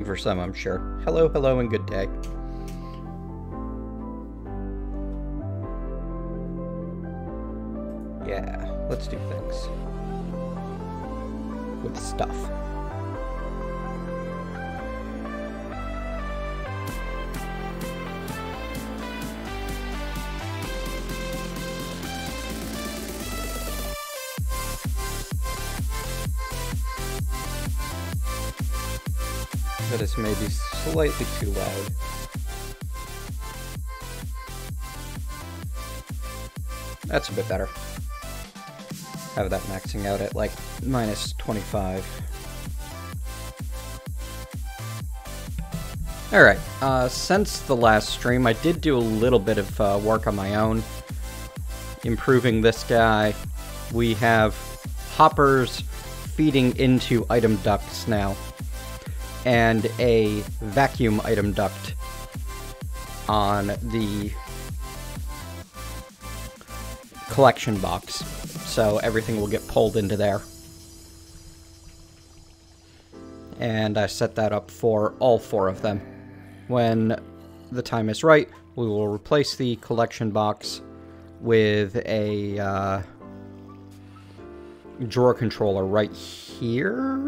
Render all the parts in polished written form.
for some, I'm sure. Hello, hello, and good day. Yeah, let's do things. With stuff. That is maybe slightly too loud. That's a bit better. Have that maxing out at like minus 25. Alright, since the last stream, I did do a little bit of work on my own. Improving this guy. We have hoppers feeding into item ducts now. And a vacuum item duct on the collection box. So everything will get pulled into there. And I set that up for all 4 of them. When the time is right, we will replace the collection box with a drawer controller right here.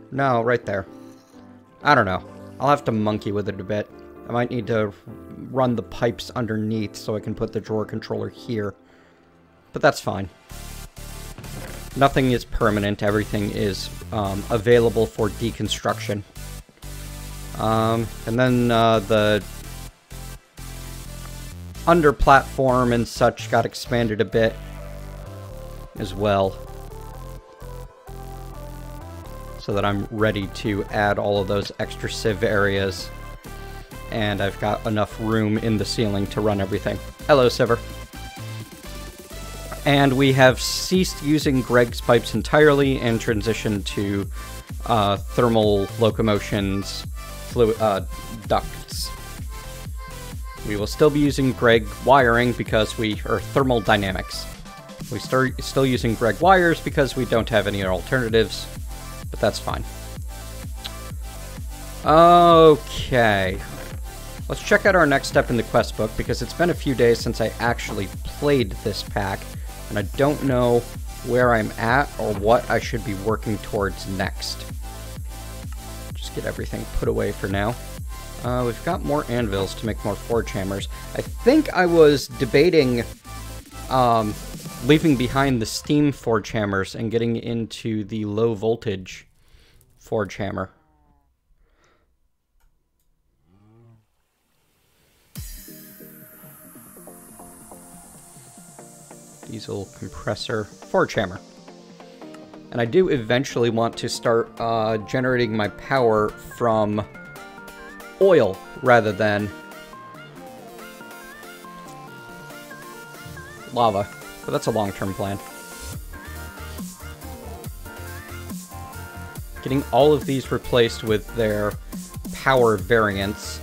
No, right there. I don't know. I'll have to monkey with it a bit. I might need to run the pipes underneath so I can put the drawer controller here. But that's fine. Nothing is permanent. Everything is available for deconstruction. And then the under platform and such got expanded a bit as well. So that I'm ready to add all of those extra sieve areas. And I've got enough room in the ceiling to run everything. Hello, Siver. And we have ceased using Greg's pipes entirely and transitioned to thermal locomotion's ducts. We will still be using Greg wiring because or thermal dynamics. We still using Greg wires because we don't have any alternatives. But that's fine. Okay. Let's check out our next step in the quest book, because it's been a few days since I actually played this pack, and I don't know where I'm at or what I should be working towards next. Just get everything put away for now. We've got more anvils to make more forge hammers. I think I was debating leaving behind the steam forge hammers and getting into the low voltage forge hammer. Diesel compressor forge hammer. And I do eventually want to start generating my power from oil rather than lava. But that's a long-term plan. Getting all of these replaced with their power variants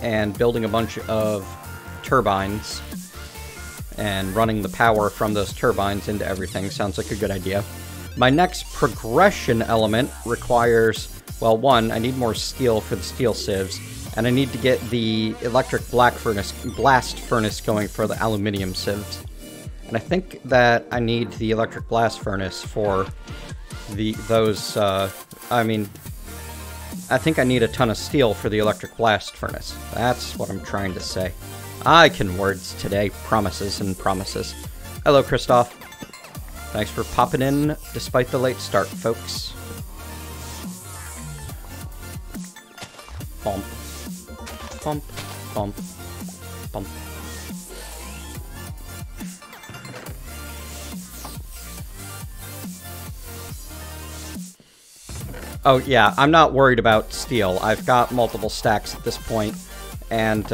and building a bunch of turbines and running the power from those turbines into everything sounds like a good idea. My next progression element requires, well, one, I need more steel for the steel sieves, and I need to get the electric blast furnace going for the aluminium sieves. And I think that I need the electric blast furnace for I think I need a ton of steel for the electric blast furnace. That's what I'm trying to say. I can words today. Promises and promises. Hello, Christoph. Thanks for popping in despite the late start, folks. Bump. Bump. Bump. Bump. Oh, yeah, I'm not worried about steel. I've got multiple stacks at this point, and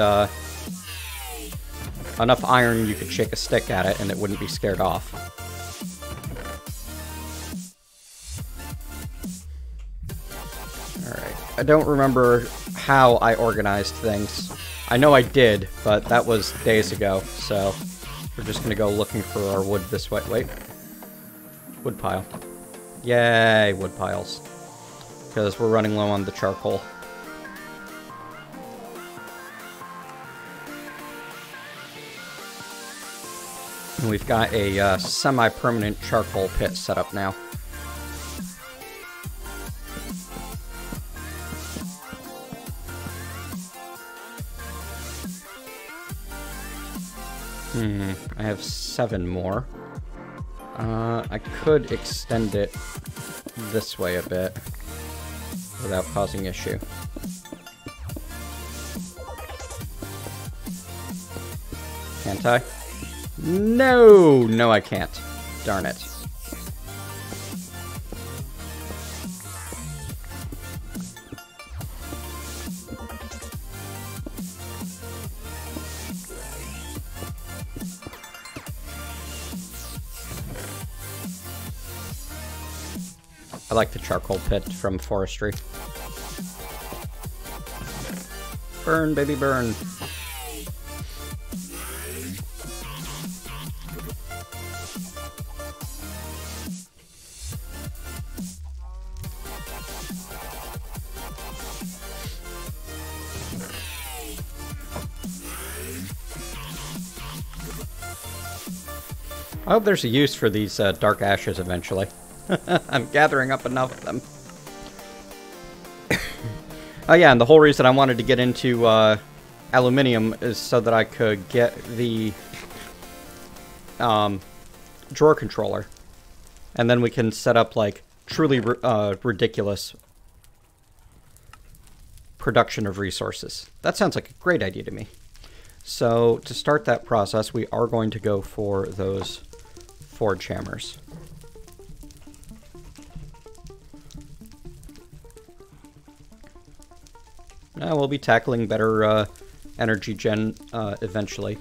enough iron you could shake a stick at it and it wouldn't be scared off. Alright, I don't remember how I organized things. I know I did, but that was days ago, so we're just gonna go looking for our wood this way. Wait. Wood pile. Yay, wood piles. because we're running low on the charcoal. And we've got a semi-permanent charcoal pit set up now. I have 7 more. I could extend it this way a bit without causing issue. Can't I? No! No, I can't. Darn it. I like the charcoal pit from forestry. Burn, baby, burn. I hope there's a use for these dark ashes eventually. I'm gathering up enough of them. Oh yeah, and the whole reason I wanted to get into aluminium is so that I could get the drawer controller. And then we can set up, like, truly ridiculous production of resources. That sounds like a great idea to me. So, to start that process, we are going to go for those forge hammers. We'll be tackling better energy gen eventually.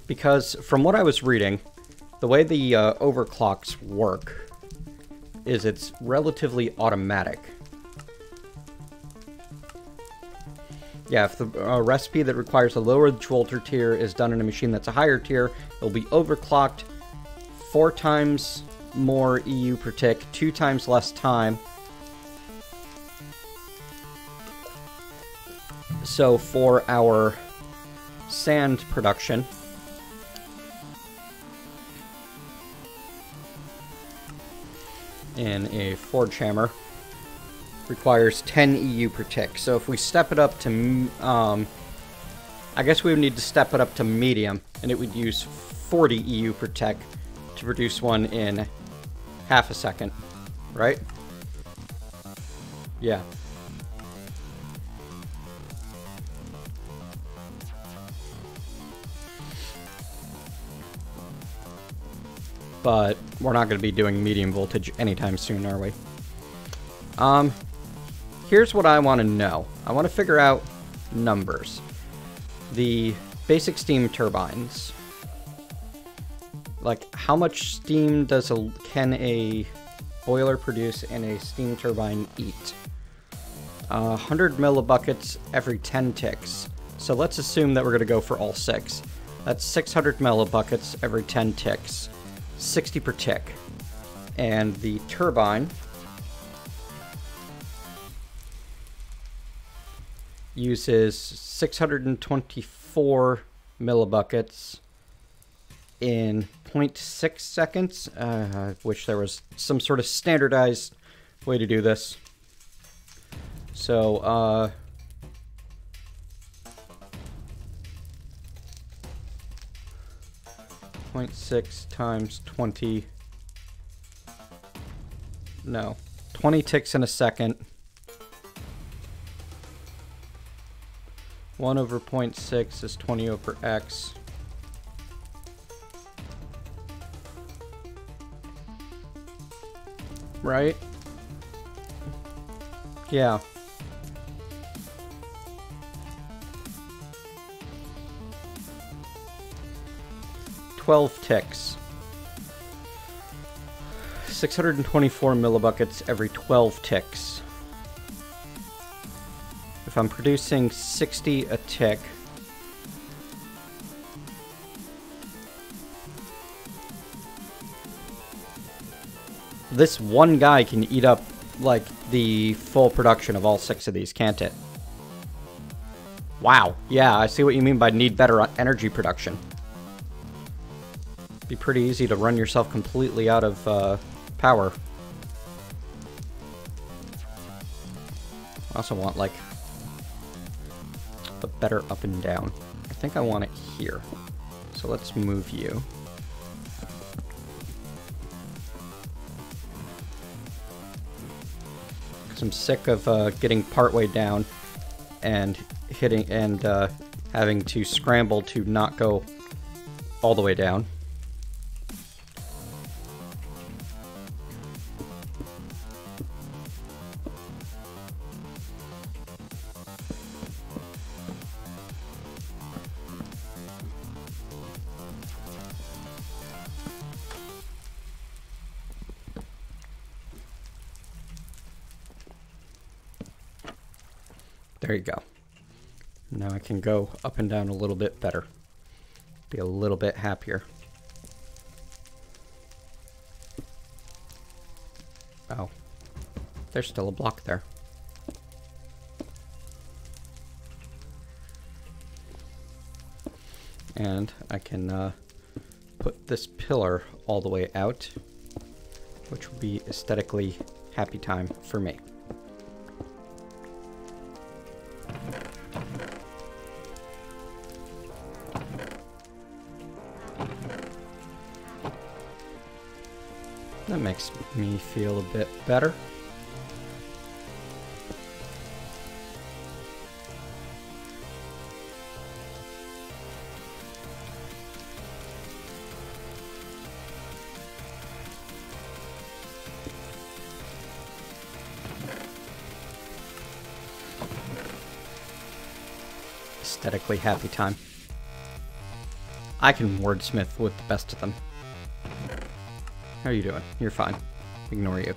Because from what I was reading, the way the overclocks work is it's relatively automatic. Yeah, if the recipe that requires a lower Jolter tier is done in a machine that's a higher tier, it'll be overclocked 4 times more EU per tick, 2 times less time. So for our sand production, in a forge hammer, requires 10 EU per tick. So if we step it up to, I guess we would need to step it up to medium, and it would use 40 EU per tick to produce one in half a second, right? Yeah. But we're not going to be doing medium voltage anytime soon, are we? Here's what I want to know. I want to figure out numbers. The basic steam turbines. Like, how much steam can a boiler produce and a steam turbine eat? 100 millibuckets every 10 ticks. So let's assume that we're going to go for all 6. That's 600 millibuckets every 10 ticks. 60 per tick. And the turbine uses 624 millibuckets in 0.6 seconds. I wish there was some sort of standardized way to do this. So, 0.6 times 20. No. 20 ticks in a second. 1 over 0.6 is 20 over x. Right? Yeah. $12 ticks. 624 millibuckets every 12 ticks. If I'm producing 60 a tick, this one guy can eat up like, the full production of all 6 of these, can't it? Wow. Yeah, I see what you mean by need better energy production. Be pretty easy to run yourself completely out of power. I also want, like, a better up and down. I think I want it here. So let's move you. Because I'm sick of getting partway down and hitting and having to scramble to not go all the way down. There you go. Now I can go up and down a little bit better. Be a little bit happier. Oh. There's still a block there. And I can put this pillar all the way out, which will be aesthetically happy time for me. That makes me feel a bit better. Aesthetically happy time. I can wordsmith with the best of them. How are you doing? You're fine. Ignore you.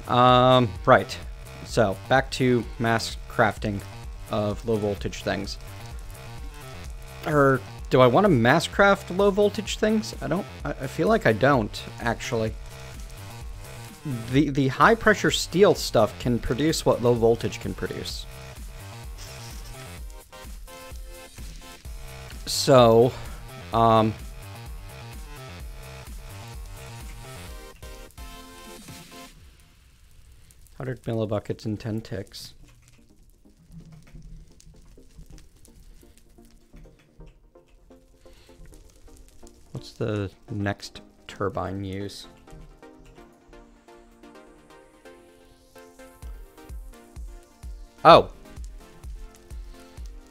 Right. So, back to mass crafting of low voltage things. Or, do I want to mass craft low voltage things? I feel like I don't, actually. The high pressure steel stuff can produce what low voltage can produce. So, 100 millibuckets and 10 ticks. What's the next turbine use? Oh!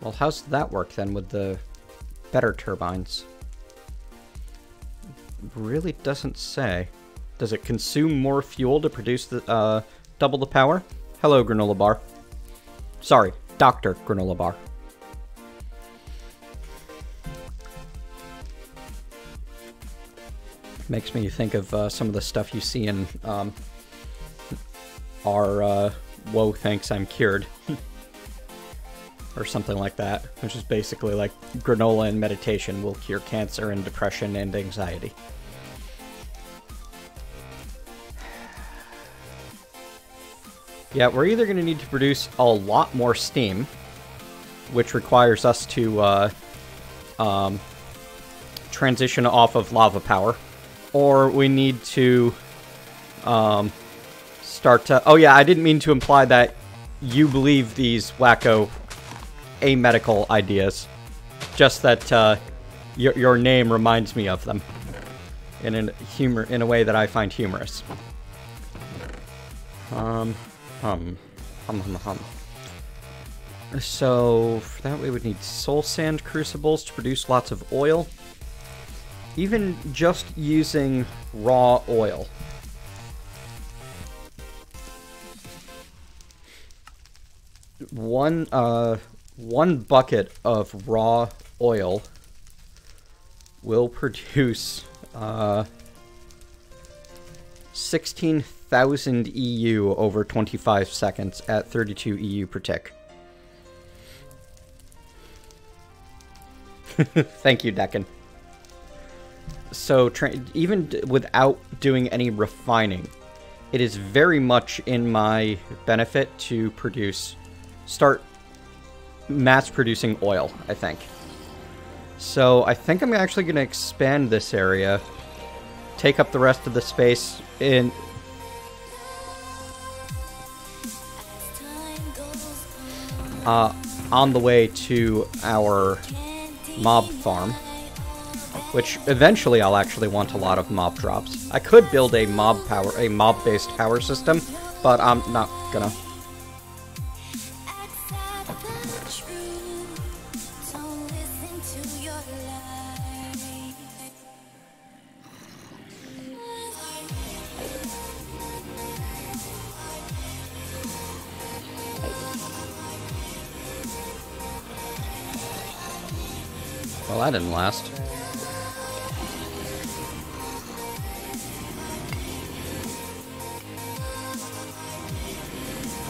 Well, how's that work then with the better turbines? Really doesn't say. Does it consume more fuel to produce the, double the power? Hello, granola bar. Sorry, Dr. Granola Bar. Makes me think of some of the stuff you see in our Whoa, Thanks, I'm Cured. Or something like that, which is basically like granola and meditation will cure cancer and depression and anxiety. Yeah, we're either going to need to produce a lot more steam, which requires us to transition off of lava power, or we need to start to... Oh yeah, I didn't mean to imply that you believe these wacko amedical ideas, just that your name reminds me of them in a way that I find humorous. So, for that we would need soul sand crucibles to produce lots of oil. Even just using raw oil. One bucket of raw oil will produce 16,000 EU over 25 seconds at 32 EU per tick. Thank you, Deccan. So, even without doing any refining, it is very much in my benefit to start mass producing oil, I think. So I think I'm actually going to expand this area, take up the rest of the space on the way to our mob farm, which eventually I'll actually want a lot of mob drops. I could build a mob-based power system, but I'm not gonna. Well, that didn't last.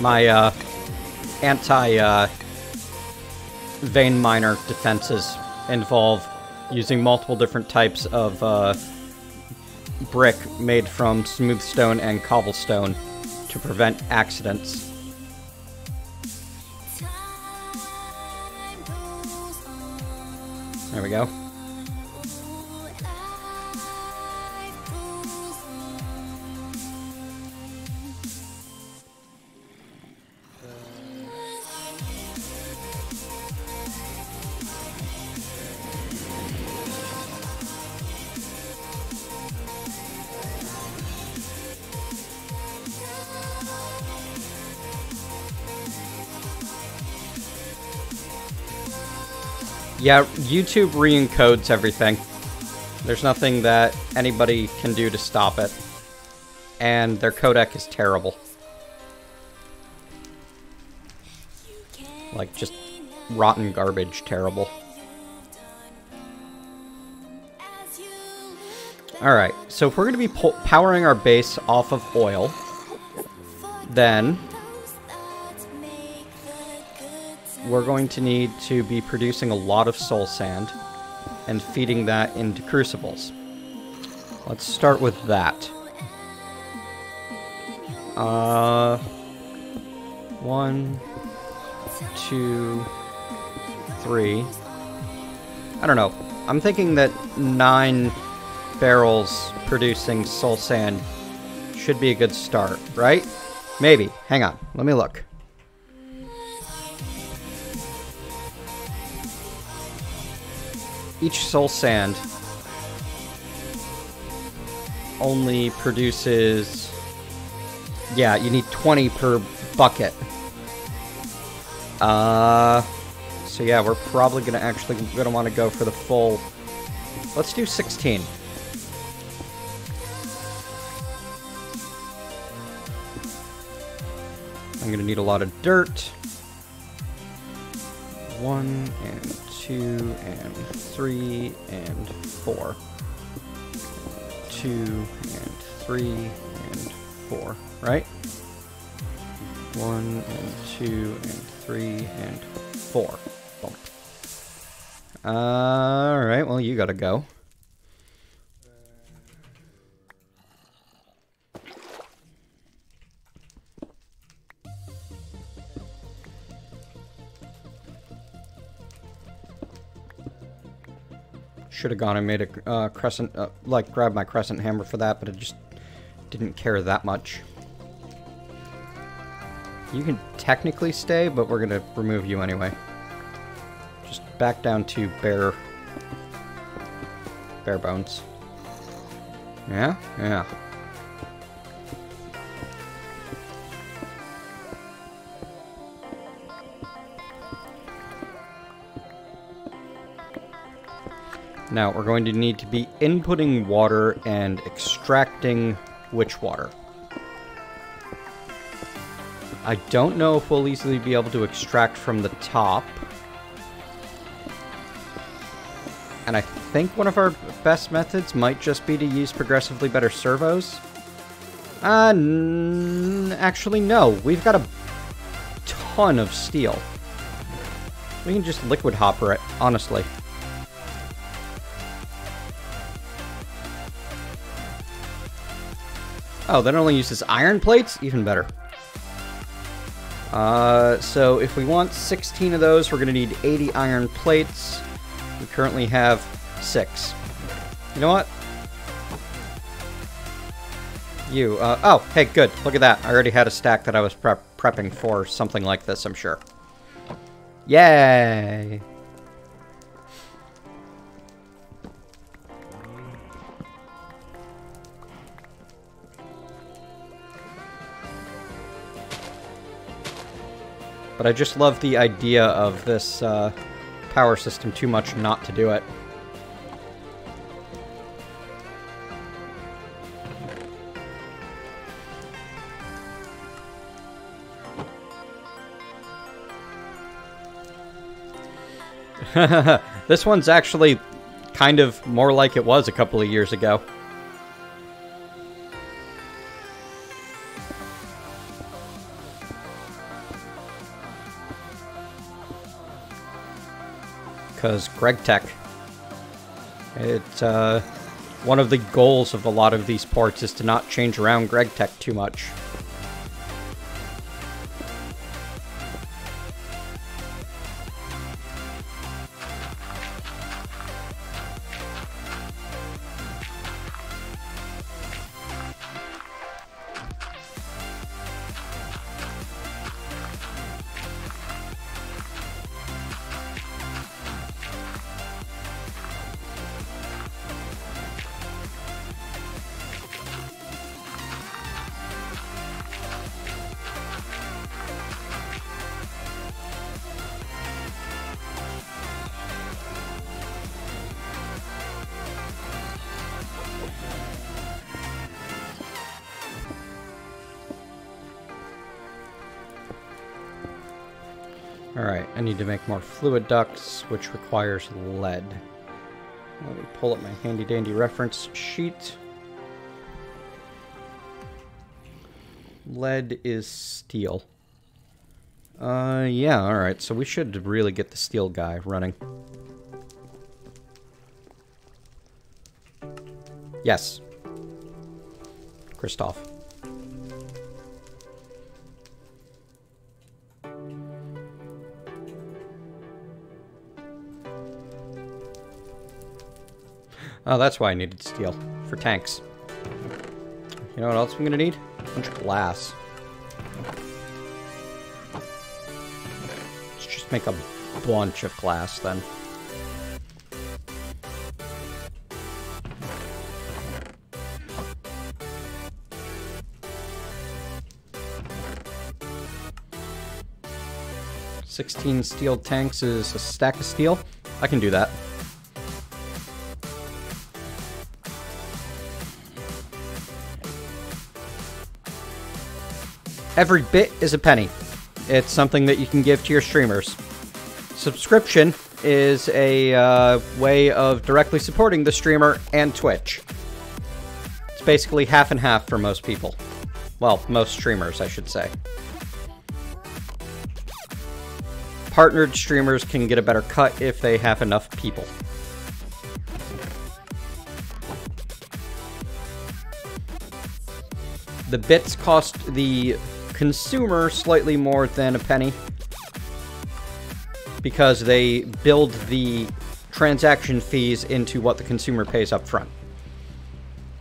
My anti-vein miner defenses involve using multiple different types of brick made from smooth stone and cobblestone to prevent accidents. There we go. Yeah, YouTube re-encodes everything. There's nothing that anybody can do to stop it. And their codec is terrible. Like, just rotten garbage terrible. Alright, so if we're going to be powering our base off of oil, then we're going to need to be producing a lot of soul sand and feeding that into crucibles. Let's start with that. 1, 2, 3. I don't know. I'm thinking that 9 barrels producing soul sand should be a good start, right? Maybe. Hang on. Let me look. Each soul sand only produces... Yeah, you need 20 per bucket. So yeah, we're probably gonna want to go for the full... Let's do 16. I'm gonna need a lot of dirt. 1 and 2 and 3 and 4. 2 and 3 and 4, right? 1 and 2 and 3 and 4. Boom. Alright, well, you gotta go. Should have gone and made a crescent, like grabbed my crescent hammer for that, but I just didn't care that much. You can technically stay, but we're gonna remove you anyway. Just back down to bare bones. Yeah? Yeah. Now, we're going to need to be inputting water and extracting witch water. I don't know if we'll easily be able to extract from the top. And I think one of our best methods might just be to use progressively better servos. Actually, no. We've got a ton of steel. We can just liquid hopper it, honestly. Oh, that only uses iron plates? Even better. So if we want 16 of those, we're going to need 80 iron plates. We currently have 6. You know what? Oh, hey, good. Look at that. I already had a stack that I was prepping for something like this, I'm sure. Yay! But I just love the idea of this power system too much not to do it. This one's actually kind of more like it was a couple of years ago. Because Gregblock, it's one of the goals of a lot of these ports is to not change around Gregblock too much. Alright, I need to make more fluid ducts, which requires lead. Let me pull up my handy-dandy reference sheet. Lead is steel. Yeah, alright, so we should really get the steel guy running. Yes. Christoph. Oh, that's why I needed steel. For tanks. You know what else I'm gonna need? A bunch of glass. Let's just make a bunch of glass, then. $16 steel tanks is a stack of steel. I can do that. Every bit is a penny. It's something that you can give to your streamers. Subscription is a way of directly supporting the streamer and Twitch. It's basically half and half for most people. Well, most streamers, I should say. Partnered streamers can get a better cut if they have enough people. The bits cost the consumer slightly more than a penny because they build the transaction fees into what the consumer pays up front,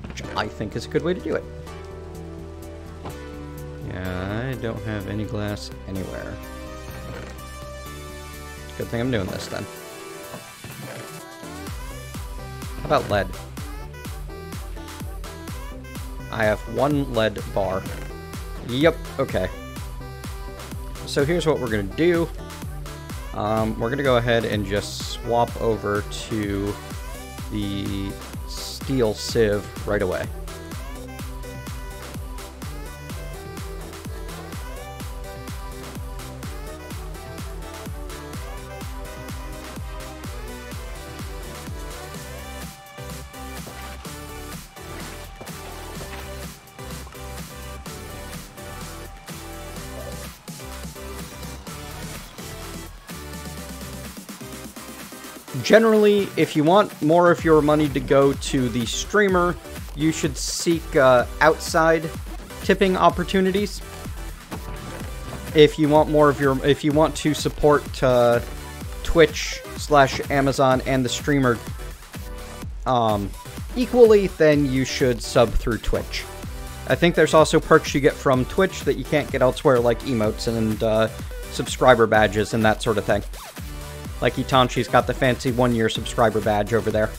which I think is a good way to do it. Yeah, I don't have any glass anywhere. Good thing I'm doing this then. How about lead? I have 1 lead bar. Yep, okay. So here's what we're going to do. We're going to go ahead and just swap over to the steel sieve right away. Generally, if you want more of your money to go to the streamer, you should seek outside tipping opportunities. If you want more of your, if you want to support Twitch/Amazon and the streamer equally, then you should sub through Twitch. I think there's also perks you get from Twitch that you can't get elsewhere, like emotes and subscriber badges and that sort of thing. Like Itachi's got the fancy 1-year subscriber badge over there.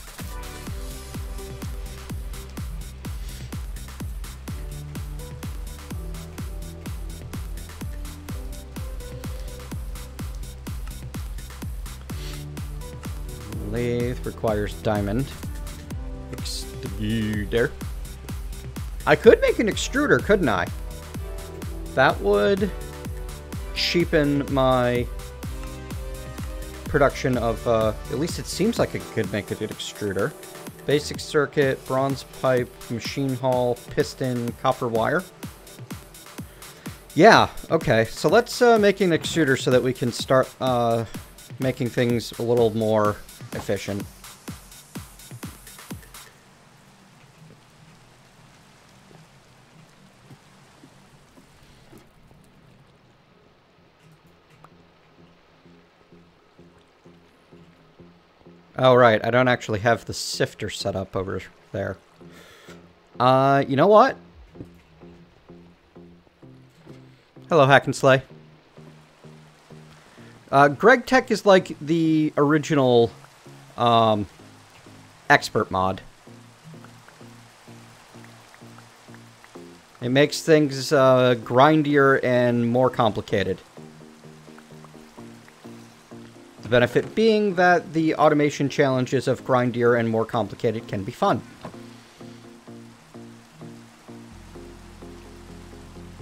Lathe requires diamond. Extruder. I could make an extruder, couldn't I? That would cheapen my production of, at least it seems like it could make a good extruder. Basic circuit, bronze pipe, machine hull, piston, copper wire. Yeah, okay. So let's make an extruder so that we can start making things a little more efficient. Oh, right. I don't actually have the sifter set up over there. You know what? Hello, Hack and Slay. Greg Tech is like the original expert mod. It makes things grindier and more complicated. The benefit being that the automation challenges of grindier and more complicated can be fun.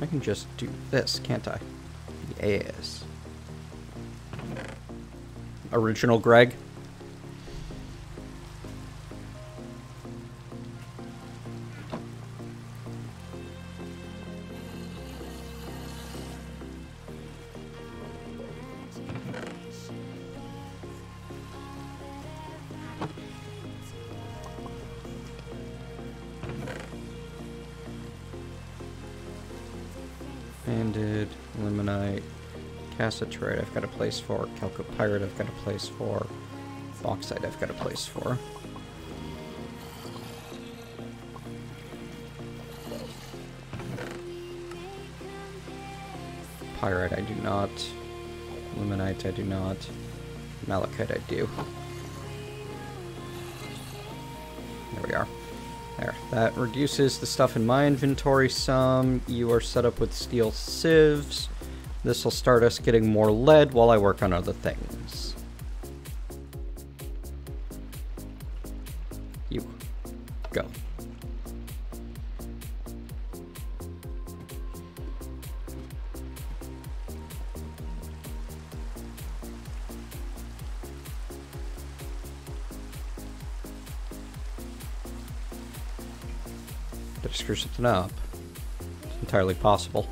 I can just do this, can't I? Yes. Original Greg. Banded, Limonite, Cassiterite I've got a place for, Chalcopyrite I've got a place for, Bauxite I've got a place for. Pyrite I do not, Limonite I do not, Malachite I do. There we are. There. That reduces the stuff in my inventory some. You are set up with steel sieves. This will start us getting more lead while I work on other things. You. Go. Did I screw something up? It's entirely possible.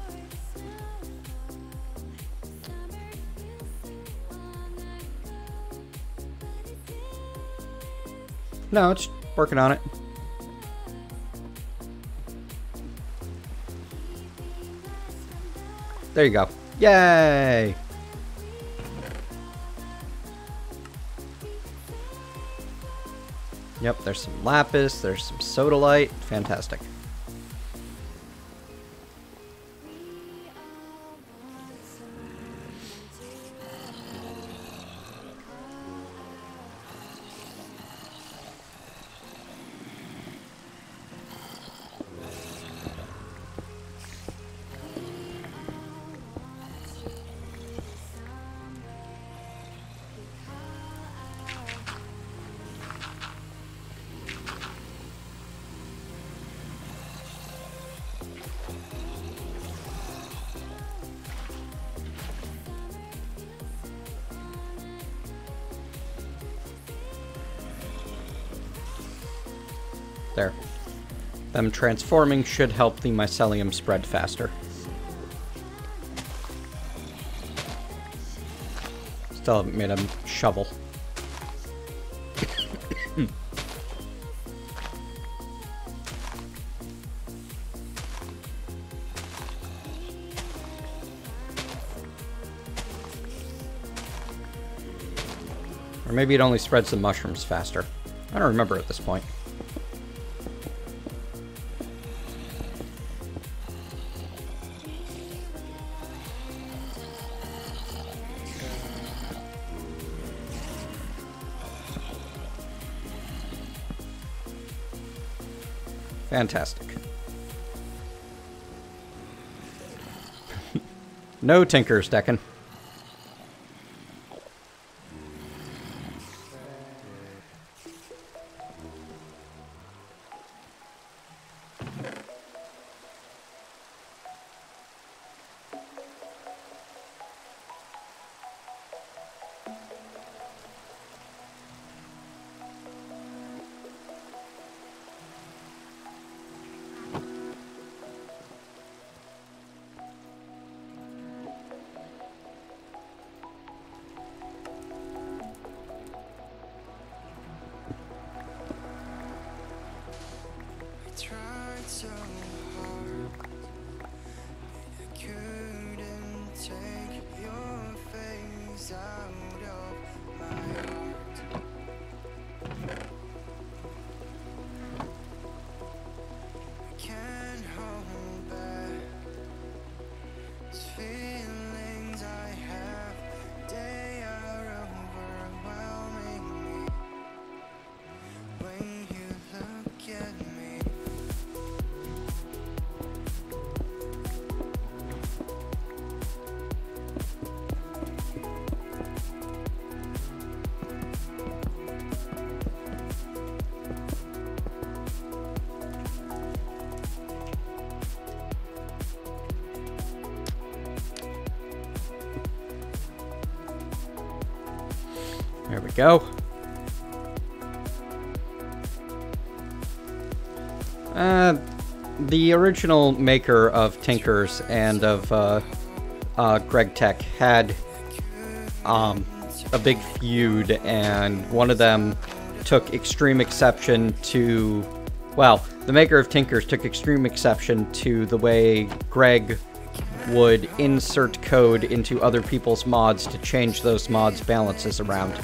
No, it's working on it. There you go. Yay! Yep, there's some lapis, there's some sodalite. Fantastic. There. Them transforming should help the mycelium spread faster. Still haven't made a shovel. Or maybe it only spreads the mushrooms faster. I don't remember at this point. Fantastic. No tinkers, Decken. There we go. The original maker of Tinkers and of Gregblock had a big feud, and one of them took extreme exception to... Well, the maker of Tinkers took extreme exception to the way Greg would insert code into other people's mods to change those mods' balances around.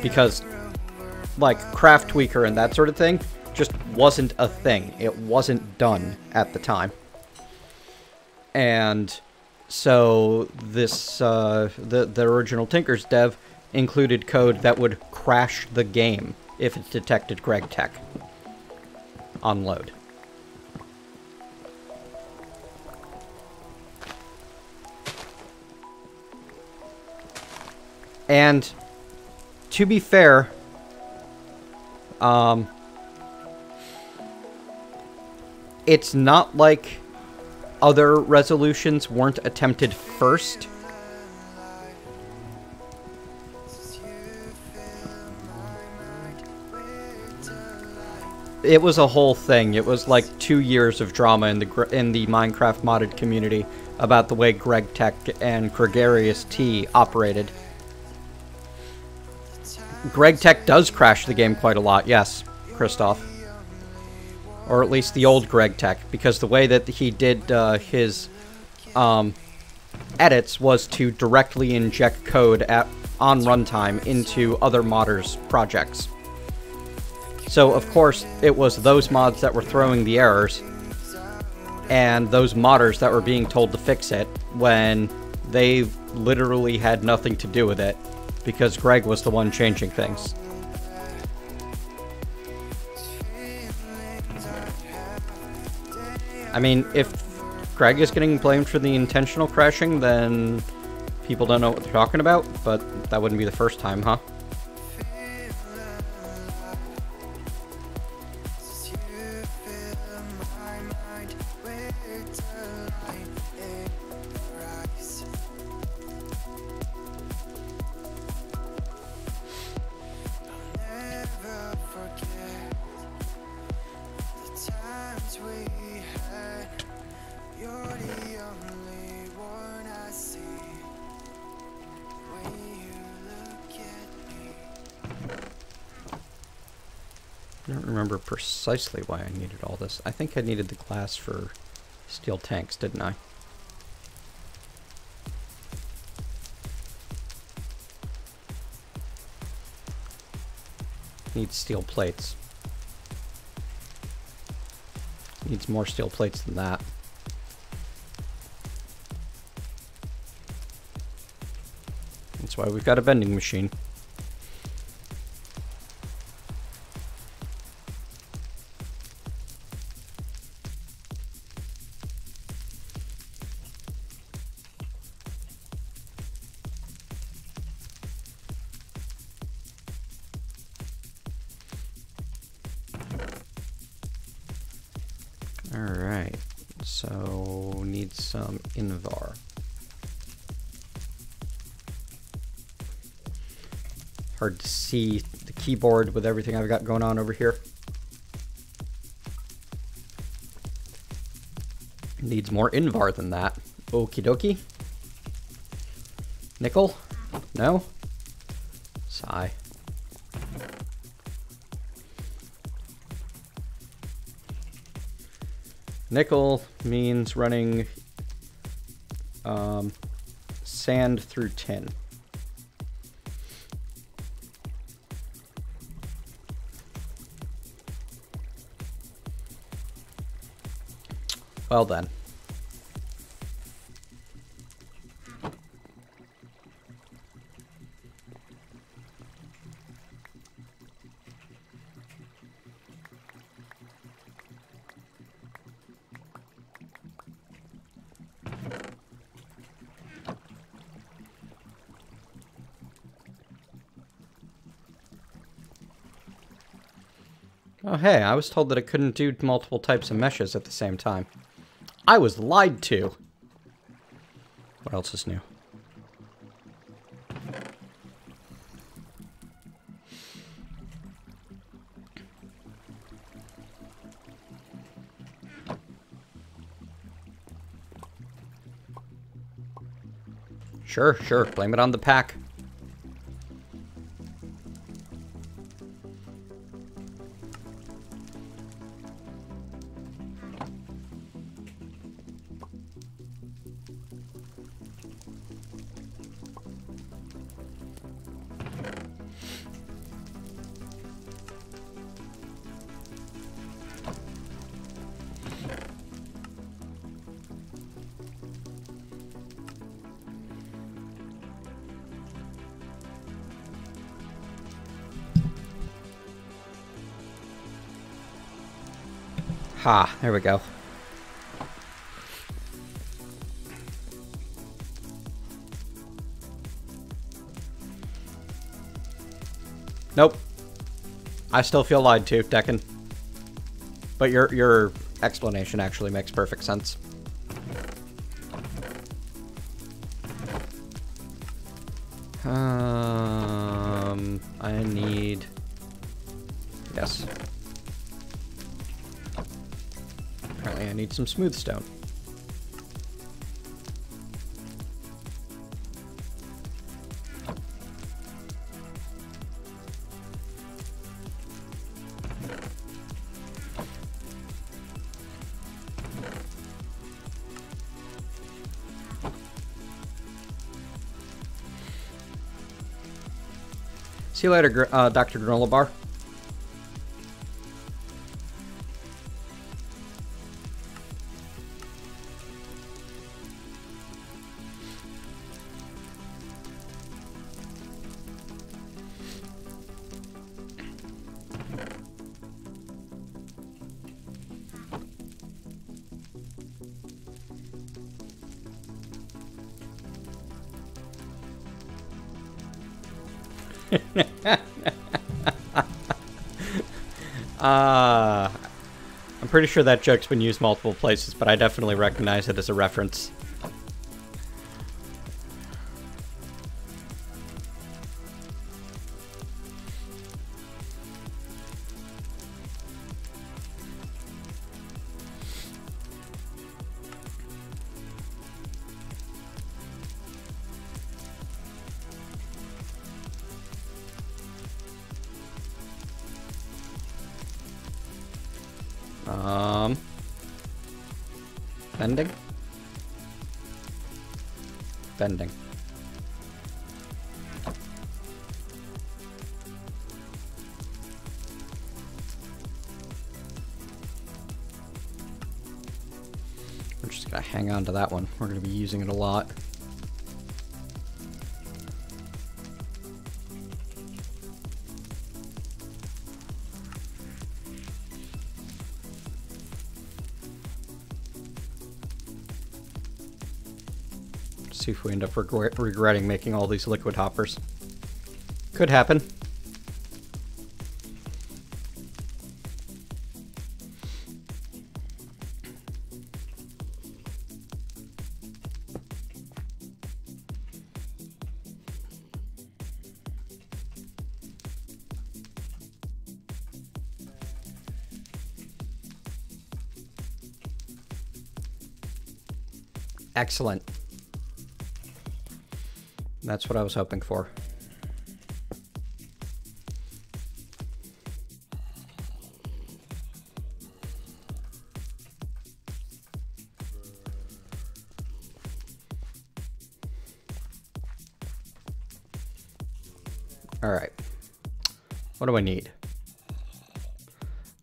Because, like, Craft Tweaker and that sort of thing just wasn't a thing. It wasn't done at the time. And so this, the original Tinkers dev included code that would crash the game if it detected Gregblock on load. And to be fair, it's not like other resolutions weren't attempted first. It was a whole thing. It was like 2 years of drama in the Minecraft modded community about the way Gregblock and Gregarious T operated. Gregblock does crash the game quite a lot, yes, Christoph. Or at least the old Gregblock, because the way that he did his edits was to directly inject code on runtime into other modders' projects. So, of course, it was those mods that were throwing the errors, and those modders that were being told to fix it, when they literally had nothing to do with it, because Greg was the one changing things. I mean, if Greg is getting blamed for the intentional crashing, then people don't know what they're talking about, but that wouldn't be the first time, huh? I don't remember precisely why I needed all this. I think I needed the glass for steel tanks, didn't I? Needs steel plates. Needs more steel plates than that. That's why we've got a vending machine. Alright, so need some Invar. Hard to see the keyboard with everything I've got going on over here. Needs more Invar than that. Okie dokie. Nickel? No? Sigh. Nickel means running sand through tin. Well then. Oh hey, I was told that I couldn't do multiple types of meshes at the same time. I was lied to! What else is new? Sure, sure, blame it on the pack. Ha, there we go. Nope. I still feel lied to, Decken. But your explanation actually makes perfect sense. I need... Yes. Apparently I need some smooth stone. See you later, Dr. Granola Bar. I'm pretty sure that joke's been used multiple places, but I definitely recognize it as a reference. Bending? Bending. Just gotta hang on to that one. We're gonna be using it a lot. See if we end up regretting making all these liquid hoppers. Could happen. Excellent. That's what I was hoping for. All right. What do I need?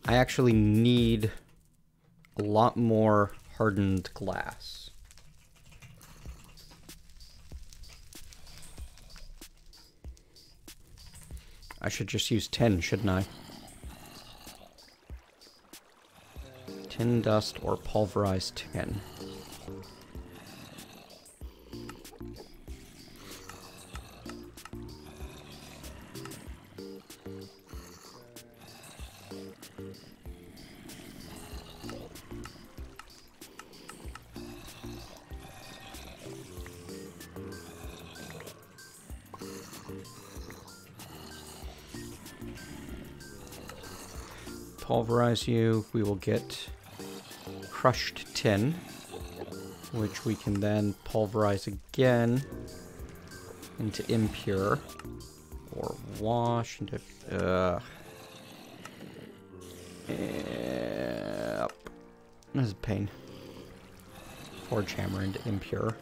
I actually need a lot more hardened glass. I should just use tin, shouldn't I? Tin dust or pulverized tin. Pulverize you, we will get crushed tin, which we can then pulverize again into impure, or wash into, yep. This is a pain. Forge hammer into impure.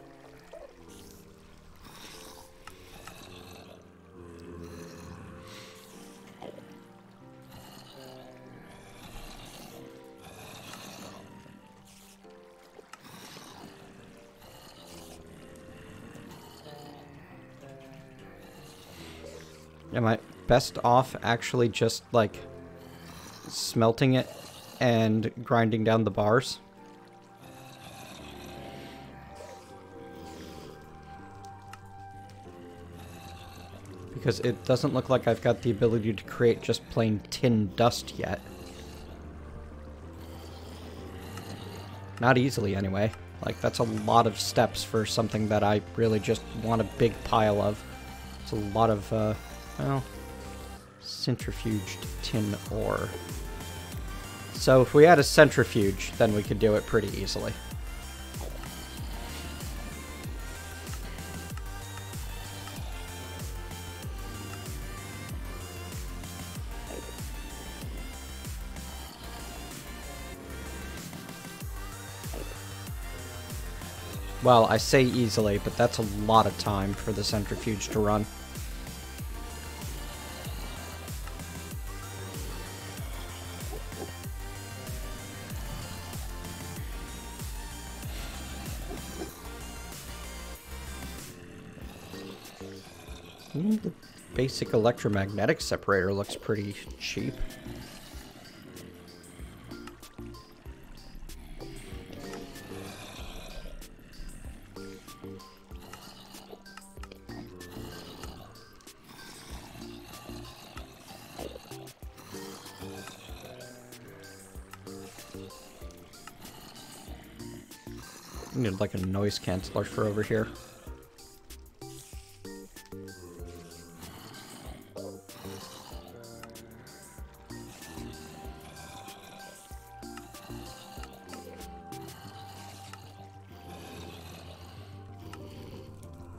Am I best off actually just, like, smelting it and grinding down the bars? Because it doesn't look like I've got the ability to create just plain tin dust yet. Not easily, anyway. Like, that's a lot of steps for something that I really just want a big pile of. It's a lot of, well, centrifuged tin ore. So if we had a centrifuge, then we could do it pretty easily. Well, I say easily, but that's a lot of time for the centrifuge to run. The basic electromagnetic separator looks pretty cheap. I need like a noise canceller for over here.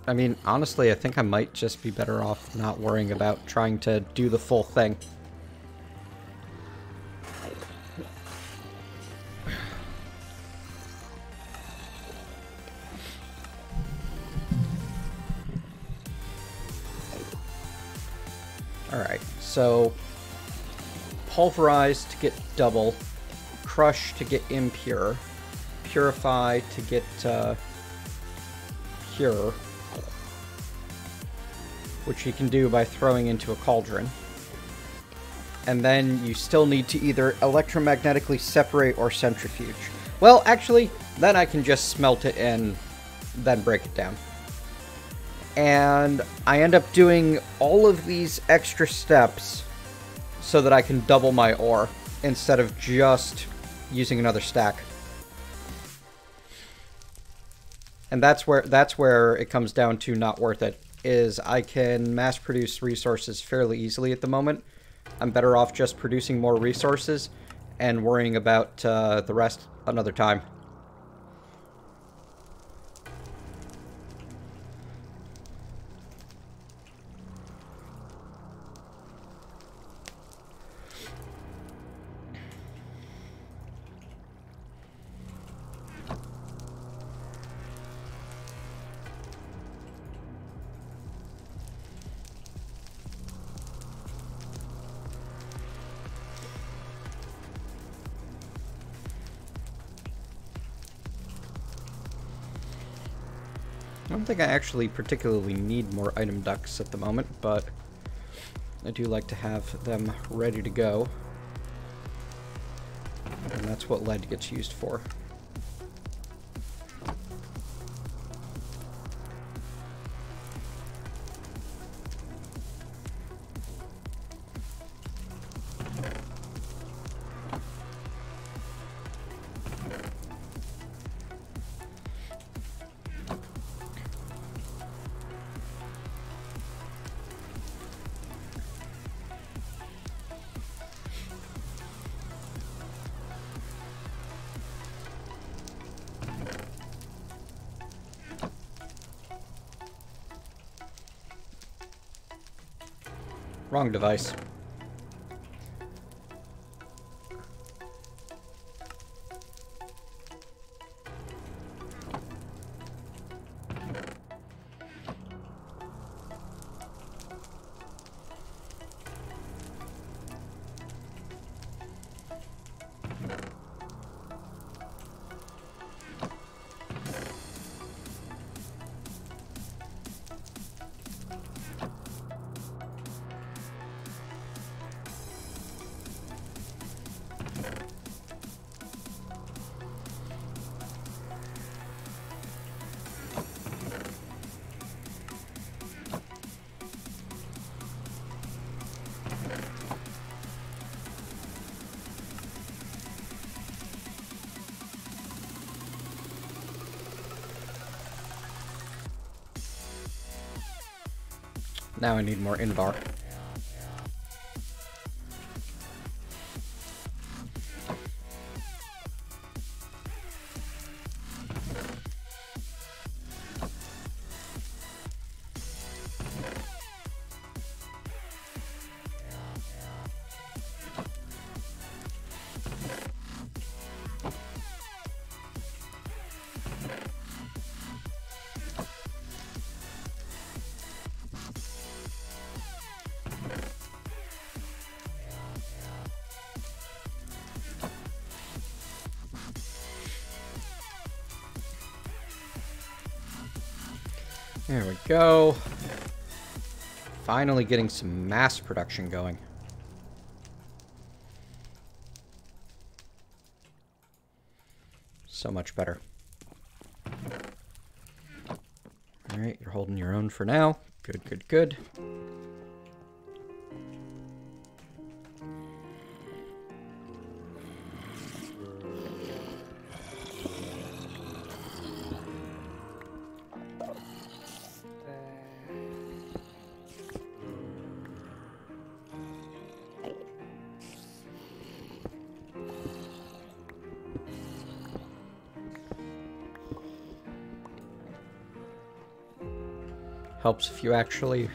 I mean, honestly, I think I might just be better off not worrying about trying to do the full thing. Alright, so pulverize to get double, crush to get impure, purify to get pure, which you can do by throwing into a cauldron. And then you still need to either electromagnetically separate or centrifuge. Well, actually, then I can just smelt it and then break it down. And I end up doing all of these extra steps so that I can double my ore instead of just using another stack. And that's where it comes down to not worth it, is I can mass produce resources fairly easily at the moment. I'm better off just producing more resources and worrying about the rest another time. I don't think I actually particularly need more item ducts at the moment, but I do like to have them ready to go. And that's what lead gets used for. Wrong device. Now I need more invar. There we go. Finally getting some mass production going. So much better. Alright, you're holding your own for now. Good, good, good. Helps if you actually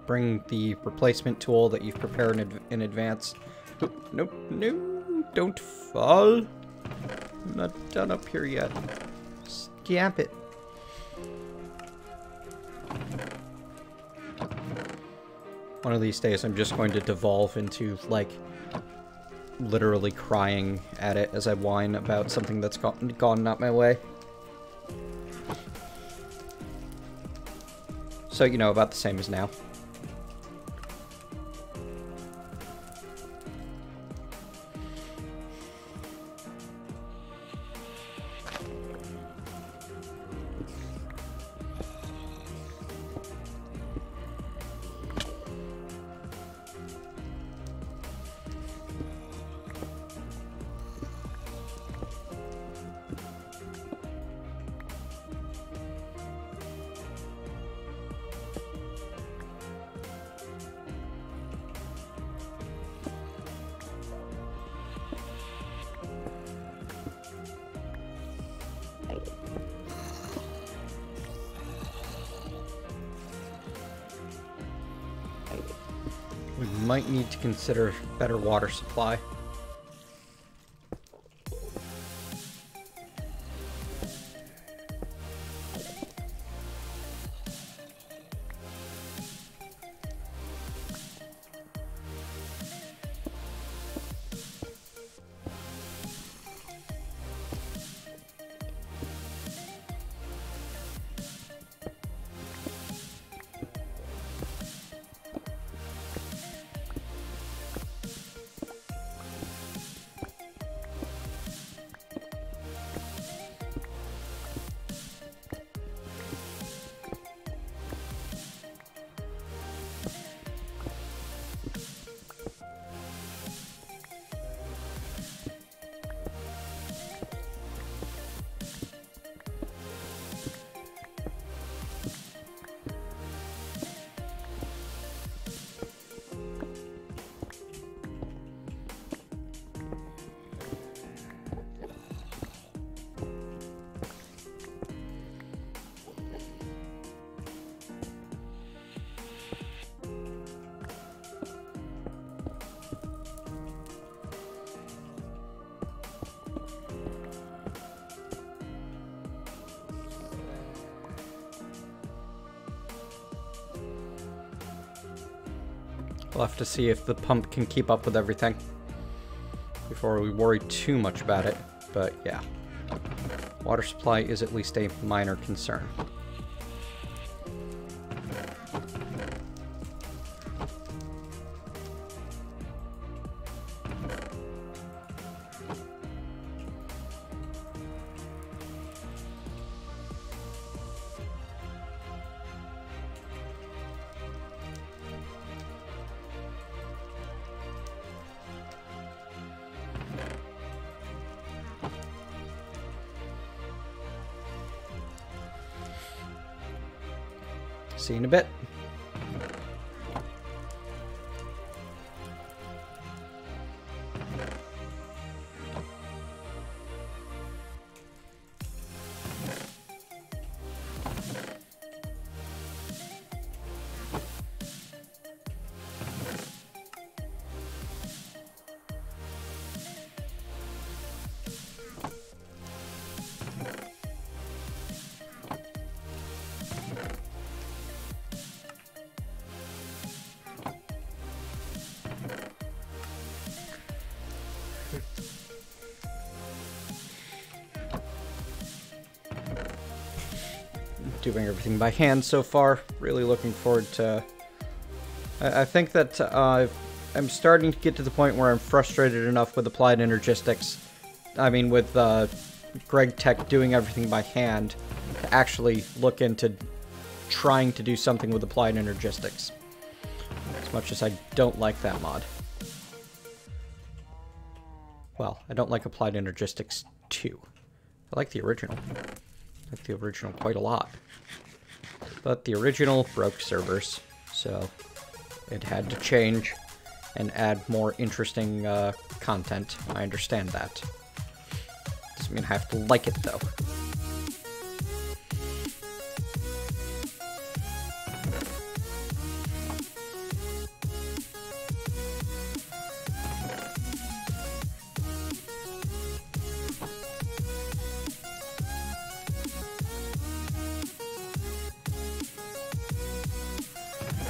bring the replacement tool that you've prepared in advance. Oop, nope, no, don't fall. I'm not done up here yet. Stamp it. One of these days I'm just going to devolve into, like, literally crying at it as I whine about something that's gone not my way. So, you know, about the same as now. We might need to consider better water supply. We'll have to see if the pump can keep up with everything before we worry too much about it, but yeah. Water supply is at least a minor concern. See you in a bit. Doing everything by hand so far. Really looking forward to... I think that I'm starting to get to the point where I'm frustrated enough with applied energistics. I mean, with Gregblock doing everything by hand, to actually look into trying to do something with applied energistics. As much as I don't like that mod. Well, I don't like applied energistics 2. I like the original. I like the original quite a lot. But the original broke servers, so it had to change and add more interesting content. I understand that. Doesn't mean I have to like it, though.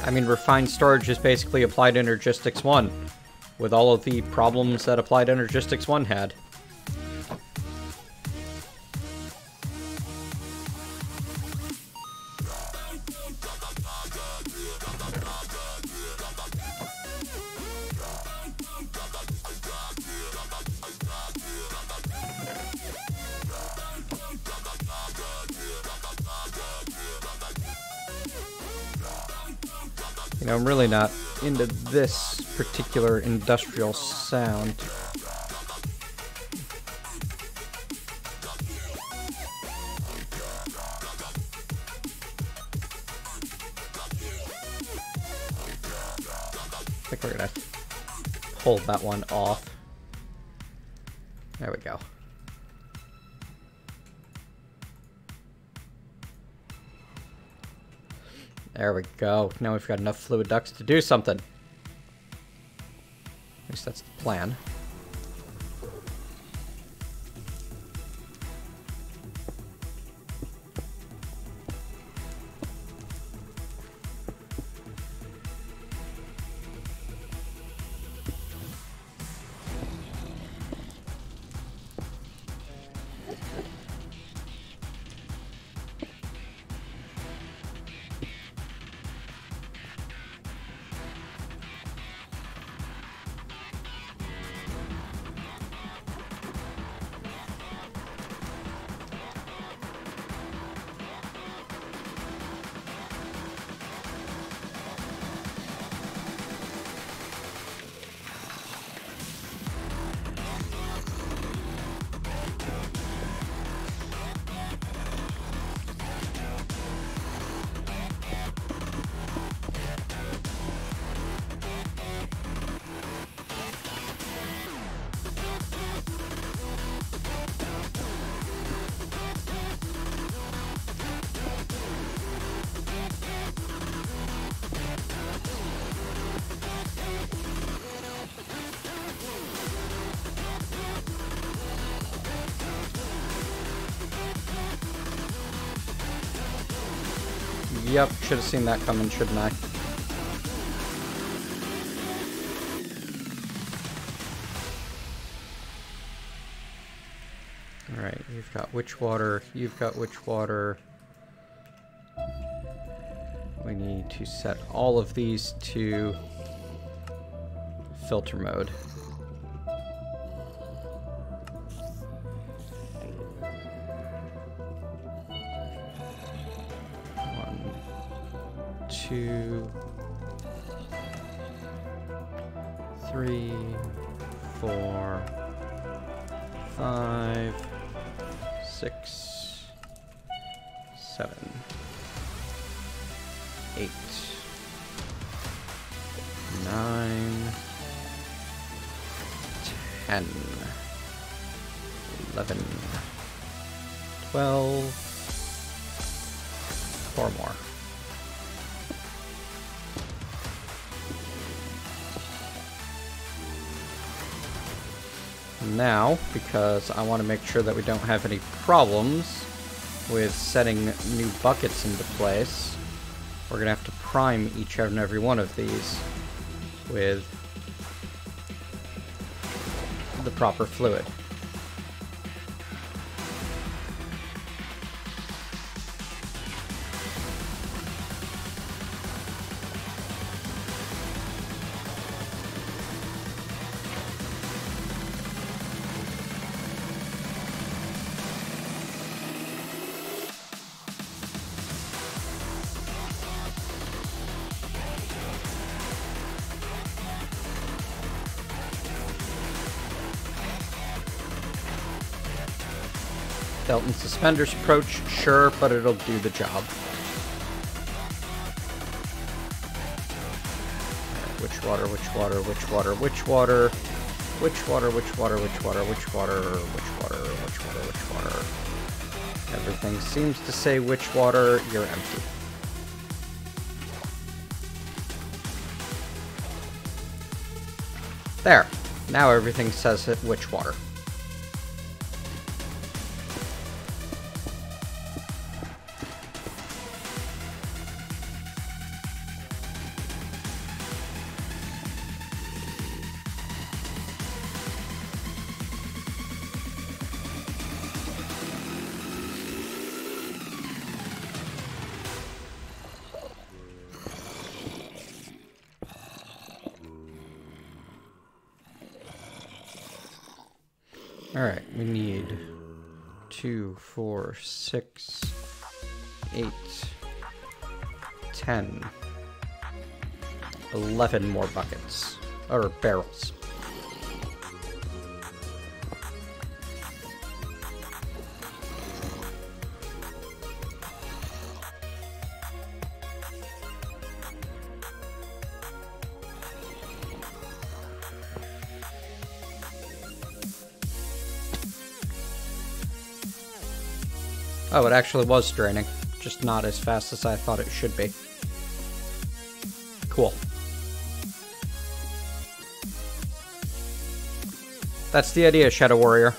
I mean, refined storage is basically applied energistics 1. with all of the problems that Applied Energistics 1 had. You know, I'm really not into this particular industrial sound. I think we're gonna pull that one off. There we go. There we go. Now we've got enough fluid ducts to do something. At least that's the plan. Yep, should have seen that coming, shouldn't I? Alright, you've got witch water, you've got witch water. We need to set all of these to filter mode. Two, 3, 4, 5, 6, 7, 8, 9, 10, 11, 12, 4 more. Now, because I want to make sure that we don't have any problems with setting new buckets into place, we're going to have to prime each and every one of these with the proper fluid. Belt and suspenders approach, sure, but it'll do the job. Which water, which water, which water, which water, which water, which water, which water, which water, which water, which water, which water. Everything seems to say which water, you're empty. There. Now everything says it which water. Alright, we need 2, 4, 6, 8, 10, 11 more buckets. Or barrels. Oh, it actually was draining. Just not as fast as I thought it should be. Cool. That's the idea, Shadow Warrior.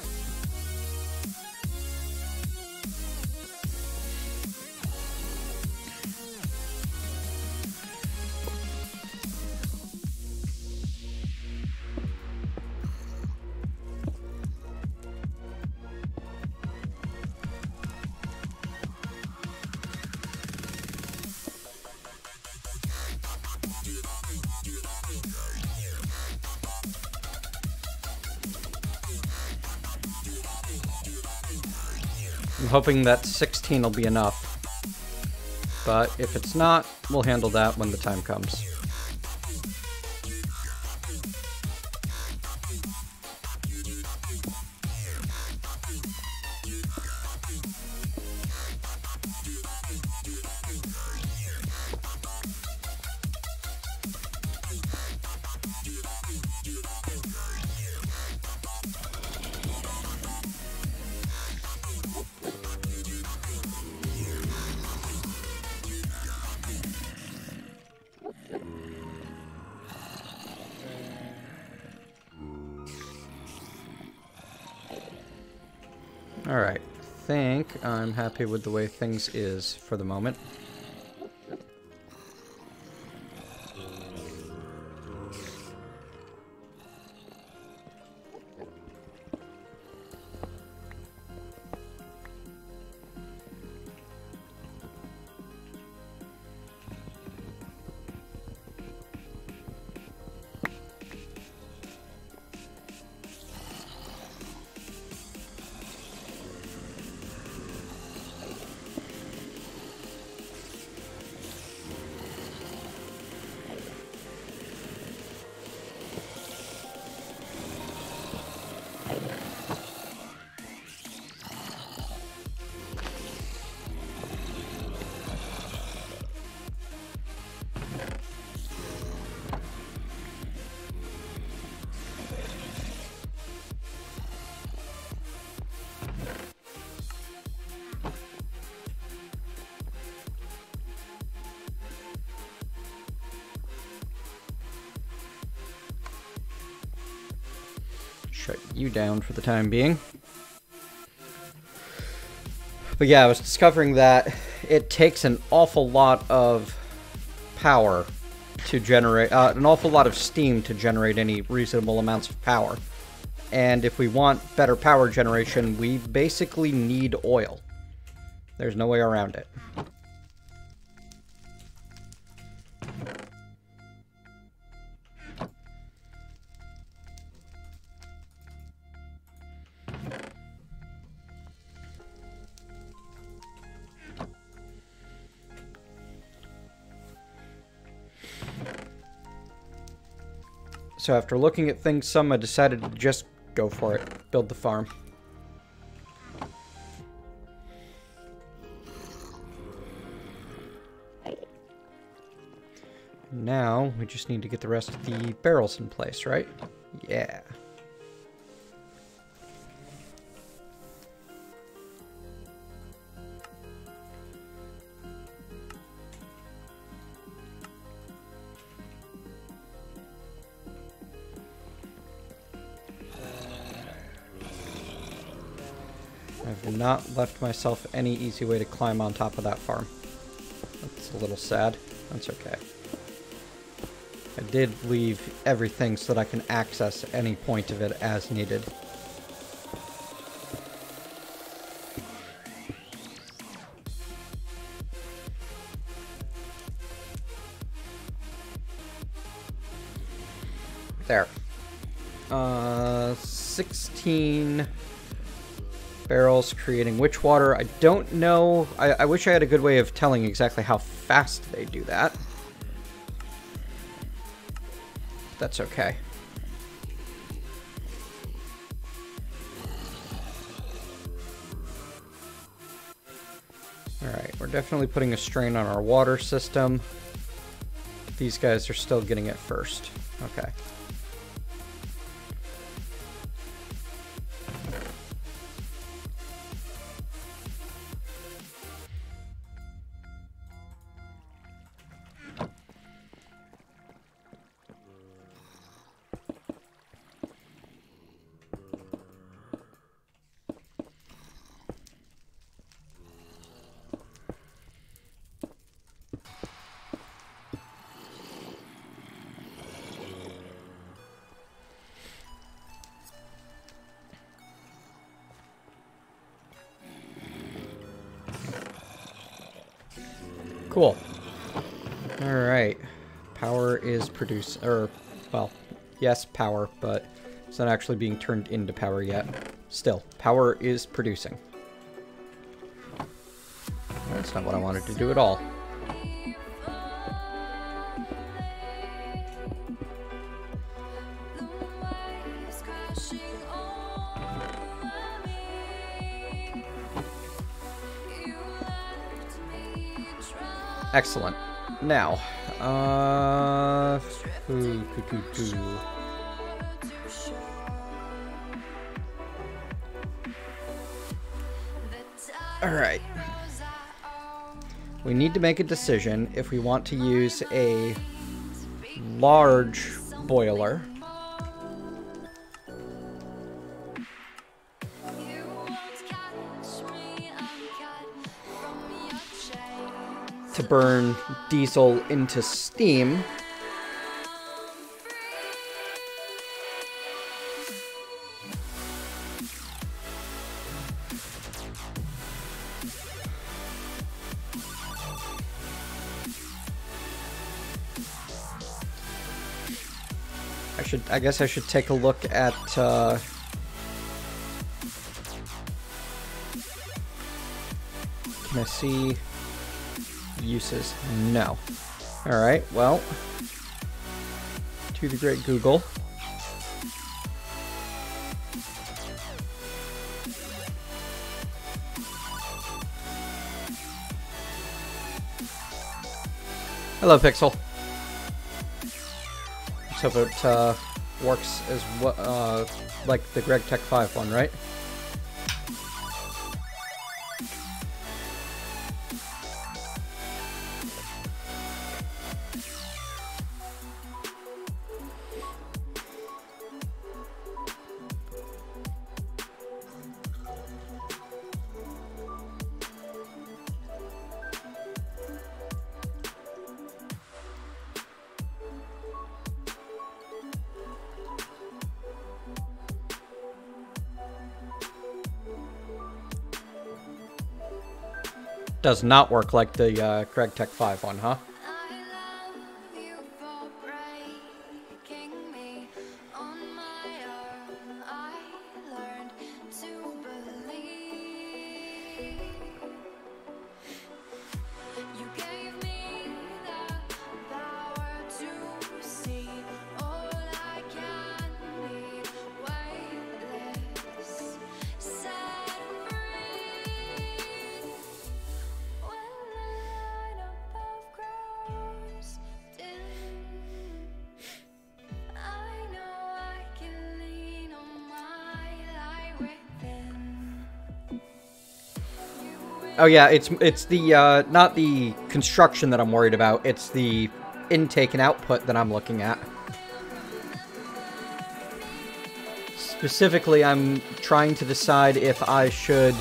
I'm hoping that 16 will be enough. But if it's not, we'll handle that when the time comes. Alright, I think I'm happy with the way things is for the moment. Shut you down for the time being. But yeah, I was discovering that it takes an awful lot of power to generate, an awful lot of steam to generate any reasonable amounts of power. And if we want better power generation, we basically need oil. There's no way around it. So after looking at things some, I decided to just go for it. Build the farm. Now, we just need to get the rest of the barrels in place, right? Yeah. I've not left myself any easy way to climb on top of that farm. That's a little sad. That's okay. I did leave everything so that I can access any point of it as needed. There. 16 barrels creating witch water. I don't know. I wish I had a good way of telling exactly how fast they do that. That's okay. Alright, we're definitely putting a strain on our water system. These guys are still getting it first. Okay. Cool. Alright. Power is produced, well, yes, power, but it's not actually being turned into power yet. Still, power is producing. That's not what I wanted to do at all. Excellent. Now, Alright. We need to make a decision if we want to use a large boiler to burn diesel into steam, I guess I should take a look at can I see uses? No. Alright, well, to the great Google. Hello, Pixel. Let's hope it works as like the Gregblock 5 one, right? Does not work like the Gregblock 5 one, huh? Oh yeah, it's the not the construction that I'm worried about, it's the intake and output that I'm looking at. Specifically, I'm trying to decide if I should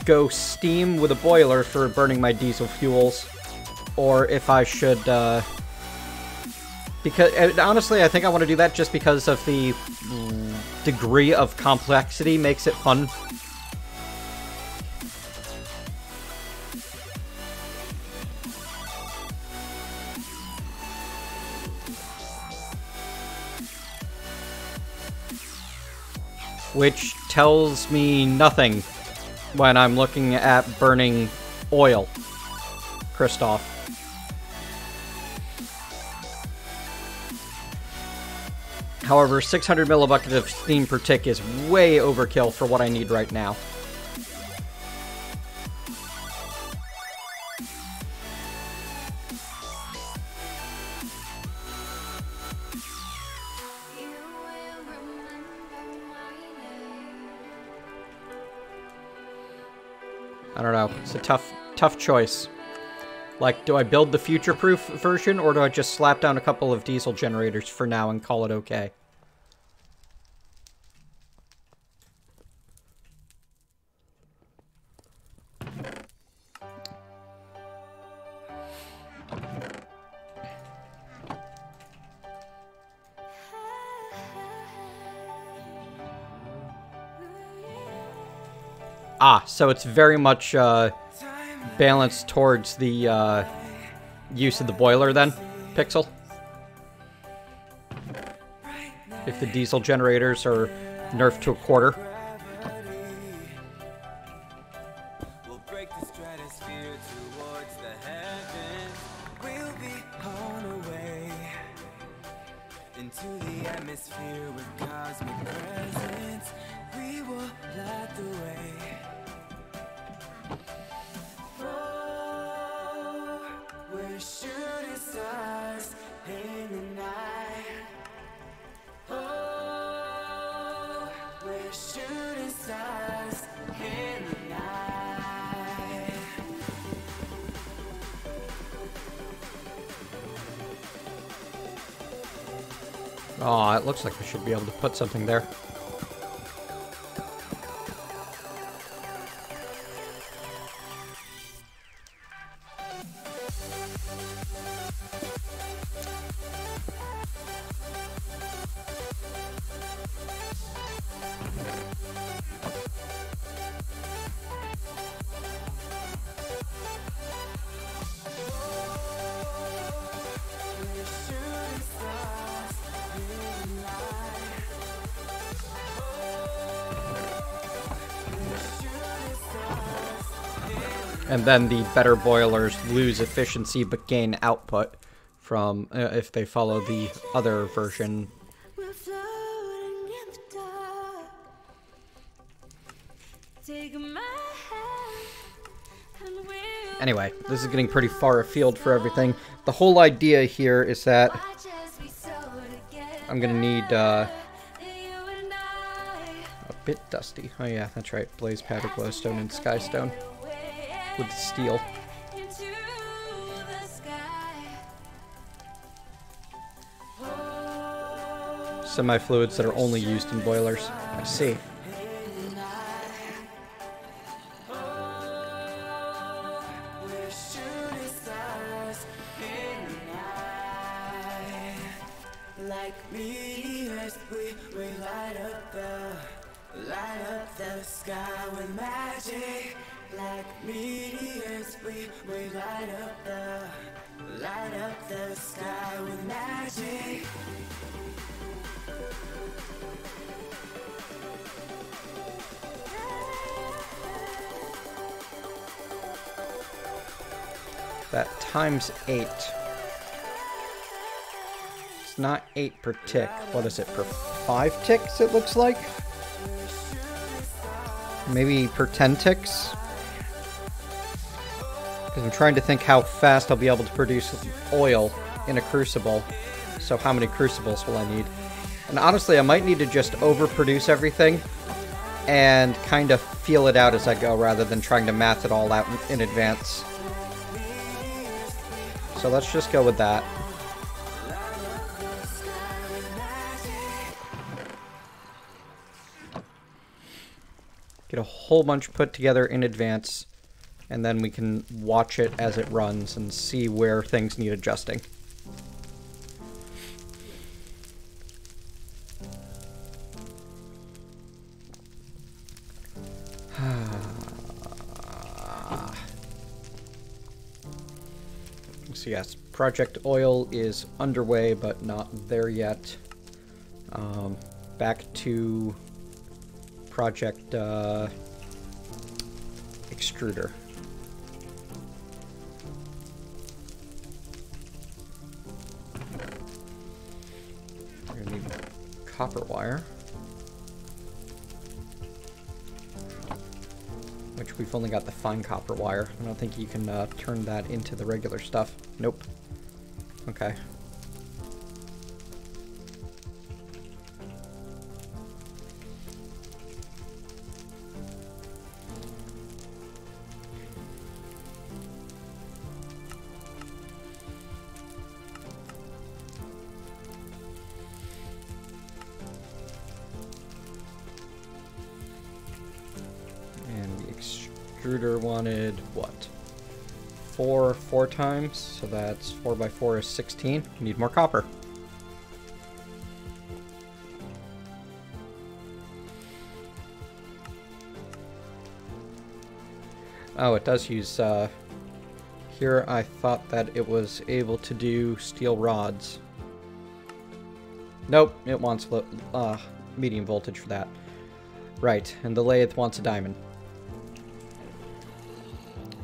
go steam with a boiler for burning my diesel fuels, or if I should, because, honestly, I think I want to do that just because of the degree of complexity makes it fun. which tells me nothing when I'm looking at burning oil. Kristoff. However, 600 millibuckets of steam per tick is way overkill for what I need right now. I don't know. It's a tough choice. Like, do I build the future-proof version, or do I just slap down a couple of diesel generators for now and call it okay? Ah, so it's very much balanced towards the use of the boiler then, Pixel? If the diesel generators are nerfed to a quarter. Oh, it looks like I should be able to put something there. And then the better boilers lose efficiency but gain output from if they follow the other version. Anyway, this is getting pretty far afield for everything. The whole idea here is that I'm gonna need a bit dusty. Oh yeah, that's right. Blaze powder, glowstone, and skystone with steel. Semi-fluids that are only used in boilers. I see. Like meteors, we light up the sky with magic. Like meteors, we light up the sky with magic. That times 8. It's not 8 per tick. What is it, per 5 ticks, it looks like? Maybe per 10 ticks? Because I'm trying to think how fast I'll be able to produce oil in a crucible. So how many crucibles will I need? And honestly, I might need to just overproduce everything and kind of feel it out as I go rather than trying to math it all out in advance. So let's just go with that. Get a whole bunch put together in advance, and then we can watch it as it runs and see where things need adjusting. So yes, Project Oil is underway, but not there yet. Back to project extruder. We're gonna need copper wire, which we've only got the fine copper wire. I don't think you can turn that into the regular stuff. Nope. Okay. Extruder wanted what? 4 times, so that's 4 by 4 is 16. We need more copper. Oh, it does use, here I thought that it was able to do steel rods. Nope, it wants medium voltage for that. Right, and the lathe wants a diamond.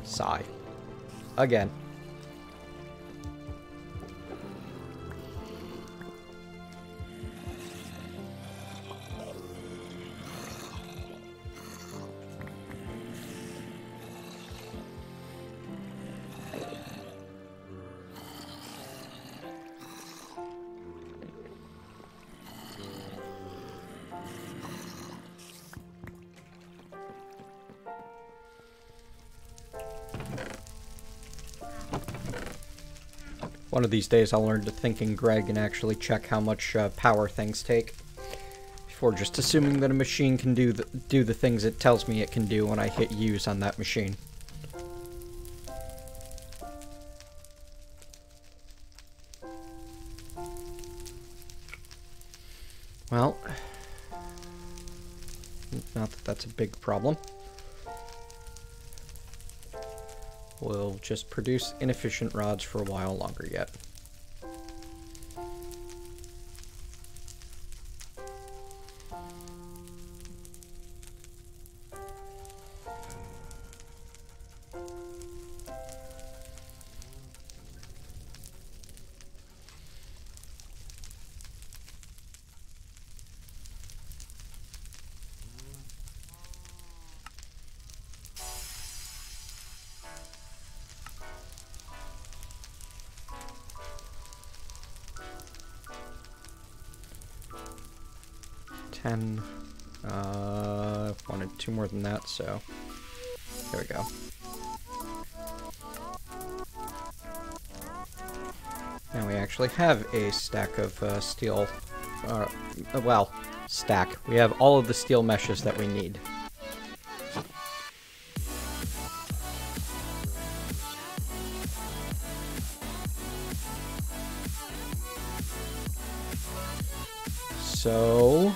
Sigh. Again. One of these days I'll learn to think in Greg and actually check how much power things take, before just assuming that a machine can do the things it tells me it can do when I hit use on that machine. Well, not that that's a big problem. We'll just produce inefficient rods for a while longer yet. Wanted 2 more than that, so there we go. Now we actually have a stack of steel, well, stack. We have all of the steel meshes that we need. So,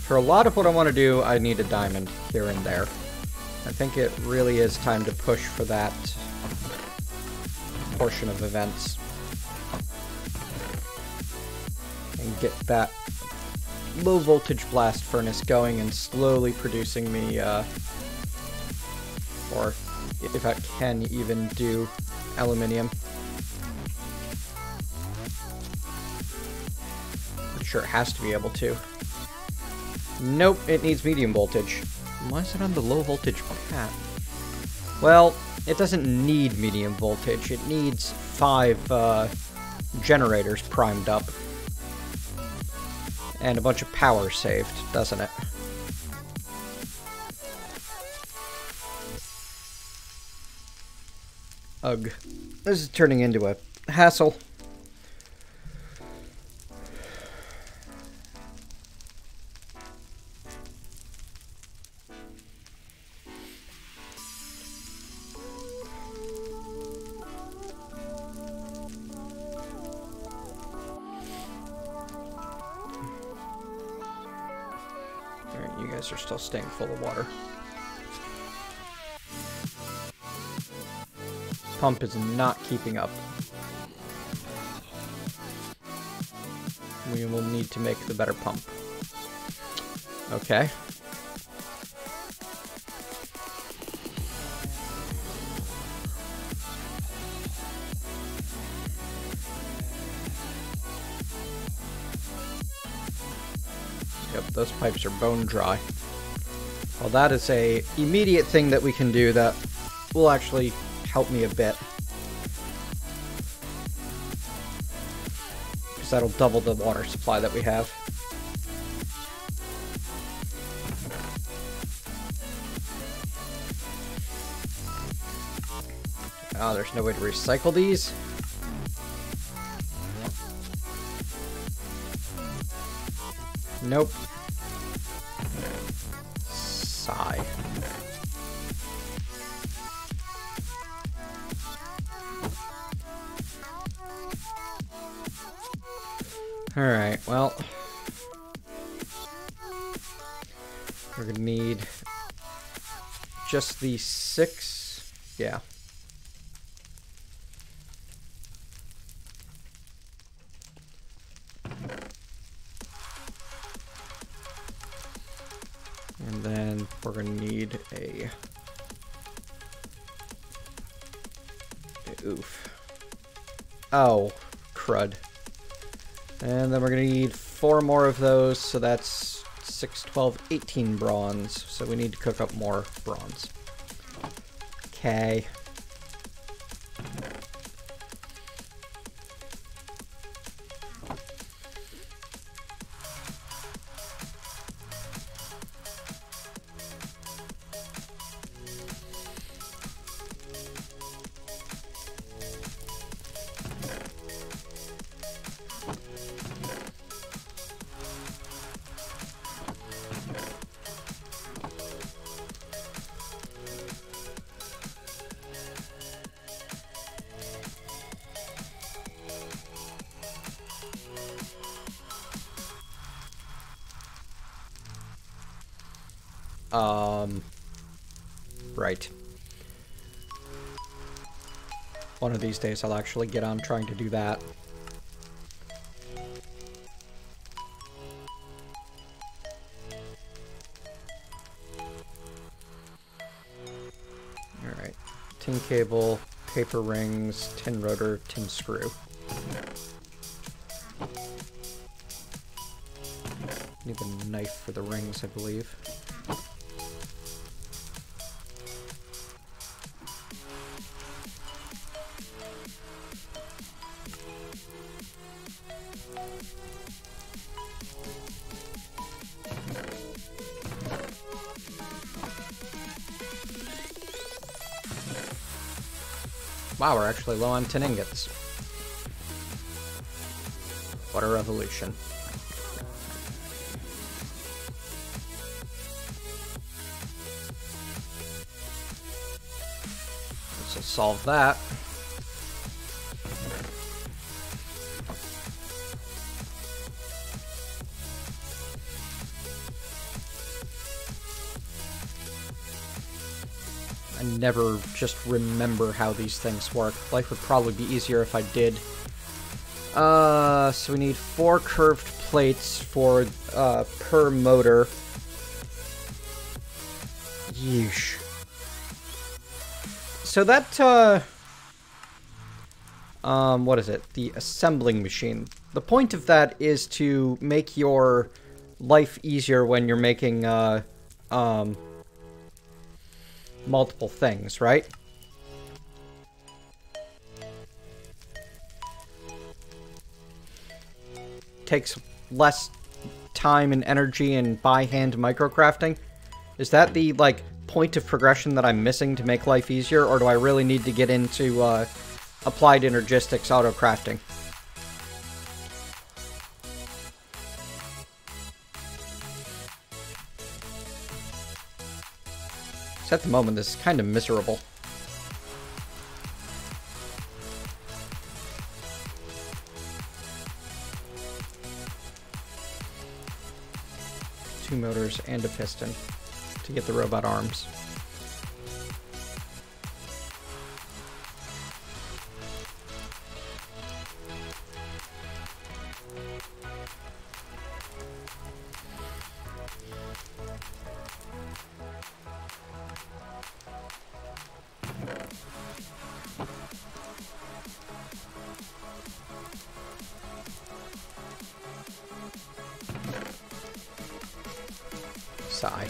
for a lot of what I want to do, I need a diamond here and there. I think it really is time to push for that portion of events. And get that low voltage blast furnace going and slowly producing me, or if I can even do aluminium. Sure, it has to be able to. Nope, it needs medium voltage. Why is it on the low voltage path? Well, it doesn't need medium voltage. It needs 5 generators primed up. And a bunch of power saved, doesn't it? Ugh. This is turning into a hassle. Are still staying full of water. Pump is not keeping up. We will need to make the better pump. Okay. Yep, those pipes are bone dry. Well, that is a immediate thing that we can do that will actually help me a bit. Because that'll double the water supply that we have. Oh, there's no way to recycle these. Nope. Sigh. Alright, well. We're gonna need just the 6. Yeah. And then we're going to need a... Oof. Oh, crud. And then we're going to need 4 more of those, so that's 6, 12, 18 bronze. So we need to cook up more bronze. Okay. Right. One of these days I'll actually get on trying to do that. Alright. Tin cable, paper rings, tin rotor, tin screw. Need a knife for the rings, I believe. Wow, we're actually low on tin ingots. What a revolution. This will solve that. I never just remember how these things work. Life would probably be easier if I did. So we need 4 curved plates for, per motor. Yeesh. So that, what is it? The assembling machine. The point of that is to make your life easier when you're making, multiple things, right? Takes less time and energy and by hand microcrafting. Is that the, like, point of progression that I'm missing to make life easier, or do I really need to get into, applied energistics auto crafting? At the moment, this is kind of miserable. Two motors and a piston to get the robot arms. PSI.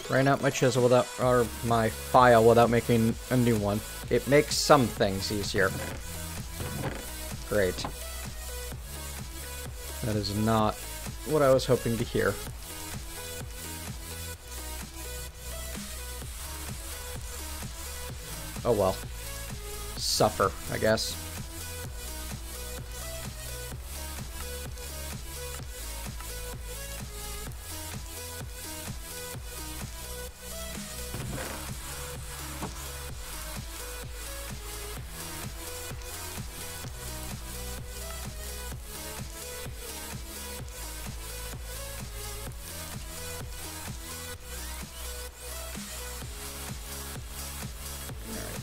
Write out my chisel without, or my file without making a new one. It makes some things easier. Great. That is not what I was hoping to hear. Oh well. Suffer, I guess.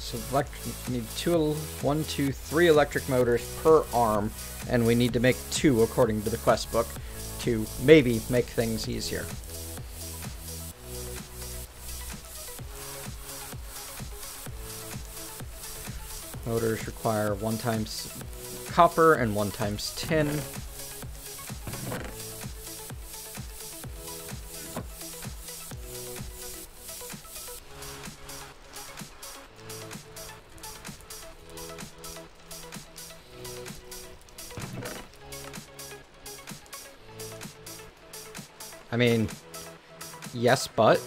So need 3 electric motors per arm, and we need to make 2 according to the quest book to maybe make things easier. Motors require 1 times copper and 1 times tin. I mean, yes, but...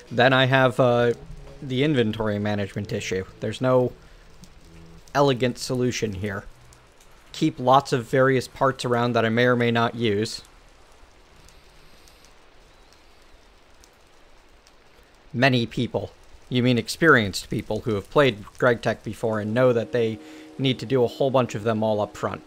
then I have the inventory management issue. There's no elegant solution here. Keep lots of various parts around that I may or may not use. Many people. You mean experienced people who have played Gregblock before and know that they need to do a whole bunch of them all up front.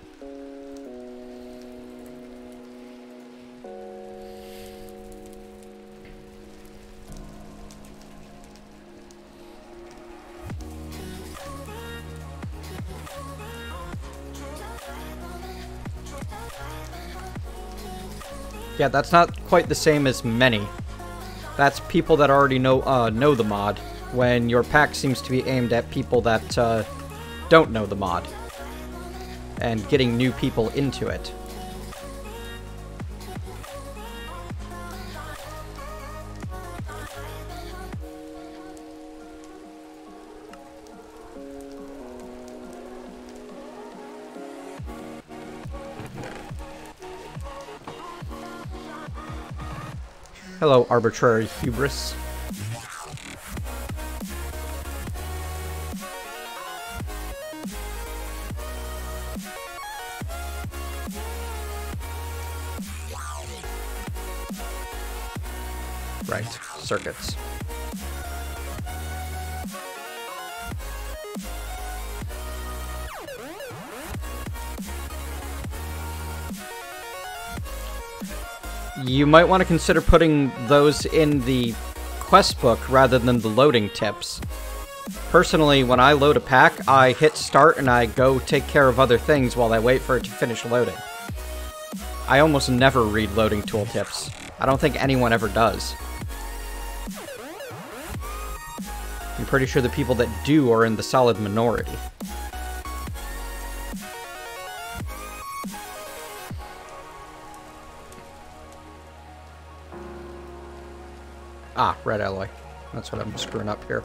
Yeah, that's not quite the same as many. That's people that already know the mod, when your pack seems to be aimed at people that don't know the mod, and getting new people into it. Hello, arbitrary hubris. Right, circuits. You might want to consider putting those in the quest book rather than the loading tips. Personally, when I load a pack, I hit start and I go take care of other things while I wait for it to finish loading. I almost never read loading tooltips. I don't think anyone ever does. I'm pretty sure the people that do are in the solid minority. Ah, red alloy. That's what I'm screwing up here.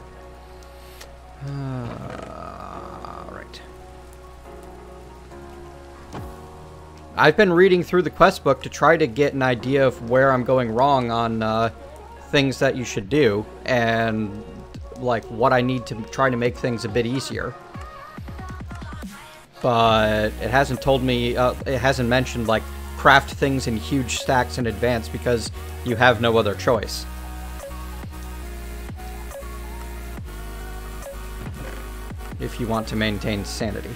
Right. I've been reading through the quest book to try to get an idea of where I'm going wrong on things that you should do, and like what I need to try to make things a bit easier. But it hasn't told me, it hasn't mentioned like craft things in huge stacks in advance because you have no other choice. If you want to maintain sanity.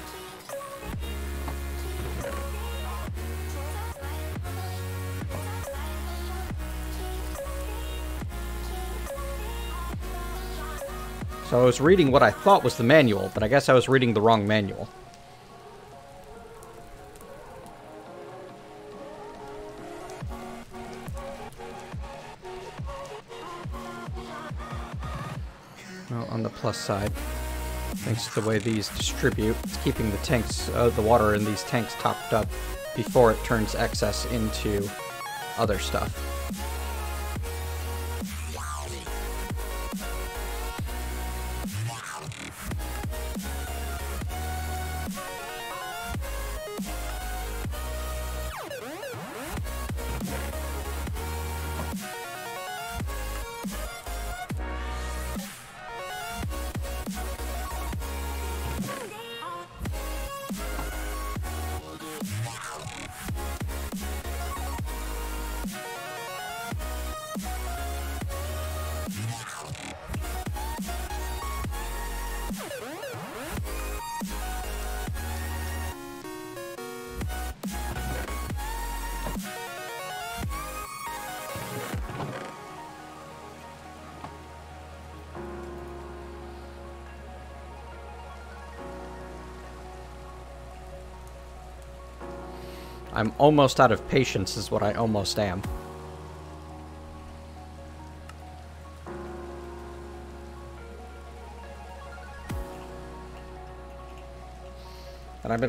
So I was reading what I thought was the manual, but I guess I was reading the wrong manual. Well, on the plus side. Thanks to the way these distribute, it's keeping the tanks, the water in these tanks topped up before it turns excess into other stuff. I'm almost out of patience is what I almost am. And I've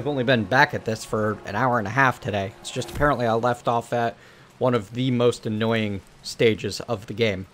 only been back at this for an hour and a half today. It's just apparently I left off at one of the most annoying stages of the game.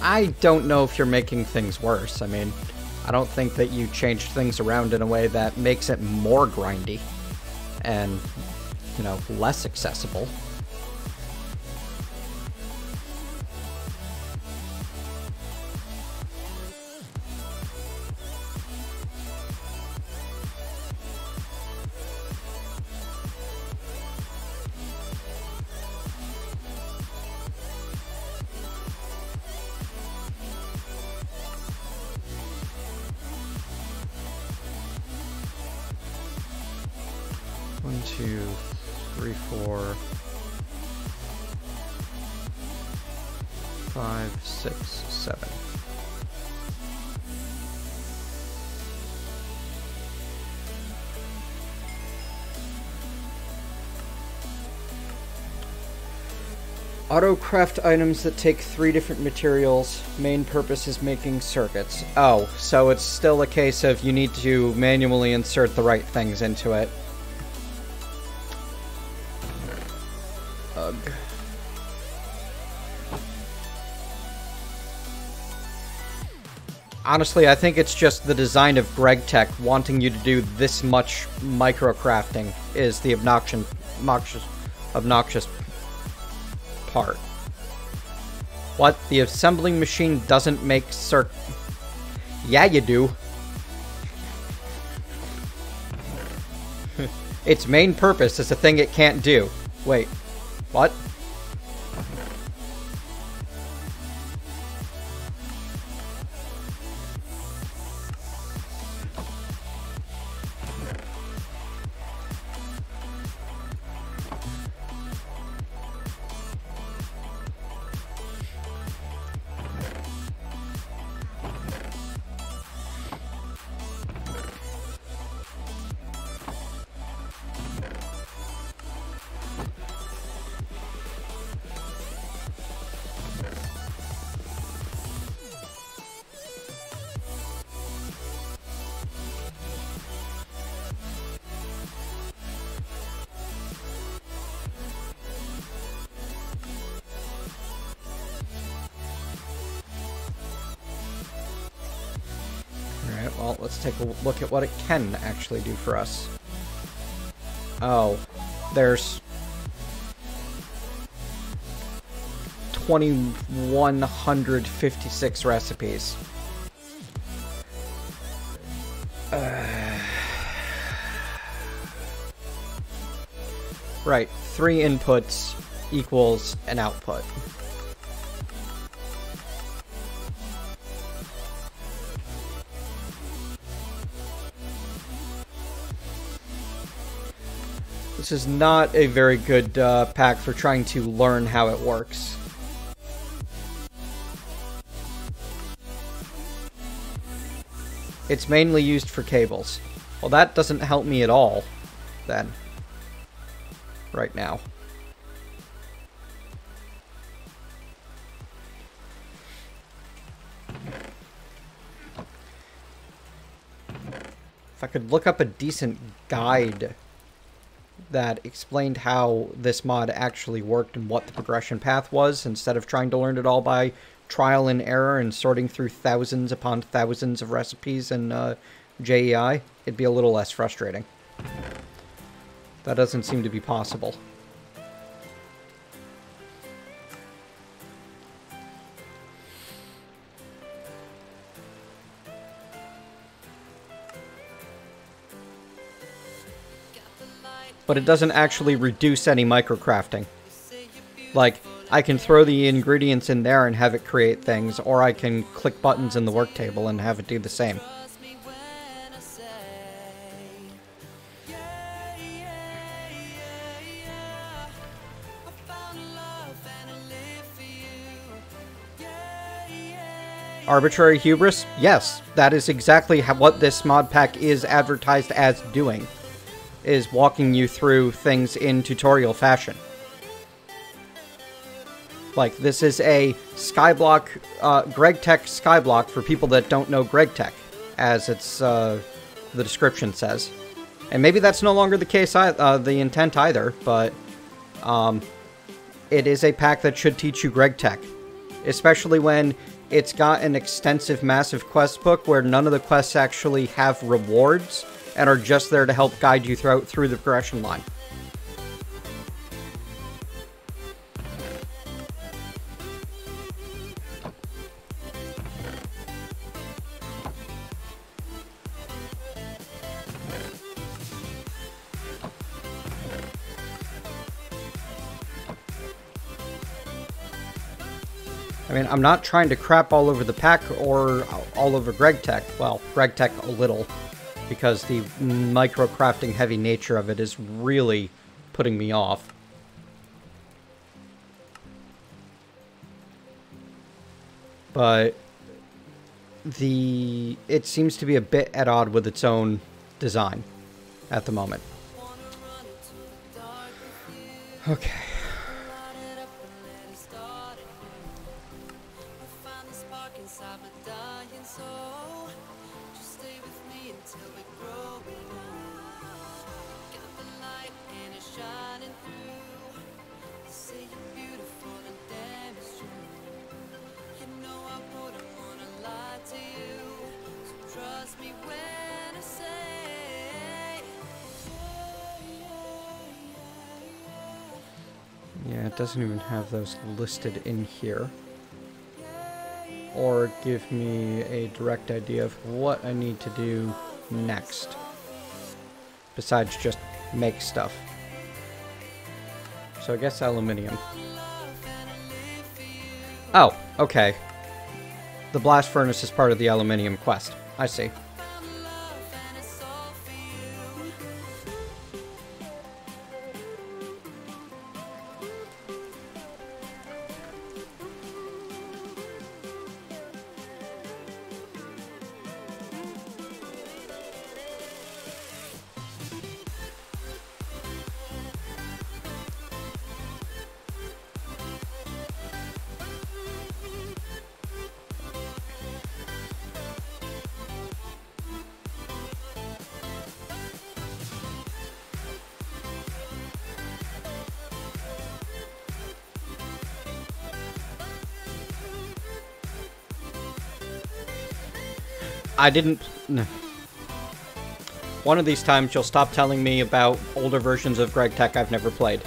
I don't know if you're making things worse. I mean, I don't think that you changed things around in a way that makes it more grindy and, you know, less accessible. One, two, three, four, 5, 6, 7. Auto-craft items that take 3 different materials. Main purpose is making circuits. Oh, so it's still a case of you need to manually insert the right things into it. Ugh. Honestly, I think it's just the design of Gregblock wanting you to do this much microcrafting is the obnoxious part. What? The assembling machine doesn't make Yeah, you do. Its main purpose is a thing it can't do. Wait. What? let's take a look at what it can actually do for us. Oh, there's 2,156 recipes. Right, 3 inputs equals an output. This is not a very good pack for trying to learn how it works. It's mainly used for cables. Well, that doesn't help me at all, then. Right now. If I could look up a decent guide that explained how this mod actually worked and what the progression path was, instead of trying to learn it all by trial and error and sorting through thousands upon thousands of recipes in JEI, it'd be a little less frustrating. That doesn't seem to be possible. But it doesn't actually reduce any microcrafting. Like, I can throw the ingredients in there and have it create things, or I can click buttons in the work table and have it do the same. Arbitrary hubris? Yes, that is exactly what this mod pack is advertised as doing. Is walking you through things in tutorial fashion. Like, this is a Skyblock, Gregblock Skyblock for people that don't know Gregblock, as it's, the description says. And maybe that's no longer the case, the intent either, but, it is a pack that should teach you Gregblock. Especially when it's got an extensive, massive quest book where none of the quests actually have rewards, and are just there to help guide you through the progression line. I mean, I'm not trying to crap all over the pack or all over Gregblock. Well, Gregblock a little, because the microcrafting heavy nature of it is really putting me off. But it seems to be a bit at odds with its own design at the moment. Okay. Yeah, it doesn't even have those listed in here. Or give me a direct idea of what I need to do next. Besides just make stuff. So I guess aluminium. Oh, okay. The blast furnace is part of the aluminium quest. I see. I didn't... No. One of these times you'll stop telling me about older versions of Gregblock I've never played.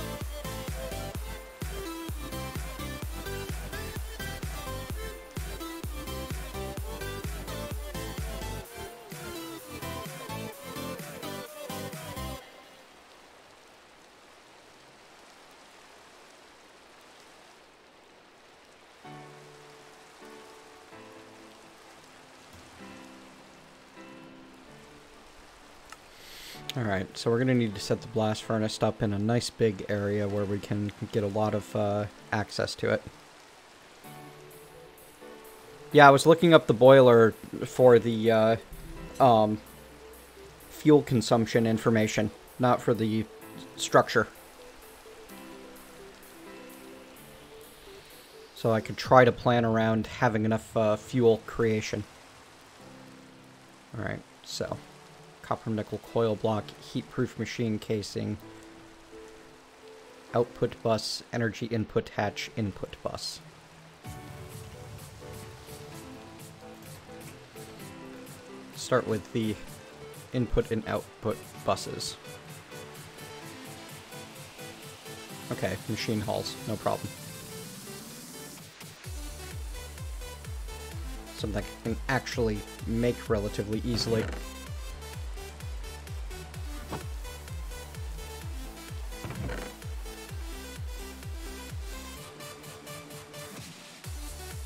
Alright, so we're going to need to set the blast furnace up in a nice big area where we can get a lot of access to it. Yeah, I was looking up the boiler for the fuel consumption information, not for the structure. So I could try to plan around having enough fuel creation. Alright, so... copper nickel coil block, heat-proof machine casing, output bus, energy input hatch, input bus. Start with the input and output buses. Okay, machine halls, no problem. Something I can actually make relatively easily.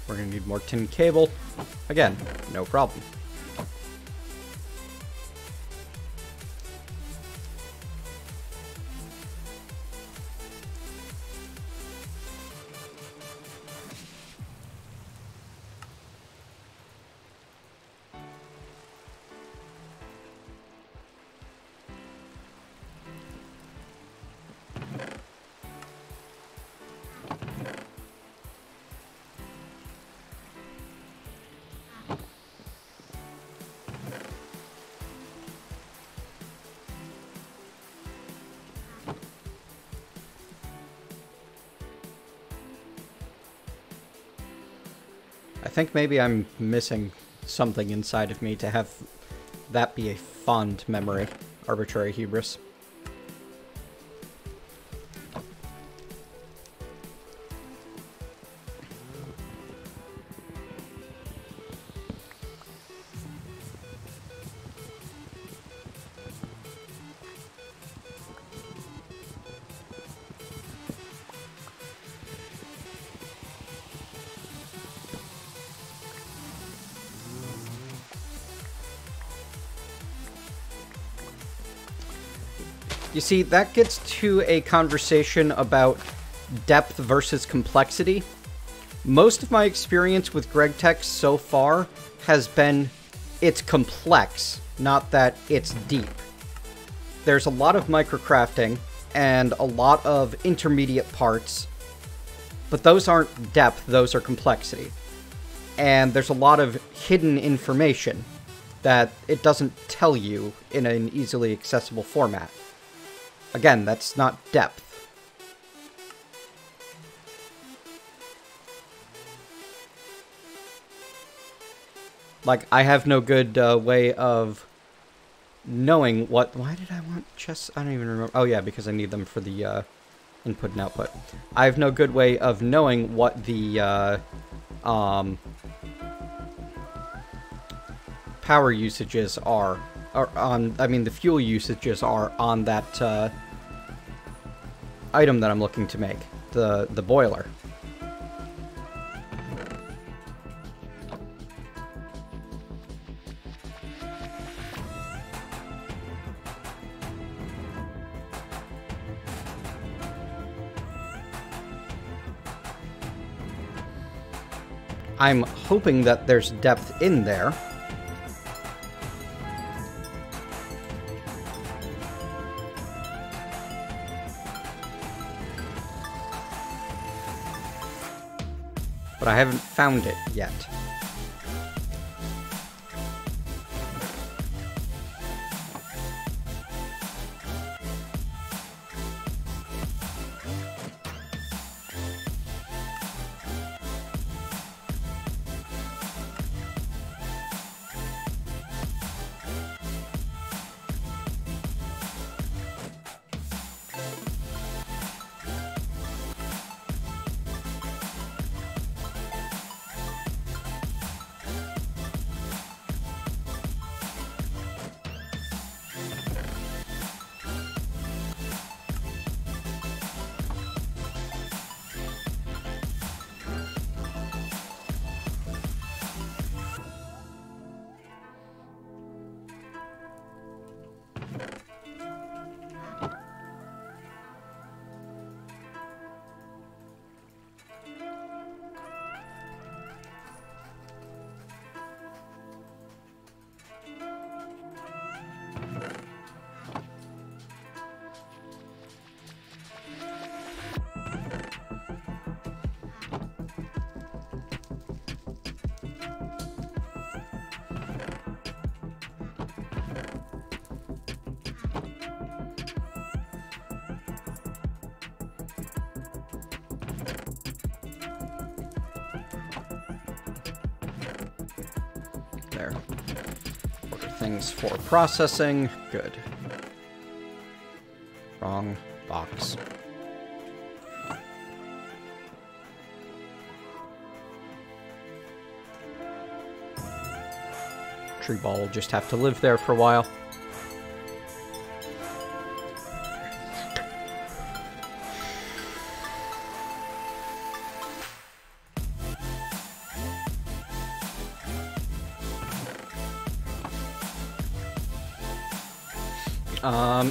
We're gonna need more tin cable. Again, no problem. I think maybe I'm missing something inside of me to have that be a fond memory. Arbitrary hubris. You see, that gets to a conversation about depth versus complexity. Most of my experience with Gregblock so far has been it's complex, not that it's deep. There's a lot of microcrafting and a lot of intermediate parts, but those aren't depth, those are complexity. And there's a lot of hidden information that it doesn't tell you in an easily accessible format. Again, that's not depth. Like, I have no good way of knowing what... Why did I want chests? I don't even remember. Oh, yeah, because I need them for the input and output. I have no good way of knowing what the power usages are. Or on, I mean, the fuel usages are on that item that I'm looking to make, the boiler. I'm hoping that there's depth in there. But I haven't found it yet. there. Order things for processing. Good. Wrong box. Tree ball will just have to live there for a while.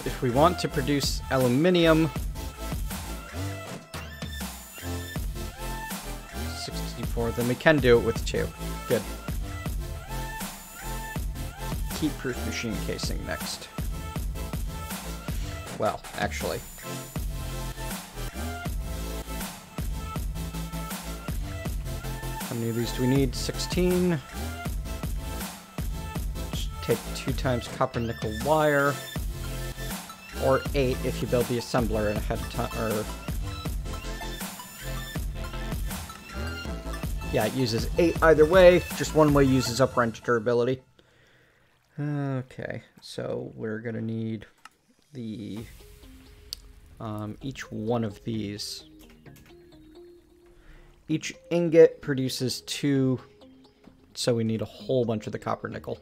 If we want to produce aluminium, 64, then we can do it with 2. Good. Heat-proof machine casing next. Well, actually. How many of these do we need? 16. Just take 2 times copper nickel wire. Or 8 if you build the assembler ahead of time, or... Yeah, it uses 8 either way. Just one way uses up wrench durability. Okay, so we're gonna need the... each one of these. Each ingot produces 2, so we need a whole bunch of the copper nickel.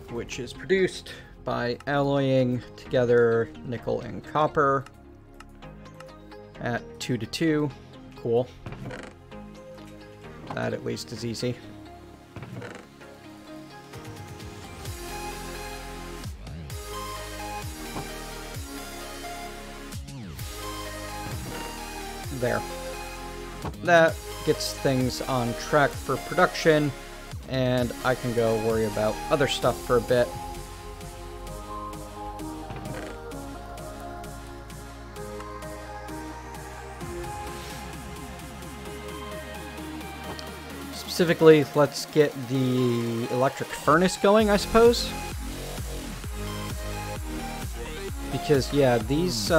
Which is produced by alloying together nickel and copper at 2 to 2. Cool. That at least is easy. There. That gets things on track for production. And I can go worry about other stuff for a bit. Specifically, let's get the electric furnace going, I suppose. Because, yeah, these,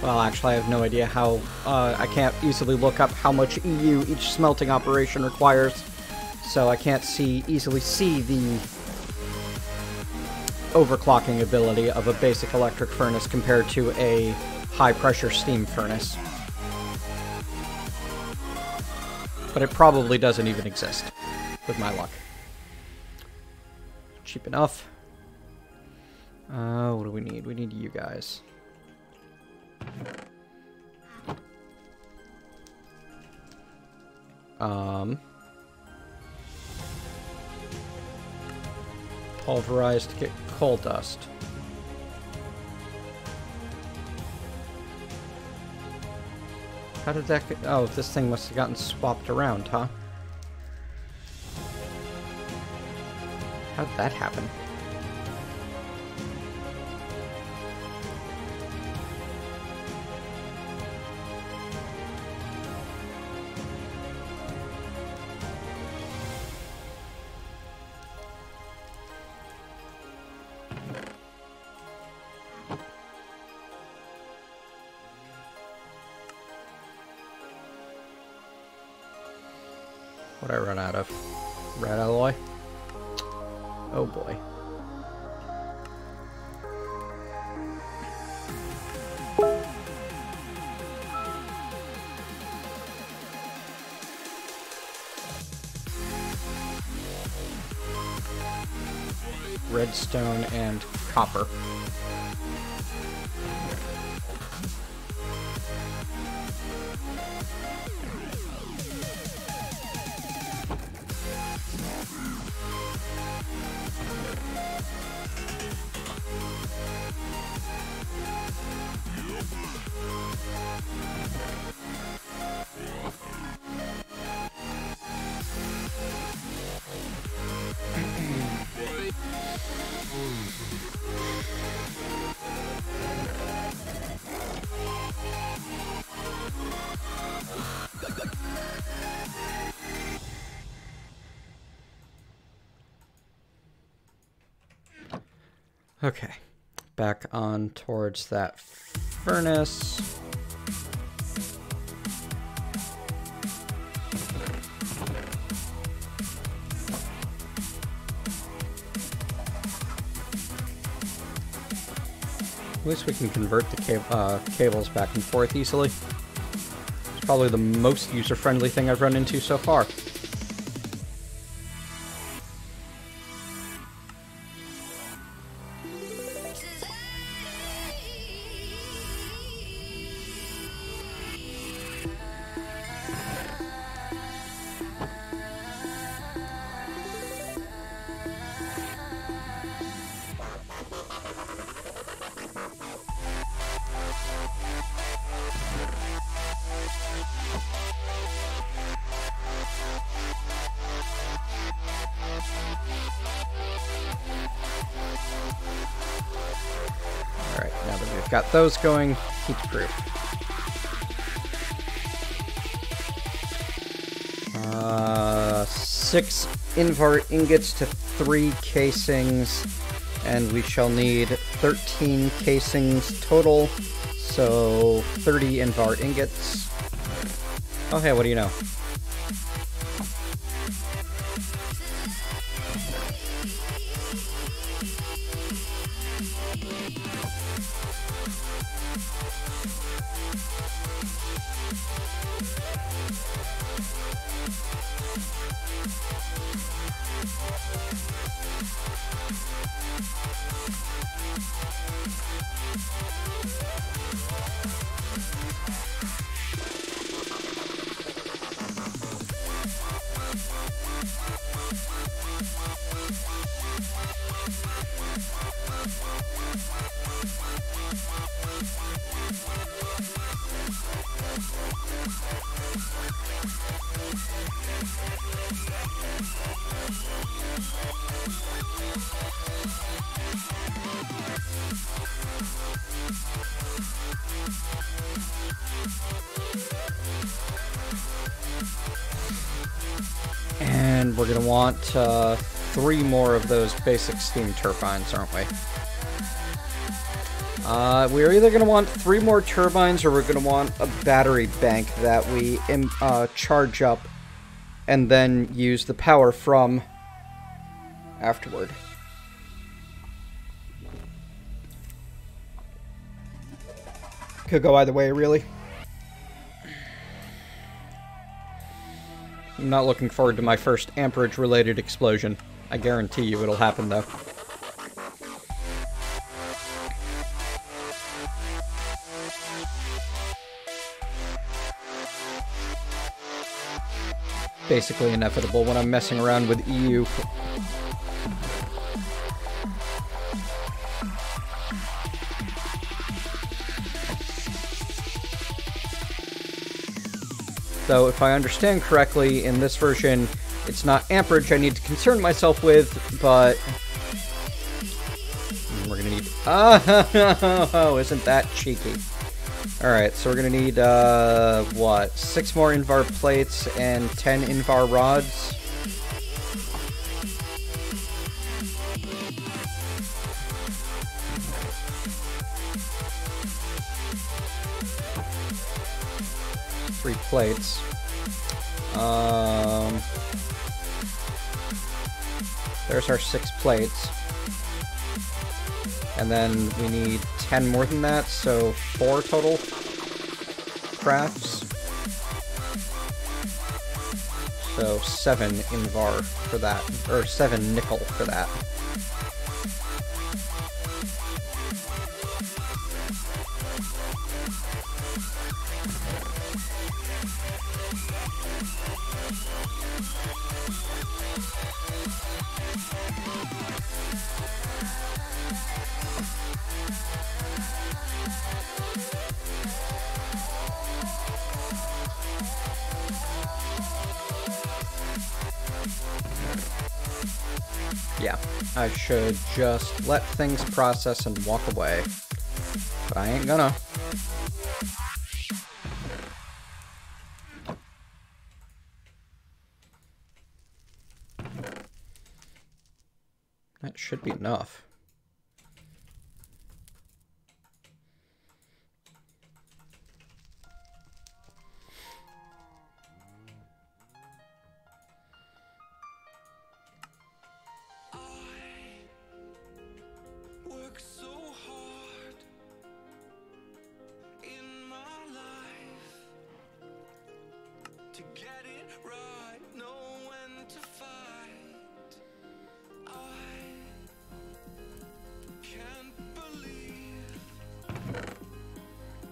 well, actually, I have no idea how, I can't easily look up how much EU each smelting operation requires, so I can't easily see the overclocking ability of a basic electric furnace compared to a high-pressure steam furnace. But it probably doesn't even exist, with my luck. Cheap enough. What do we need? We need you guys. Pulverized to get coal dust. How did that get... Oh, this thing must have gotten swapped around, huh? How did that happen? What'd I run out of? Red alloy? Oh boy. Redstone and copper. Okay, back on towards that furnace. At least we can convert the cables back and forth easily. It's probably the most user-friendly thing I've run into so far. Alright, now that we've got those going, heat's proof. 6 Invar ingots to 3 casings, and we shall need 13 casings total, so 30 Invar ingots. Oh hey, what do you know? And we're going to want 3 more of those basic steam turbines, aren't we? We're either going to want 3 more turbines, or we're going to want a battery bank that we charge up and then use the power from afterward. Could go either way, really. I'm not looking forward to my first amperage-related explosion. I guarantee you it'll happen, though. Basically inevitable when I'm messing around with EU. So if I understand correctly, in this version, it's not amperage I need to concern myself with, but we're gonna need... Oh, isn't that cheeky? Alright, so we're gonna need, what? 6 more Invar plates and 10 Invar rods. Three plates. There's our 6 plates. And then we need 10 more than that, so 4 total crafts. So 7 Invar for that, or 7 nickel for that. Yeah, I should just let things process and walk away. But I ain't gonna. That should be enough. to get it right, know when to fight. I can't believe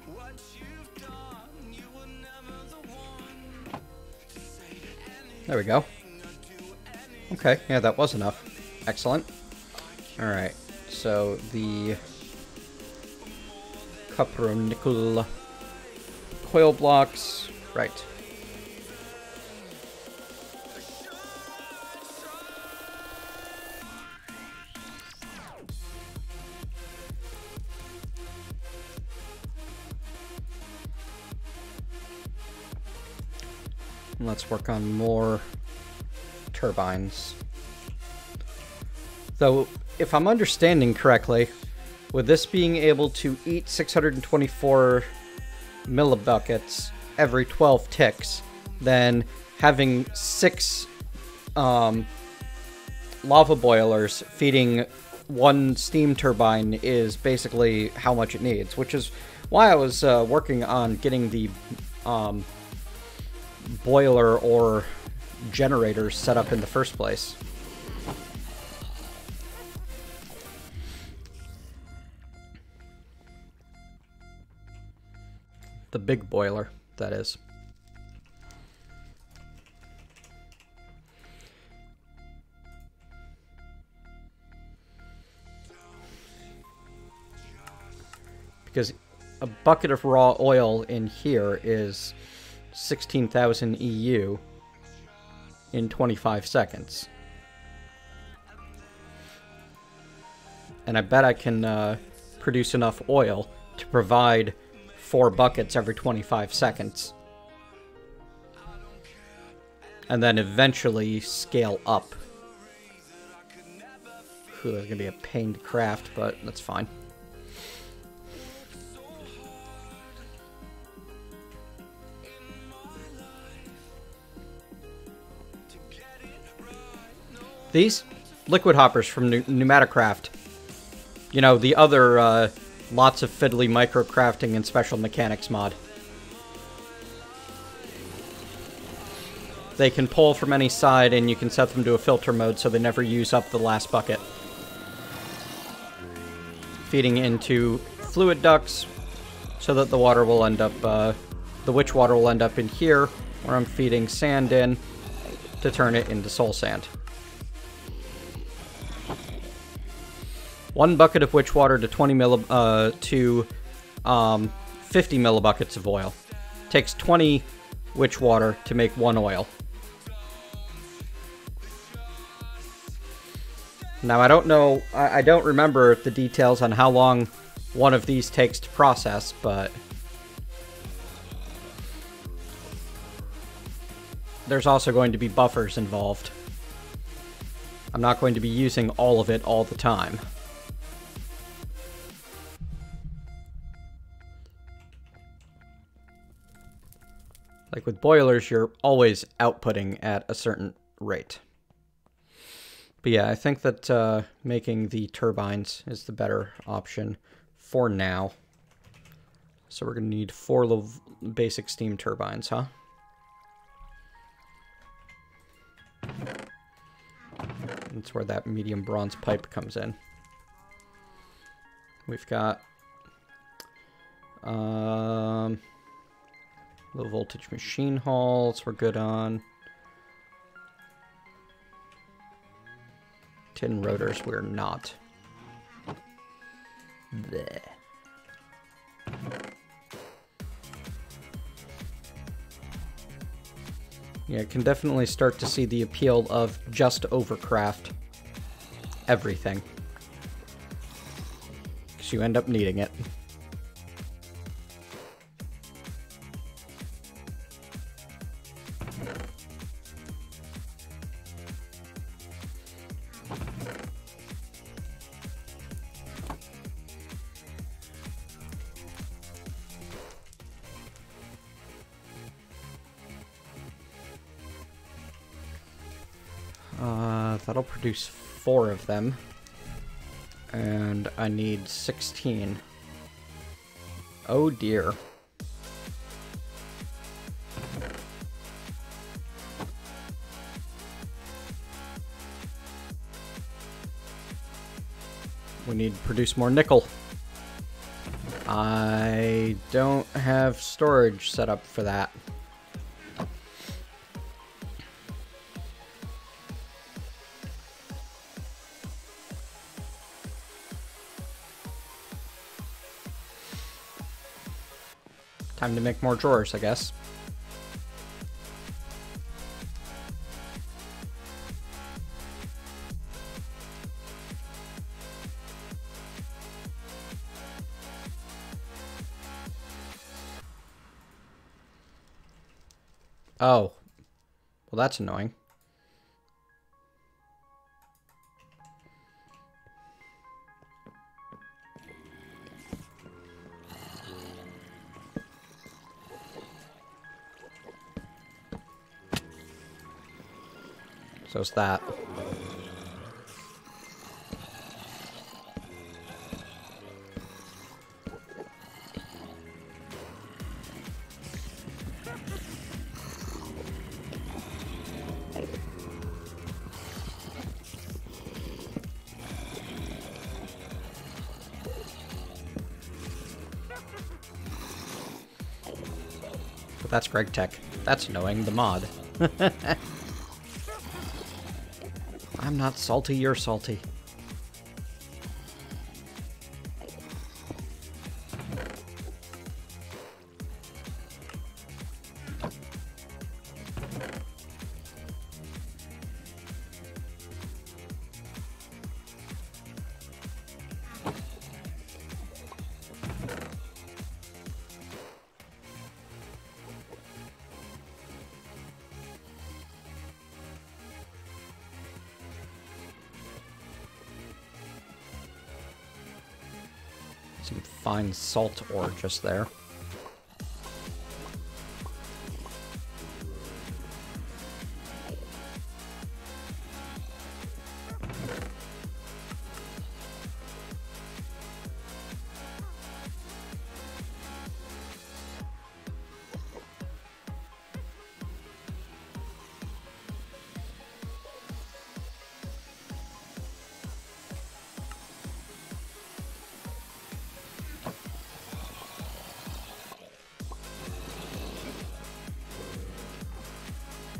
what you've done. You were never the one to say anything. There we go. Okay, yeah, that was enough. Excellent. Alright, so the copper-nickel coil blocks, right. And let's work on more turbines. So, if I'm understanding correctly, with this being able to eat 624 millibuckets every 12 ticks, then having 6 lava boilers feeding 1 steam turbine is basically how much it needs, which is why I was working on getting the boiler or generators set up in the first place. The big boiler, that is. Because a bucket of raw oil in here is 16,000 EU in 25 seconds. And I bet I can produce enough oil to provide 4 buckets every 25 seconds. And then eventually scale up. Ooh, that's gonna be a pain to craft, but that's fine. These? Liquid hoppers from Pneumaticraft. You know, the other, lots of fiddly microcrafting and special mechanics mod. They can pull from any side, and you can set them to a filter mode so they never use up the last bucket. Feeding into fluid ducts so that the water will end up, the witch water will end up in here, where I'm feeding sand in to turn it into soul sand. 1 bucket of witch water to 50 millibuckets of oil. Takes 20 witch water to make 1 oil. Now I don't know, I don't remember the details on how long one of these takes to process, but there's also going to be buffers involved. I'm not going to be using all of it all the time. Like with boilers, you're always outputting at a certain rate. But yeah, I think that making the turbines is the better option for now. So we're going to need 4 basic steam turbines, huh? That's where that medium bronze pipe comes in. We've got low voltage machine halls we're good on. Tin rotors we're not. Blech. Yeah, I can definitely start to see the appeal of just overcraft everything. Because you end up needing it. That'll produce 4 of them. And I need 16. Oh dear. we need to produce more nickel. I don't have storage set up for that. Time to make more drawers, I guess. Oh. Well, that's annoying. So's that. But that's Gregblock. That's annoying, the mod. I'm not salty, you're salty. Some fine salt ore just there.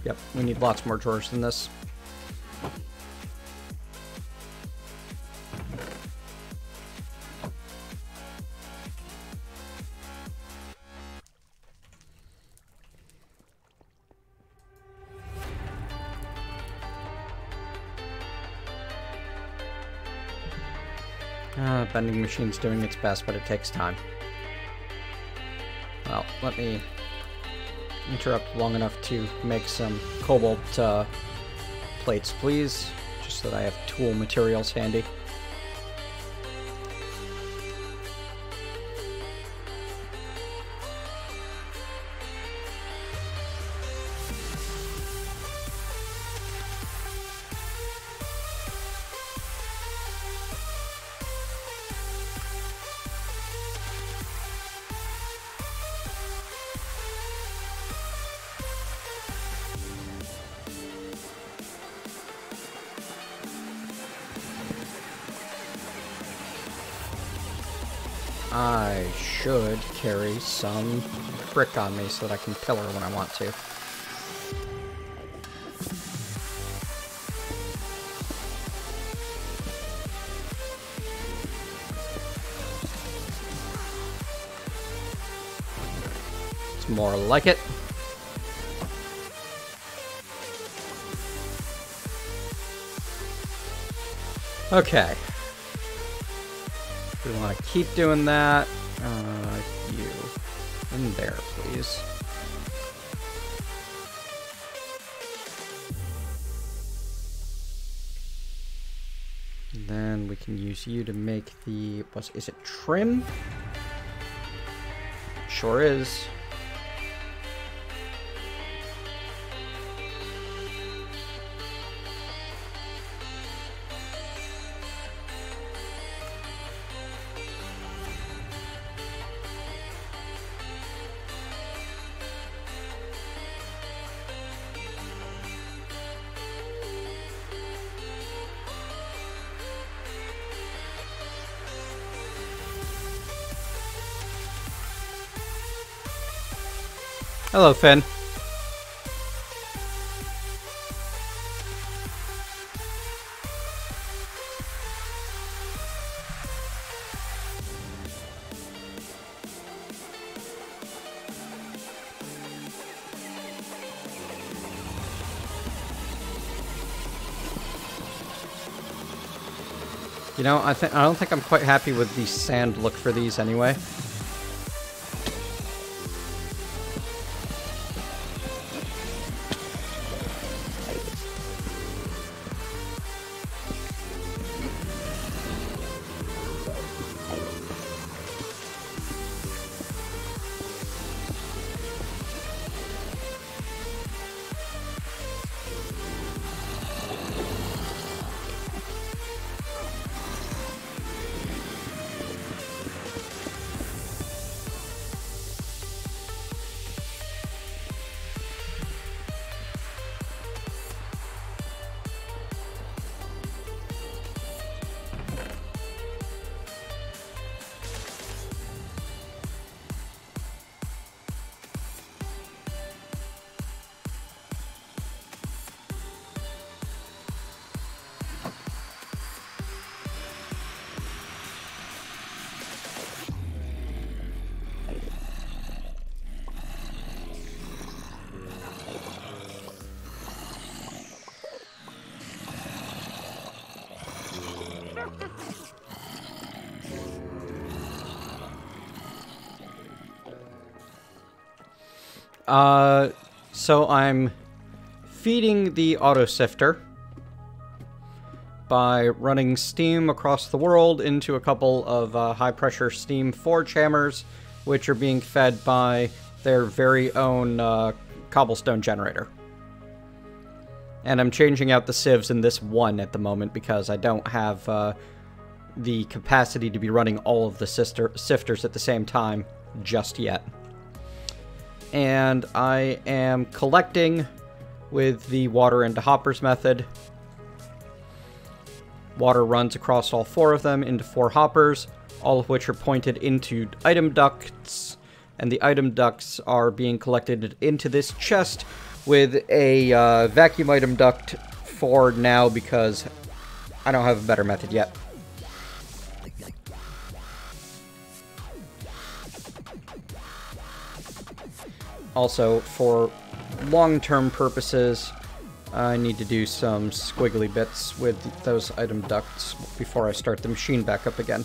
Yep, we need lots more drawers than this. Vending machine's doing its best, but it takes time. Well, let me interrupt long enough to make some cobalt plates, please, just so that I have tool materials handy. I should carry some brick on me so that I can pillar when I want to. It's more like it. Okay. We want to keep doing that. You in there, please. And then we can use you to make the, is it trim? Sure is. Hello, Finn. You know, I don't think I'm quite happy with the sand look for these anyway. So I'm feeding the auto sifter by running steam across the world into a couple of high-pressure steam forge hammers, which are being fed by their very own cobblestone generator. And I'm changing out the sieves in this one at the moment because I don't have the capacity to be running all of the sifters at the same time just yet. And I am collecting with the water into hoppers method. Water runs across all 4 of them into 4 hoppers, all of which are pointed into item ducts, and the item ducts are being collected into this chest with a vacuum item duct for now because I don't have a better method yet. Also, for long-term purposes, I need to do some squiggly bits with those item ducts before I start the machine back up again.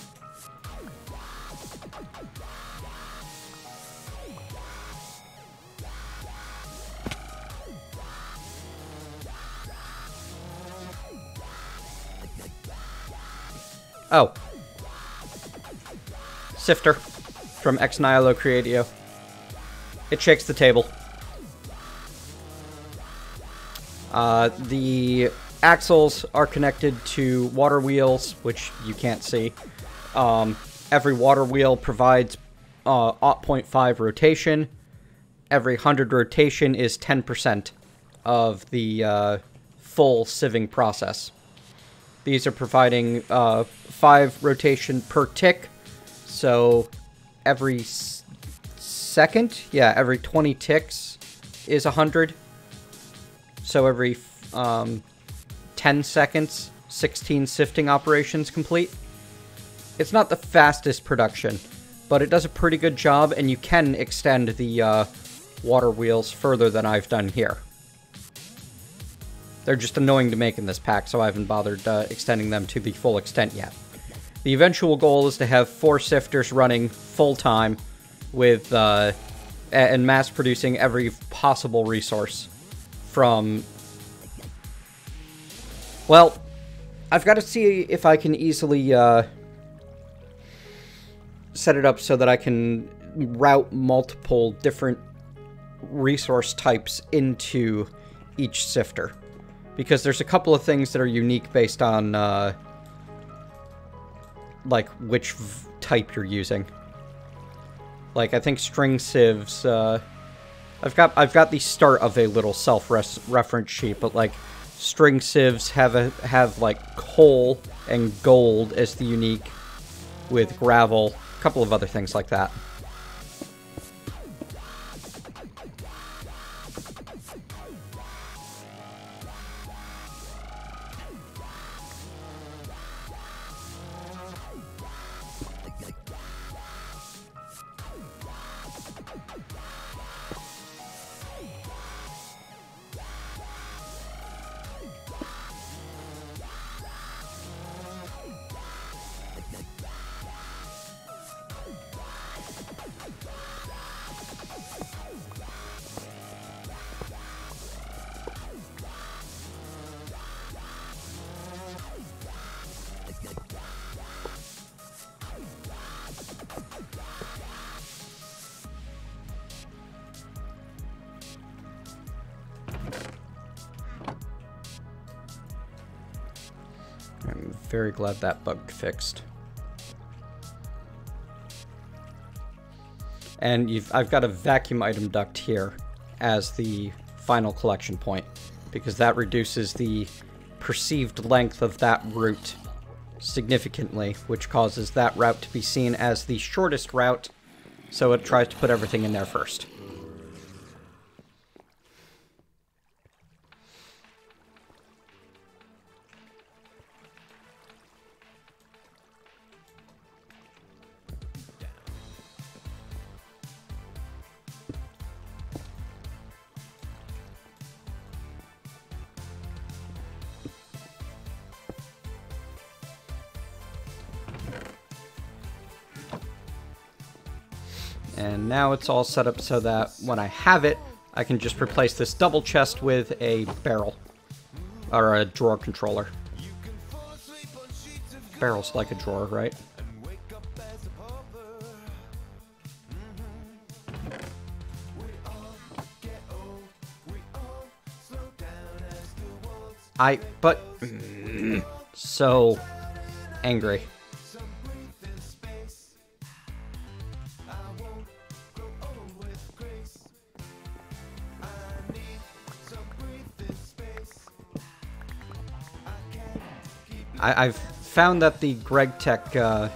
Oh. Sifter from Ex Nihilo Creatio. It shakes the table. The axles are connected to water wheels, which you can't see. Every water wheel provides 0.5 rotation. Every 100 rotation is 10% of the full sieving process. These are providing 5 rotation per tick, so every second, yeah, every 20 ticks is 100. So every 10 seconds, 16 sifting operations complete. It's not the fastest production, but it does a pretty good job, and you can extend the water wheels further than I've done here. They're just annoying to make in this pack, so I haven't bothered extending them to the full extent yet. The eventual goal is to have 4 sifters running full-time with and mass-producing every possible resource from... Well, I've got to see if I can easily set it up so that I can route multiple different resource types into each sifter. Because there's a couple of things that are unique based on, like, which type you're using. Like, I think string sieves, I've got the start of a little self-reference sheet, but, like, string sieves have, like, coal and gold as the unique, with gravel, a couple of other things like that. very glad that bug fixed. And I've got a vacuum item duct here as the final collection point, because that reduces the perceived length of that route significantly, which causes that route to be seen as the shortest route, so it tries to put everything in there first. And now it's all set up so that when I have it, I can just replace this double chest with a barrel. Or a drawer controller. Barrel's like a drawer, right? So angry. I've found that the Gregblock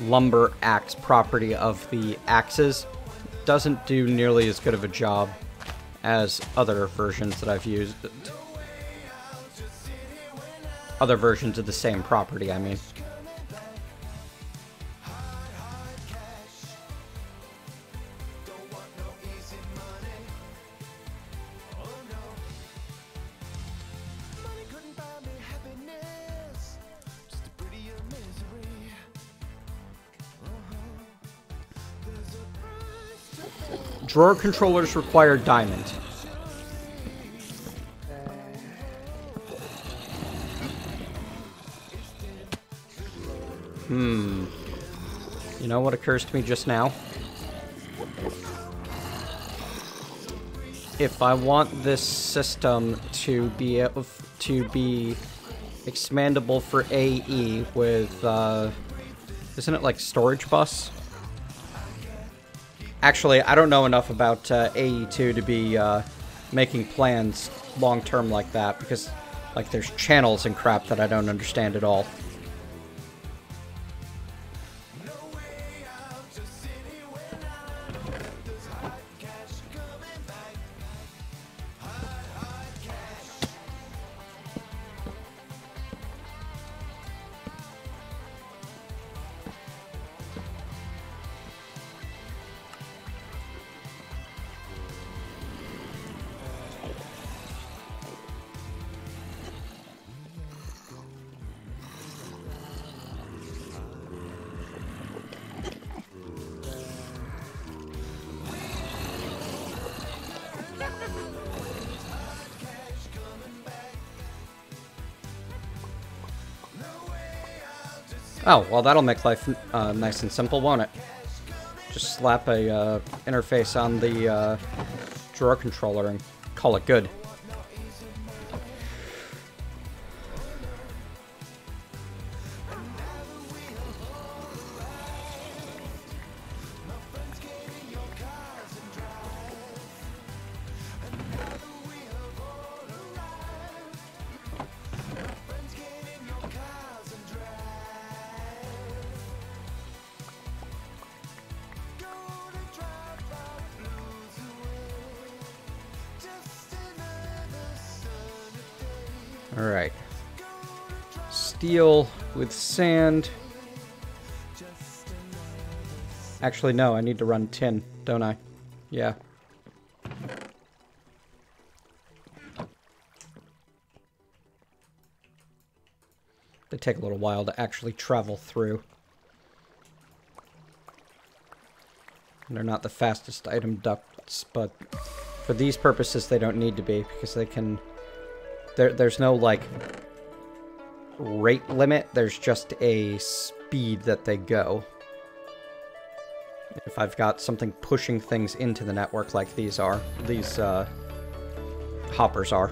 lumber axe property of the axes doesn't do nearly as good of a job as other versions that I've used. Other versions of the same property, I mean. Drawer controllers require diamond. You know what occurs to me just now? If I want this system to be able to be expandable for AE with, isn't it like storage bus? Actually, I don't know enough about AE2 to be making plans long-term like that, because like there's channels and crap that I don't understand at all. Oh, well that'll make life nice and simple, won't it? Just slap a interface on the drawer controller and call it good. Alright. Steel with sand. Actually, no, I need to run tin, don't I? Yeah. They take a little while to actually travel through. And they're not the fastest item ducts, but for these purposes they don't need to be, because they can... There's no, like, rate limit, there's just a speed that they go. If I've got something pushing things into the network like these are, these hoppers are.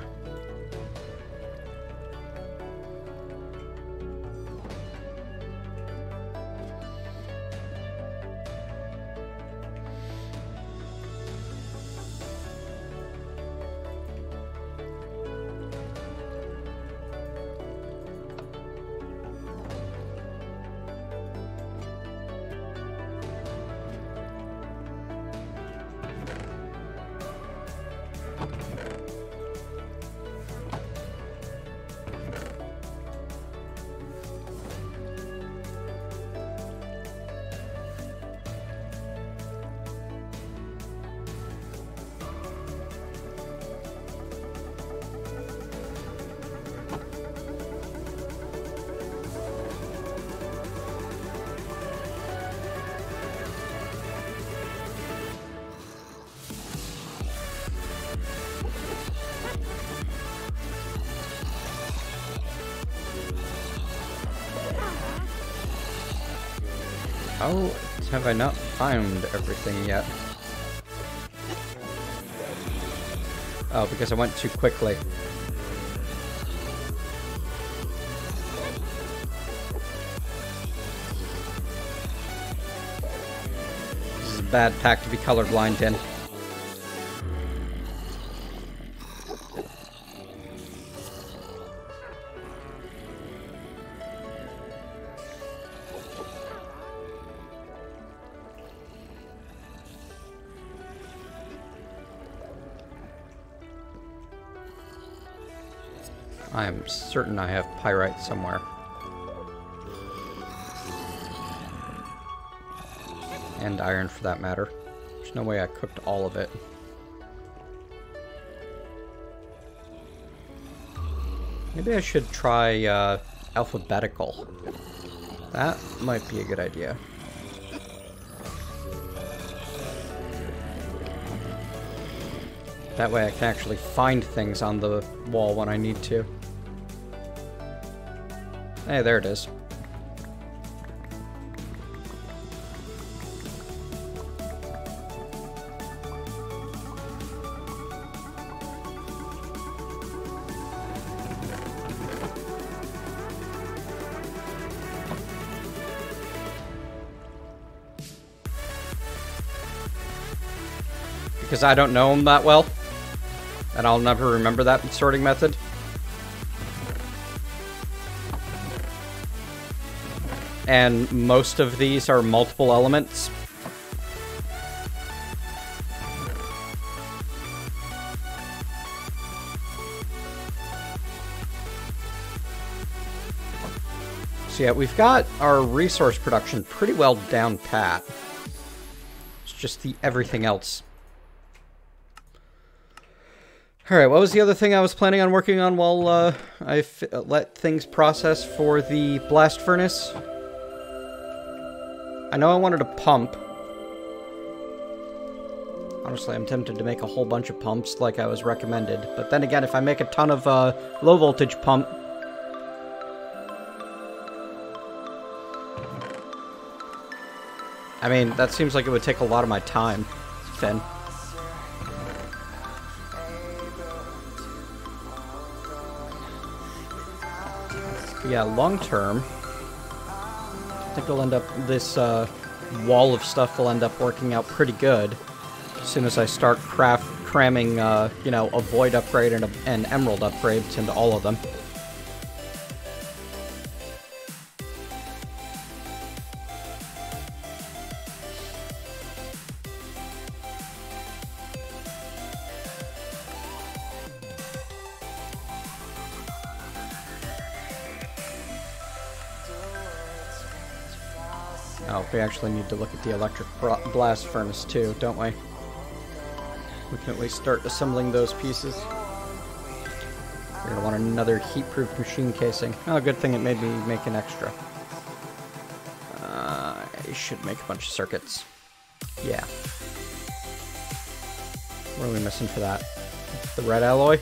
Oh, have I not found everything yet? Oh, because I went too quickly. This is a bad pack to be colorblind in. I am certain I have pyrite somewhere. And iron, for that matter. There's no way I cooked all of it. Maybe I should try alphabetical. That might be a good idea. That way I can actually find things on the wall when I need to. Hey, there it is. Because I don't know them that well, and I'll never remember that sorting method. And most of these are multiple elements. So yeah, we've got our resource production pretty well down pat. It's just the everything else. Alright, what was the other thing I was planning on working on while I let things process for the blast furnace? I know I wanted a pump. Honestly, I'm tempted to make a whole bunch of pumps like I was recommended. But then again, if I make a ton of low voltage pump... I mean, that seems like it would take a lot of my time, Finn. Yeah, long term, I think we'll end up, this wall of stuff will end up working out pretty good as soon as I start cramming, you know, a void upgrade and an emerald upgrades into all of them. Oh, we actually need to look at the electric blast furnace too, don't we? We can at least start assembling those pieces. We're gonna want another heat-proof machine casing. Oh, good thing it made me make an extra. I should make a bunch of circuits. Yeah. What are we missing for that? The red alloy?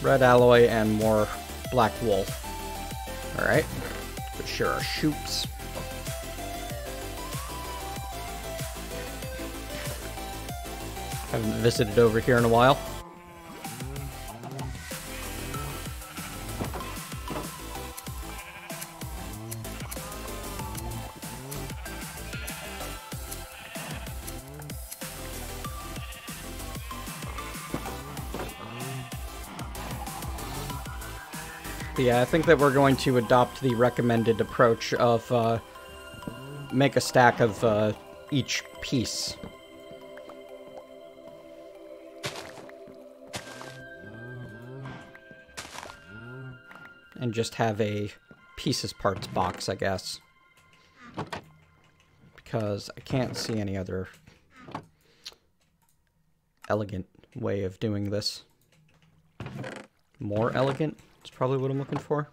Red alloy and more black wool. Alright. For sure, shoops. Haven't visited over here in a while. But yeah, I think that we're going to adopt the recommended approach of make a stack of each piece. And just have a pieces parts box, I guess. Because I can't see any other elegant way of doing this. More elegant is probably what I'm looking for.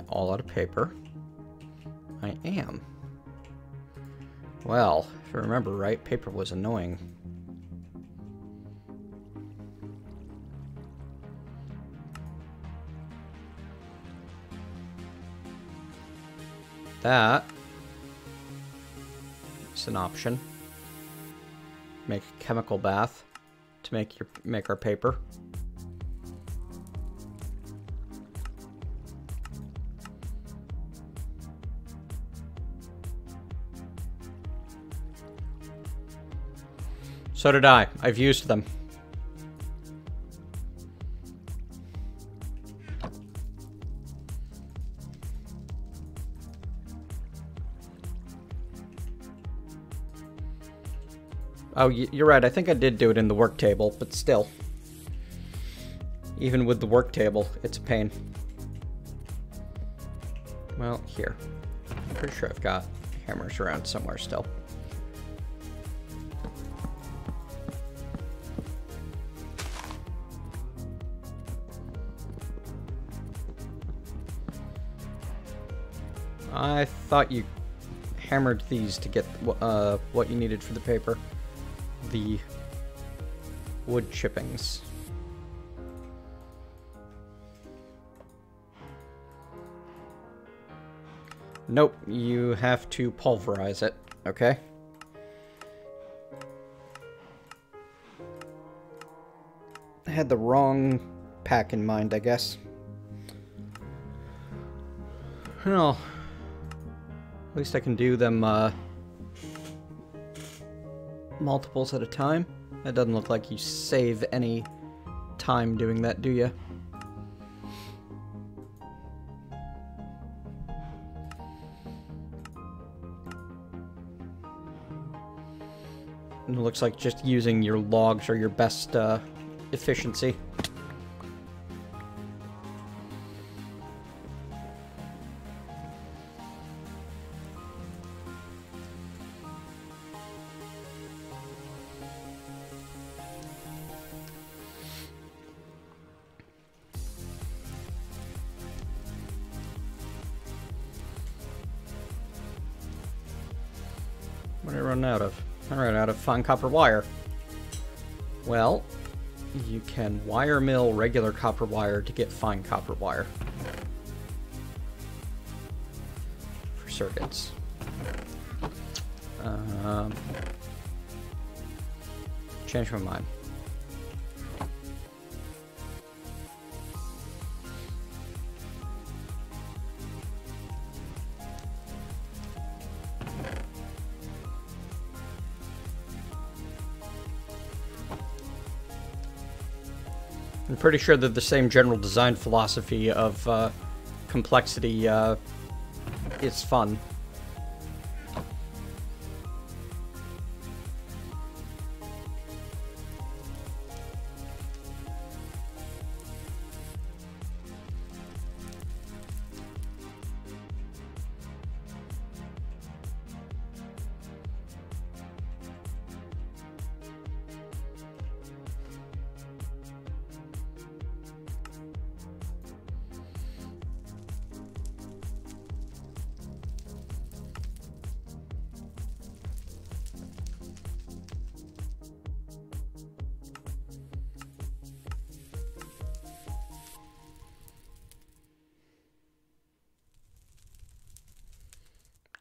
all out of paper? I am. Well, if I remember right, paper was annoying. That is an option. Make a chemical bath to make our paper. So did I. I've used them. Oh, you're right. I think I did do it in the work table, but still. Even with the work table, it's a pain. Well, here. I'm pretty sure I've got hammers around somewhere still. I thought you hammered these to get what you needed for the paper. The wood chippings. Nope, you have to pulverize it, okay? I had the wrong pack in mind, I guess. Well, at least I can do them multiples at a time. That doesn't look like you save any time doing that, do you? It looks like just using your logs are your best efficiency. What did I run out of? I ran out of fine copper wire. Well, you can wire mill regular copper wire to get fine copper wire. For circuits. Changed my mind. I'm pretty sure that the same general design philosophy of complexity is fun.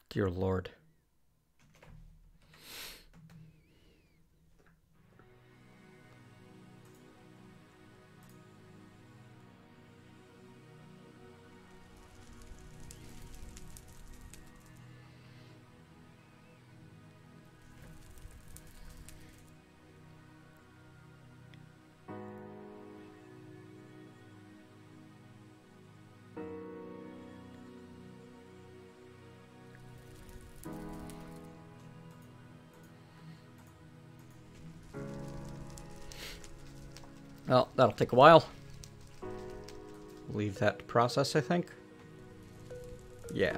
Dear Lord. Well, that'll take a while. Leave that to process, I think. Yeah.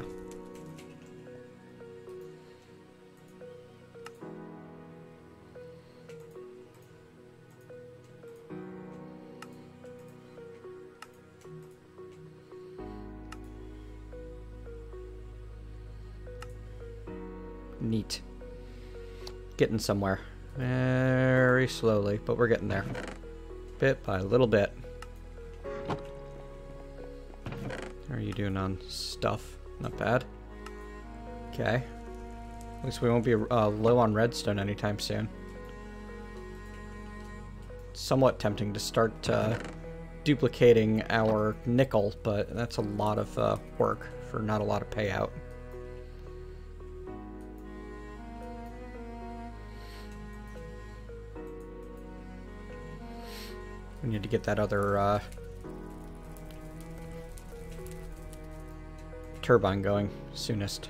Neat. Getting somewhere. Very slowly, but we're getting there. Bit by little bit. How are you doing on stuff? Not bad. Okay. At least we won't be low on redstone anytime soon. Somewhat tempting to start duplicating our nickel, but that's a lot of work for not a lot of payout. We need to get that other turbine going soonest.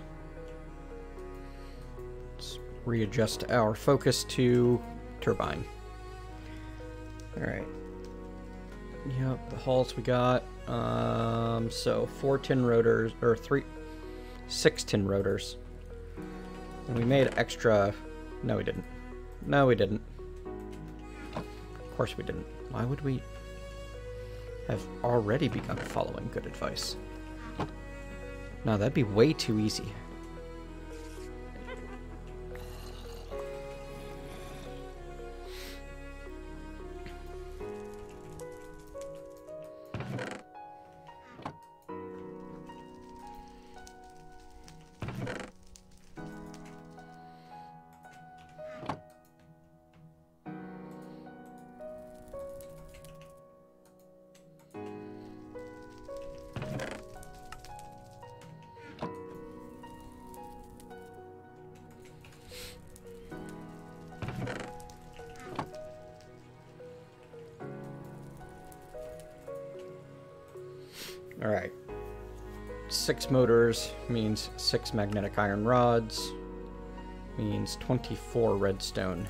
Let's readjust our focus to turbine. Alright. Yep, the hulls we got. So 4 tin rotors, or 6 tin rotors. And we made extra... No, we didn't. No, we didn't. Of course we didn't. Why would we have already begun following good advice? No, that'd be way too easy. Alright. 6 motors means 6 magnetic iron rods. Means 24 redstone.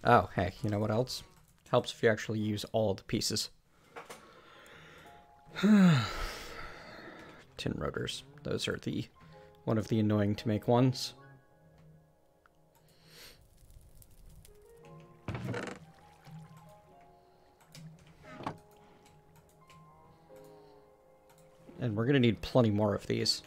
Oh, hey, you know what else? Helps if you actually use all of the pieces. Tin rotors. Those are one of the annoying to make ones. And we're gonna need plenty more of these.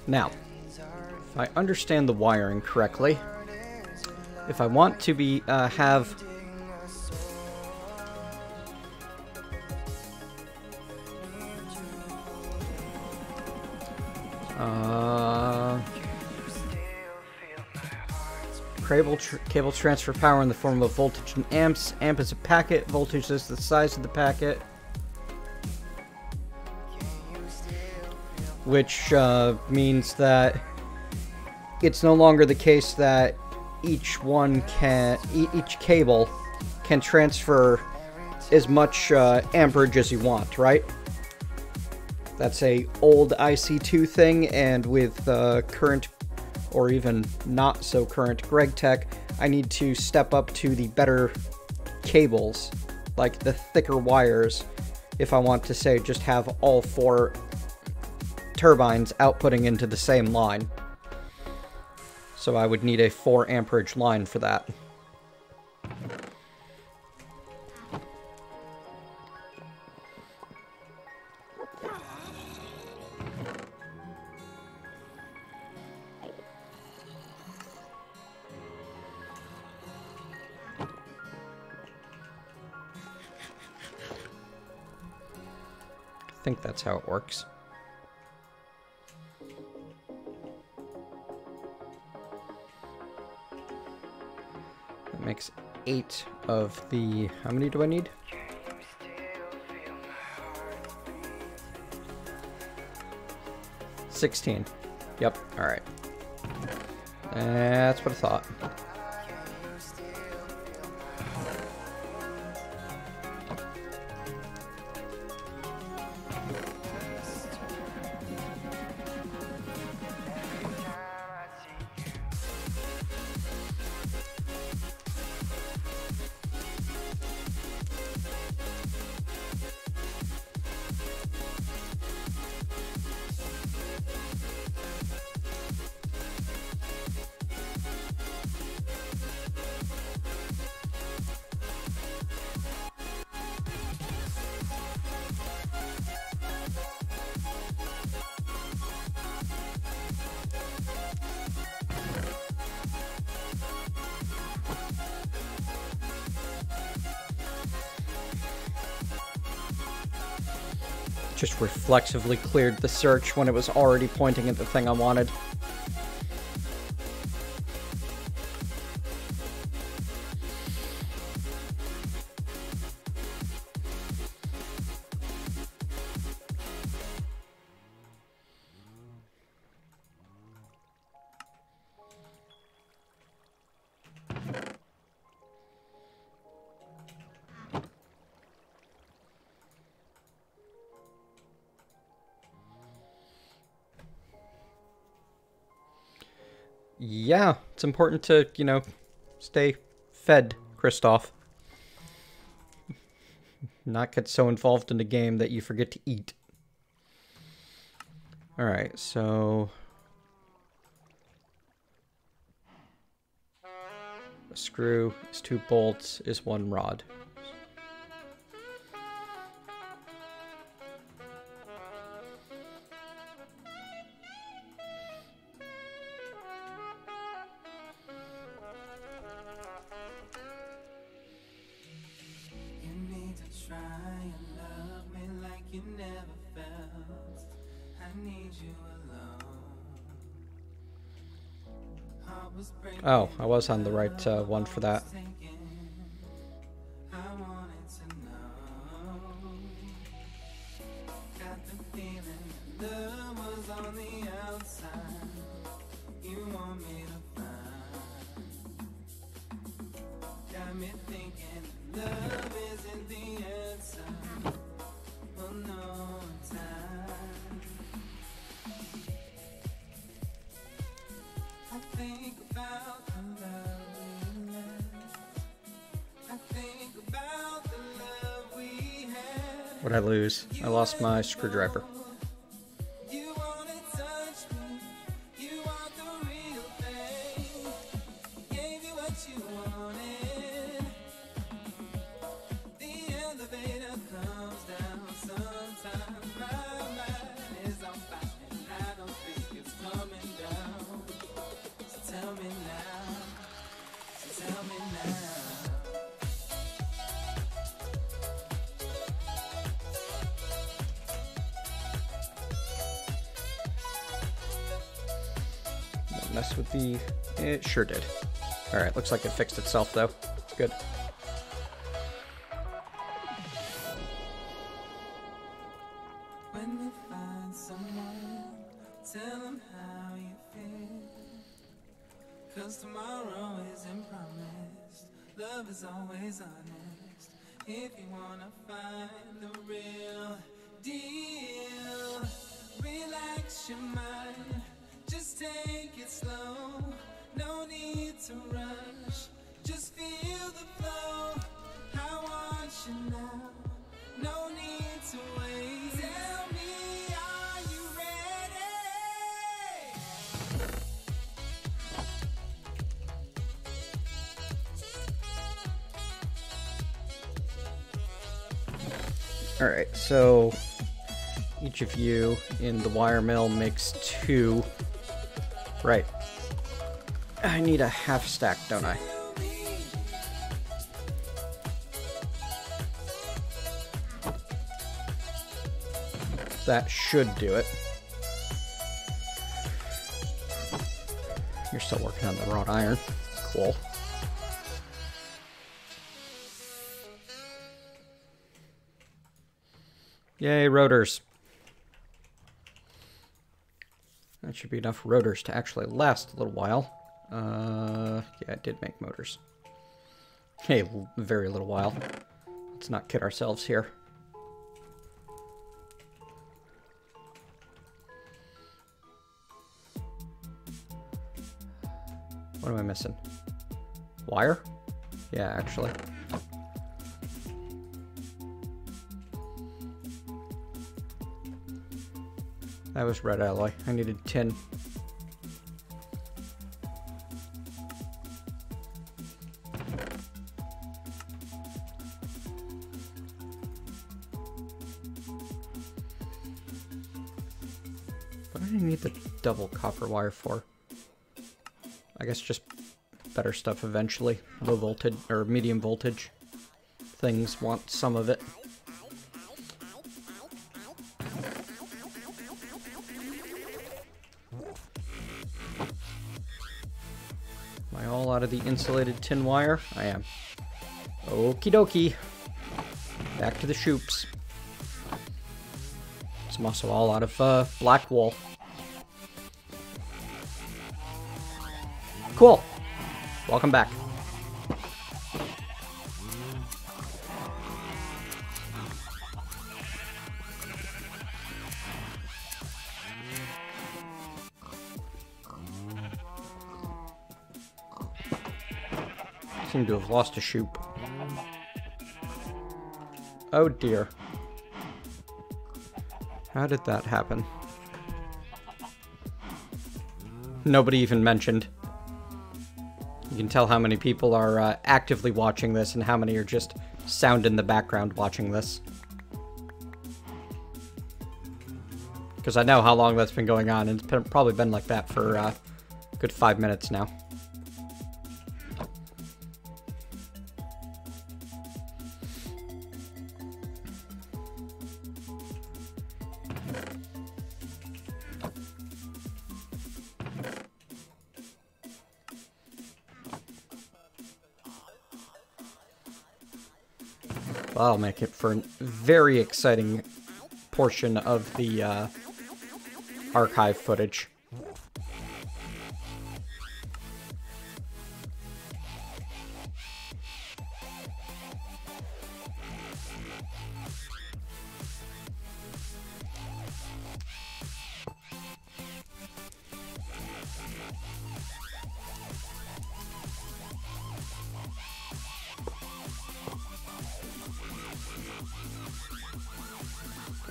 Now, if I understand the wiring correctly, if I want to be have cable transfer power in the form of voltage in amps. Amp is a packet. Voltage is the size of the packet. Which means that it's no longer the case that each cable can transfer as much amperage as you want, right? That's a old IC2 thing, and with current or even not so current Gregblock, I need to step up to the better cables, like the thicker wires, if I want to say just have all 4 turbines outputting into the same line. So I would need a 4 amperage line for that. think that's how it works. That makes 8 of the... How many do I need? 16. Yep, alright. That's what I thought. Just reflexively cleared the search when it was already pointing at the thing I wanted. Yeah, it's important to, you know, stay fed, Kristoff. Not get so involved in the game that you forget to eat. Alright, so... a screw is 2 bolts, is 1 rod. Oh, I was on the right one for that. What'd I lose? I lost my screwdriver. Mess with the... It sure did. Alright, looks like it fixed itself though. Good. When you find someone, tell them how you feel. 'Cause tomorrow isn't promised. Love is always honest. If you wanna find the real deal, relax your mind. Just take it slow, no need to rush. Just feel the flow. I want you now, no need to wait. Tell me, are you ready? Alright, so each of you in the wire mill makes 2. Right. I need a half stack, don't I? that should do it. You're still working on the wrought iron. Cool. Yay, rotors. That should be enough rotors to actually last a little while. Yeah, it did make motors. Hey, very little while. Let's not kid ourselves here. What am I missing? Wire? Yeah, actually. That was red alloy. I needed tin. What do I need the double copper wire for? I guess just better stuff eventually. Low voltage or medium voltage things want some of it. Am I all out of the insulated tin wire? I am. Okie dokie. Back to the shoops. I'm also all out of black wool. Cool. Welcome back. Seem to have lost a shoop. Oh dear. How did that happen? Nobody even mentioned. You can tell how many people are actively watching this and how many are just sound in the background watching this. Because I know how long that's been going on, and it's probably been like that for a good 5 minutes now. That'll make it for a very exciting portion of the archive footage.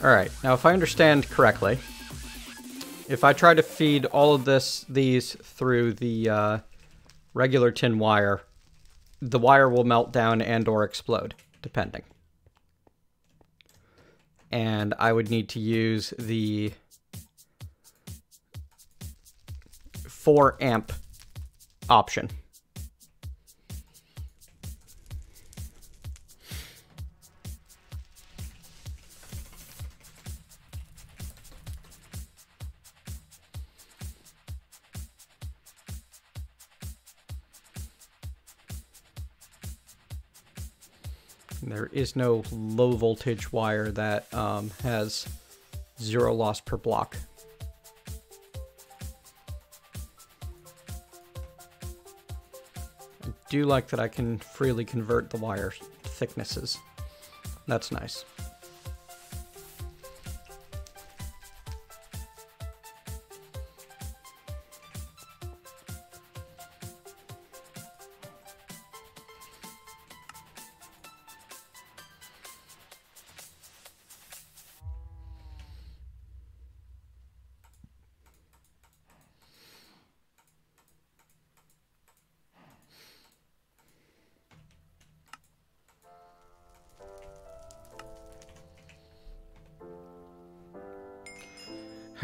Alright, now if I understand correctly, if I try to feed all of these through the regular tin wire, the wire will melt down and or explode, depending. And I would need to use the 4 amp option. There is no low voltage wire that has 0 loss per block. I do like that I can freely convert the wire thicknesses. That's nice.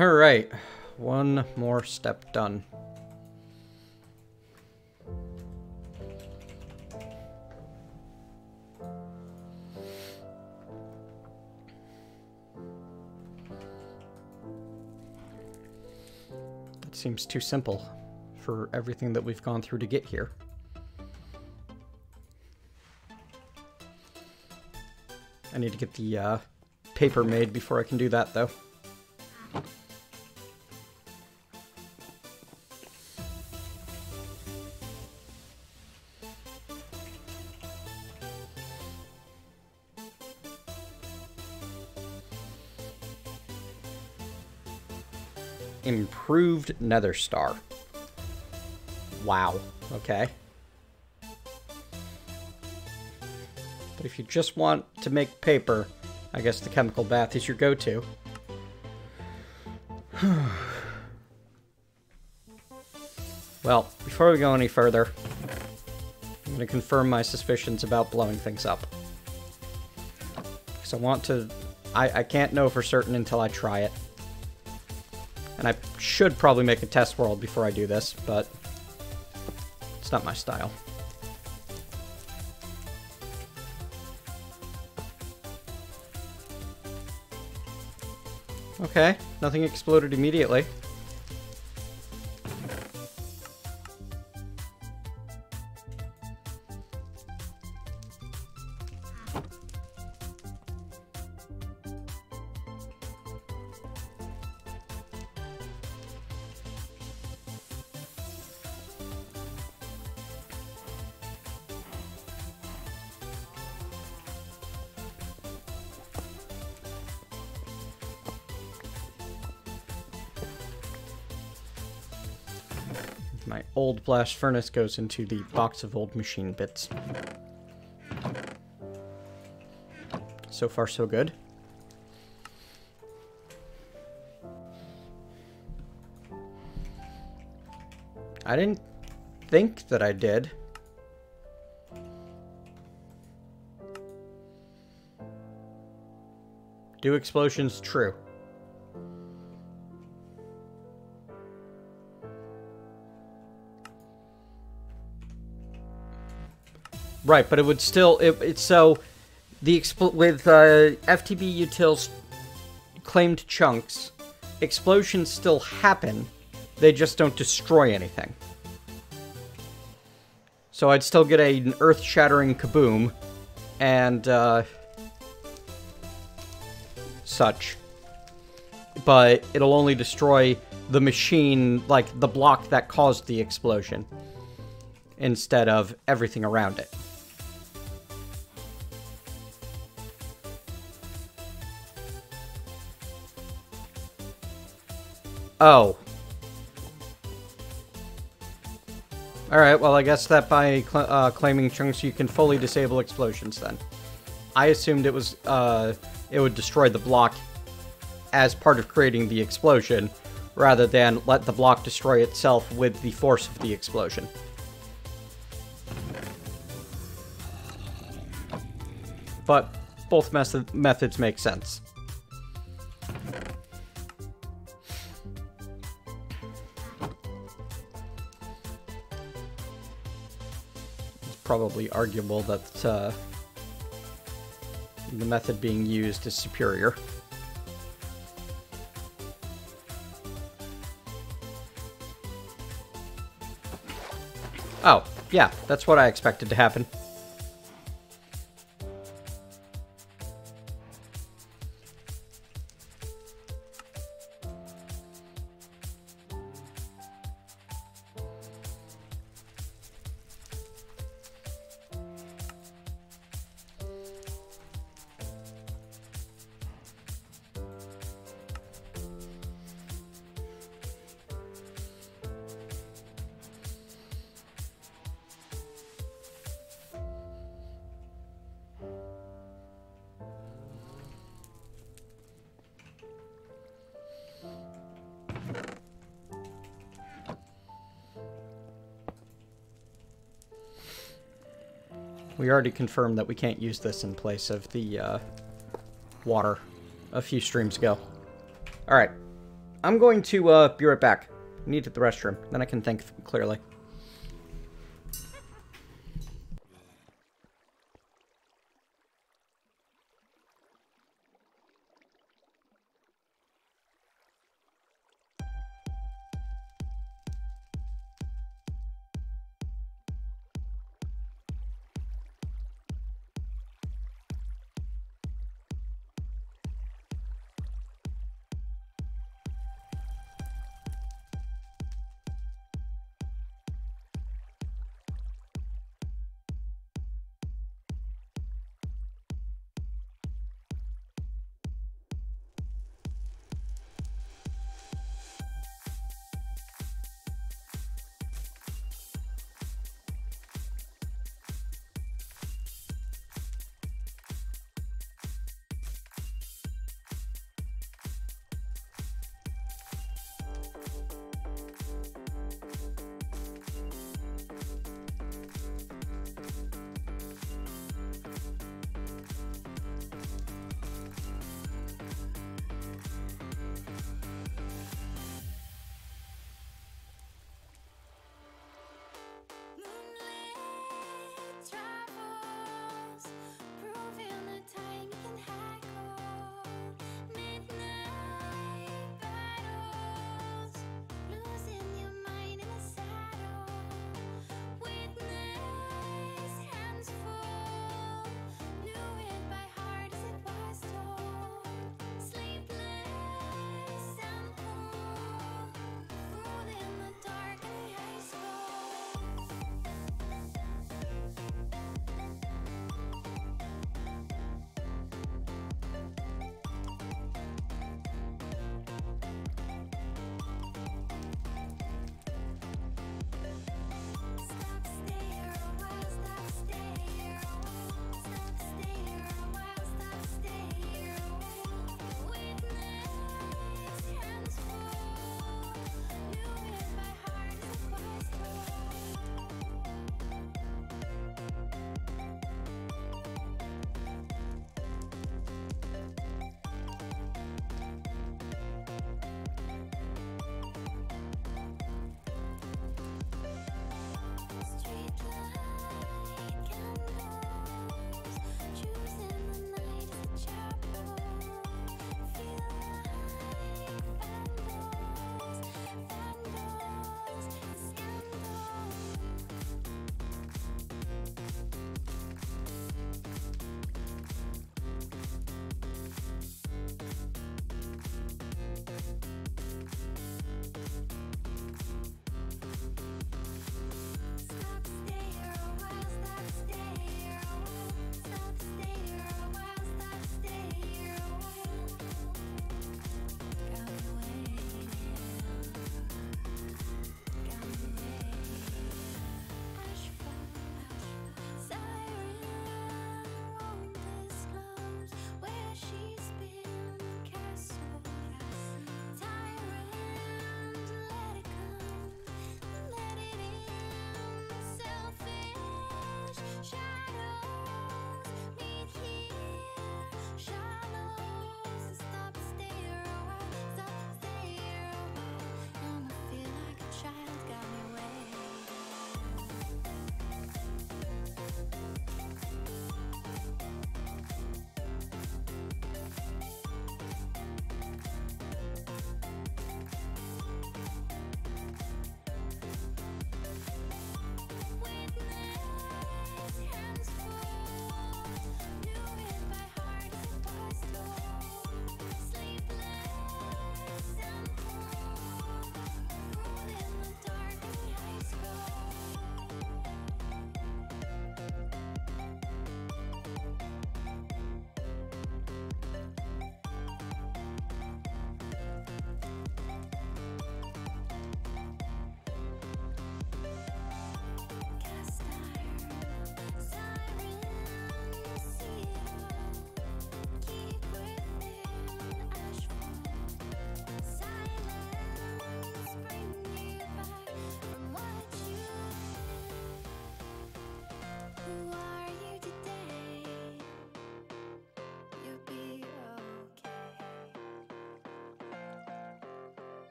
Alright, one more step done. It seems too simple for everything that we've gone through to get here. I need to get the paper made before I can do that, though. Improved Nether Star. Wow. Okay. But if you just want to make paper, I guess the chemical bath is your go-to. Well, before we go any further, I'm going to confirm my suspicions about blowing things up. Because I want to... I can't know for certain until I try it. And I should probably make a test world before I do this, but it's not my style. Okay, nothing exploded immediately. My old blast furnace goes into the box of old machine bits. So far, so good. I didn't think that I did. Do explosions true? Right, but it would still... It's so... with FTB utils claimed chunks, explosions still happen, they just don't destroy anything. So I'd still get an earth-shattering kaboom, and, such. But it'll only destroy the machine, like, the block that caused the explosion, instead of everything around it. Oh. Alright, well, I guess that by claiming chunks you can fully disable explosions, then. I assumed it was, it would destroy the block as part of creating the explosion, rather than let the block destroy itself with the force of the explosion. But both methods make sense. Probably arguable that the method being used is superior. Oh, yeah, that's what I expected to happen. We already confirmed that we can't use this in place of the water a few streams ago. Alright. I'm going to be right back. I need to hit the restroom. Then I can think clearly.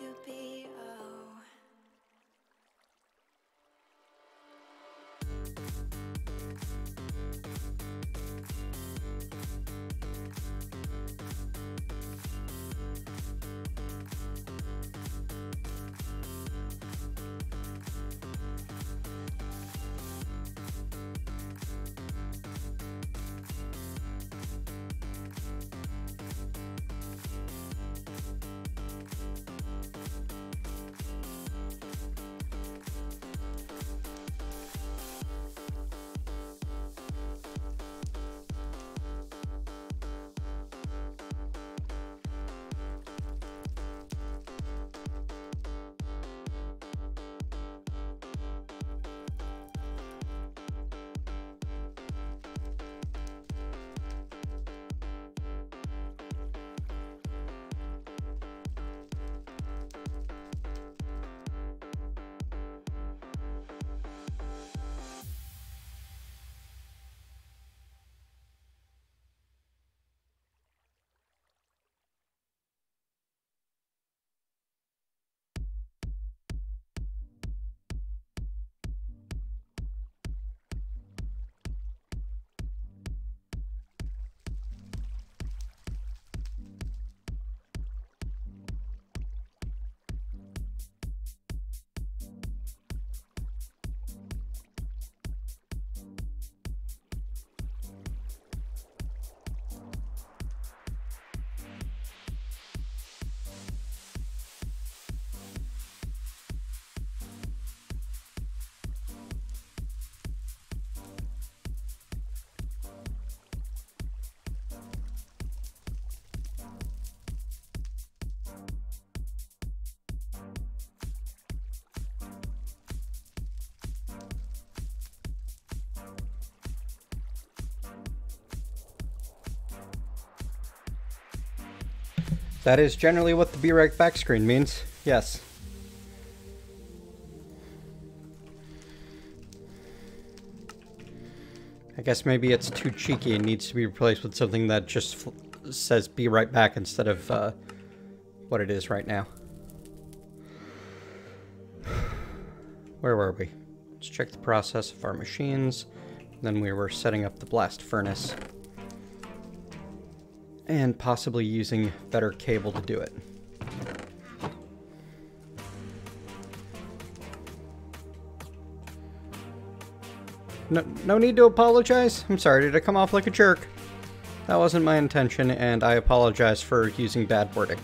you be? Oh. That is generally what the Be Right Back screen means. Yes. I guess maybe it's too cheeky and needs to be replaced with something that just says Be Right Back instead of what it is right now. Where were we? Let's check the process of our machines. Then we were setting up the blast furnace. And possibly using better cable to do it. No need to apologize. I'm sorry, did I come off like a jerk? That wasn't my intention, and I apologize for using bad wording.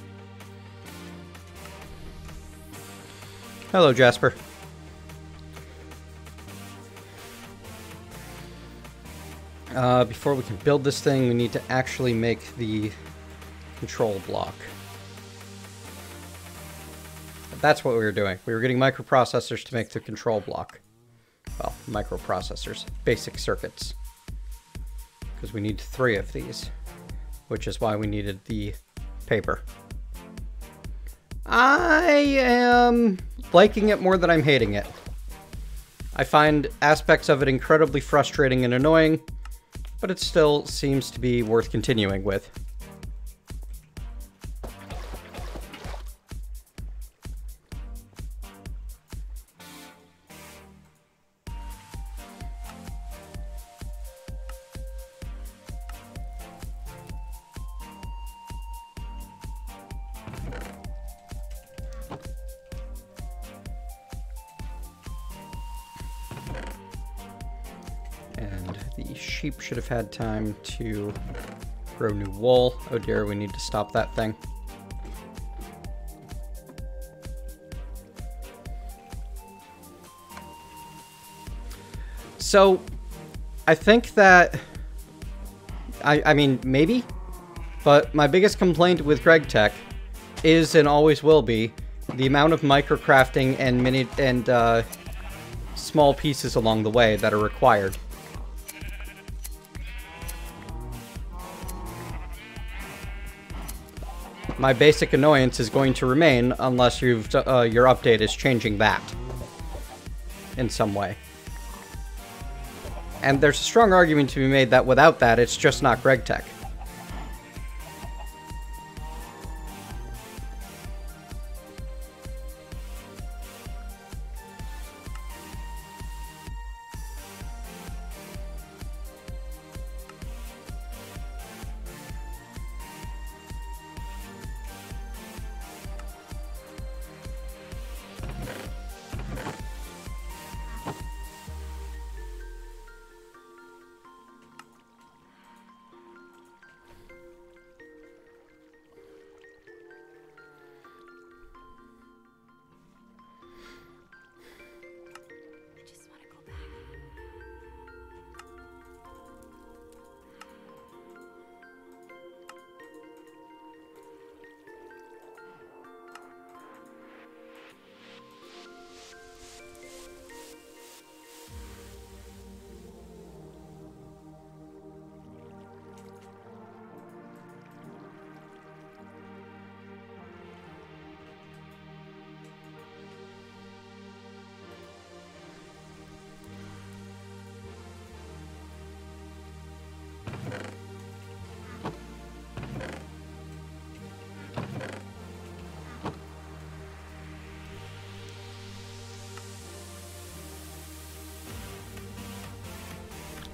Hello, Jasper. Before we can build this thing, we need to actually make the control block. That's what we were doing. We were getting microprocessors to make the control block. Well, microprocessors. Basic circuits. Because we need 3 of these. Which is why we needed the paper. I am liking it more than I'm hating it. I find aspects of it incredibly frustrating and annoying, but it still seems to be worth continuing with. Sheep should have had time to grow new wool. Oh dear, we need to stop that thing. So, I think that... I mean, maybe? But my biggest complaint with GregTech is, and always will be, the amount of microcrafting and small pieces along the way that are required. My basic annoyance is going to remain unless your update is changing that in some way. And there's a strong argument to be made that without that, it's just not GregTech.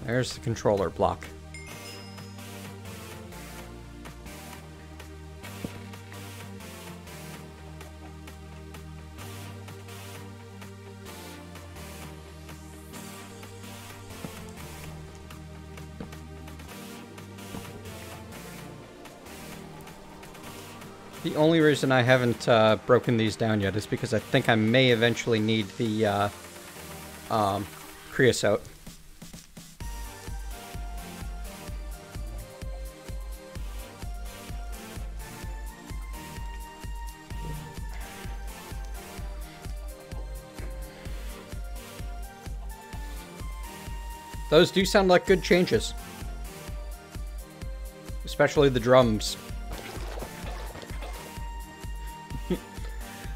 There's the controller block. The only reason I haven't broken these down yet is because I think I may eventually need the creosote. Those do sound like good changes. Especially the drums.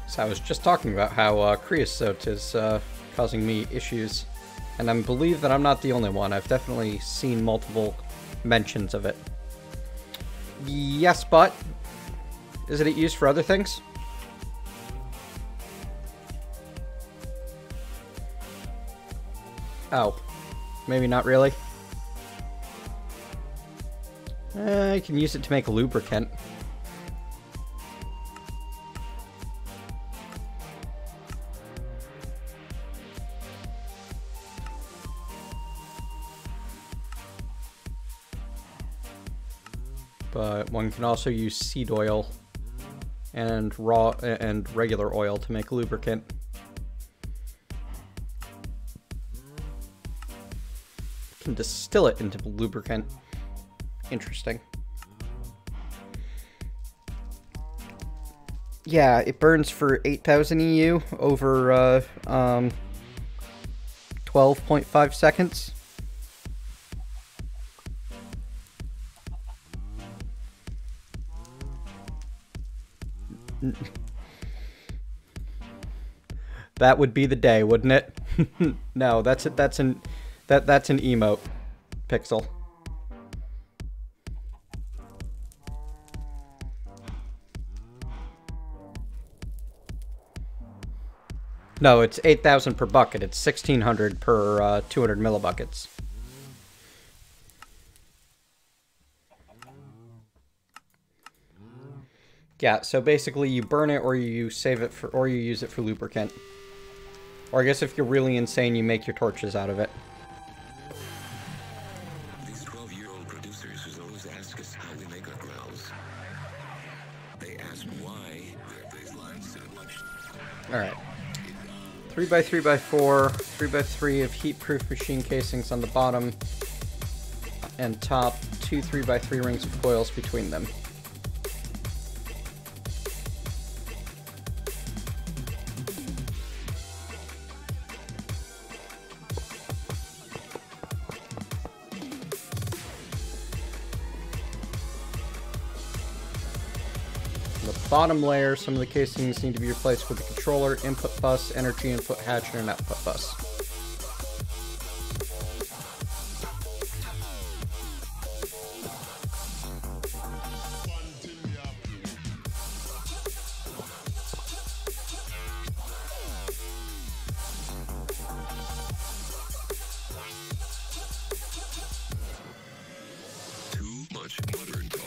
So I was just talking about how creosote is causing me issues. And I believe that I'm not the only one. I've definitely seen multiple mentions of it. Yes, but isn't it used for other things? Oh, maybe not really. You can use it to make lubricant. But one can also use seed oil and raw and regular oil to make lubricant. Can distill it into lubricant. Interesting. Yeah, it burns for 8,000 EU over 12.5 seconds. That would be the day, wouldn't it? No, that's an emote pixel. No, it's 8,000 per bucket. It's 1,600 per 200 millibuckets. Yeah, so basically you burn it or you save it for, or you use it for lubricant. Or I guess if you're really insane, you make your torches out of it. These 12-year-old producers always ask us how we make our growls. They ask why their baseline so much. Alright. 3x3x4, 3x3 of heat-proof machine casings on the bottom and top, 2 3x3 rings of coils between them. Bottom layer, some of the casings need to be replaced with a controller, input bus, energy input hatch, and an output bus. Too much modern talk.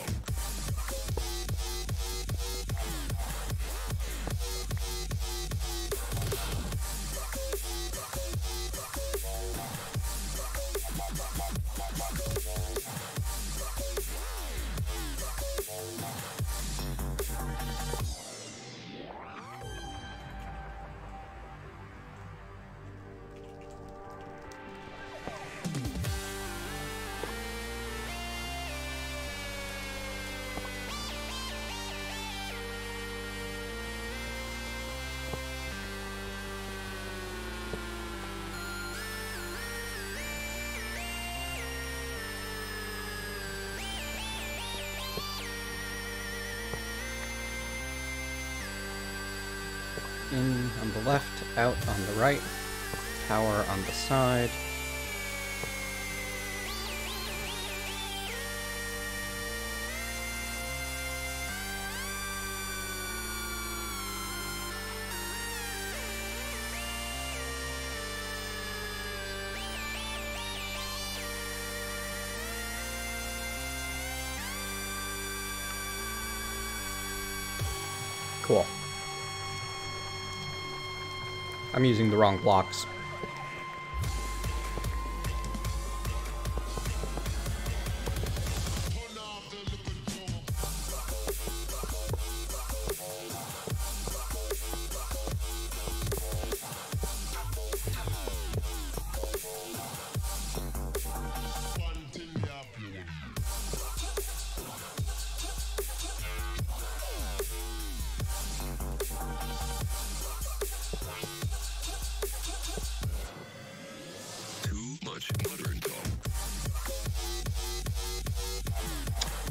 In on the left, out on the right, power on the side. Cool. I'm using the wrong blocks.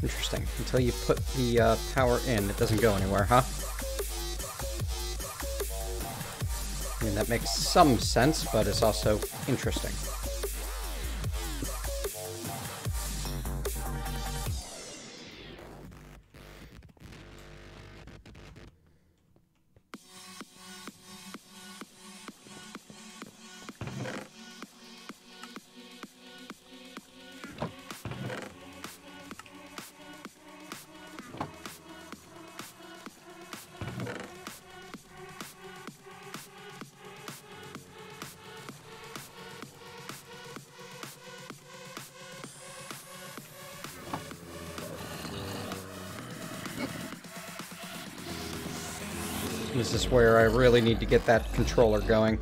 Interesting. Until you put the power in, it doesn't go anywhere, huh? I mean, that makes some sense, but it's also interesting. This is where I really need to get that controller going.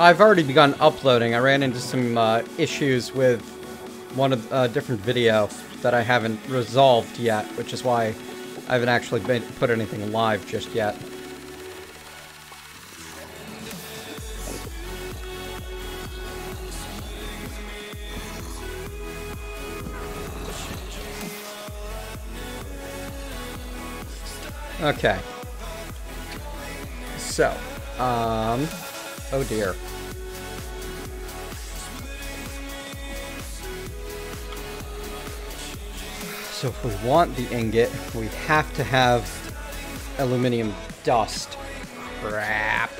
I've already begun uploading. I ran into some issues with one of a different video that I haven't resolved yet, which is why I haven't actually put anything live just yet. Okay. So, oh dear. So if we want the ingot, we have to have aluminum dust. Crap.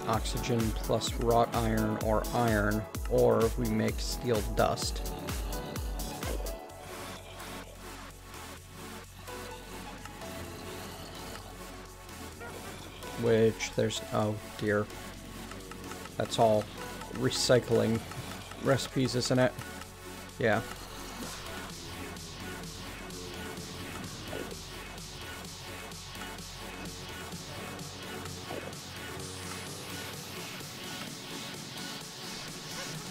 Oxygen plus wrought iron, or we make steel dust. Which there's, oh dear. That's all recycling recipes, isn't it? Yeah.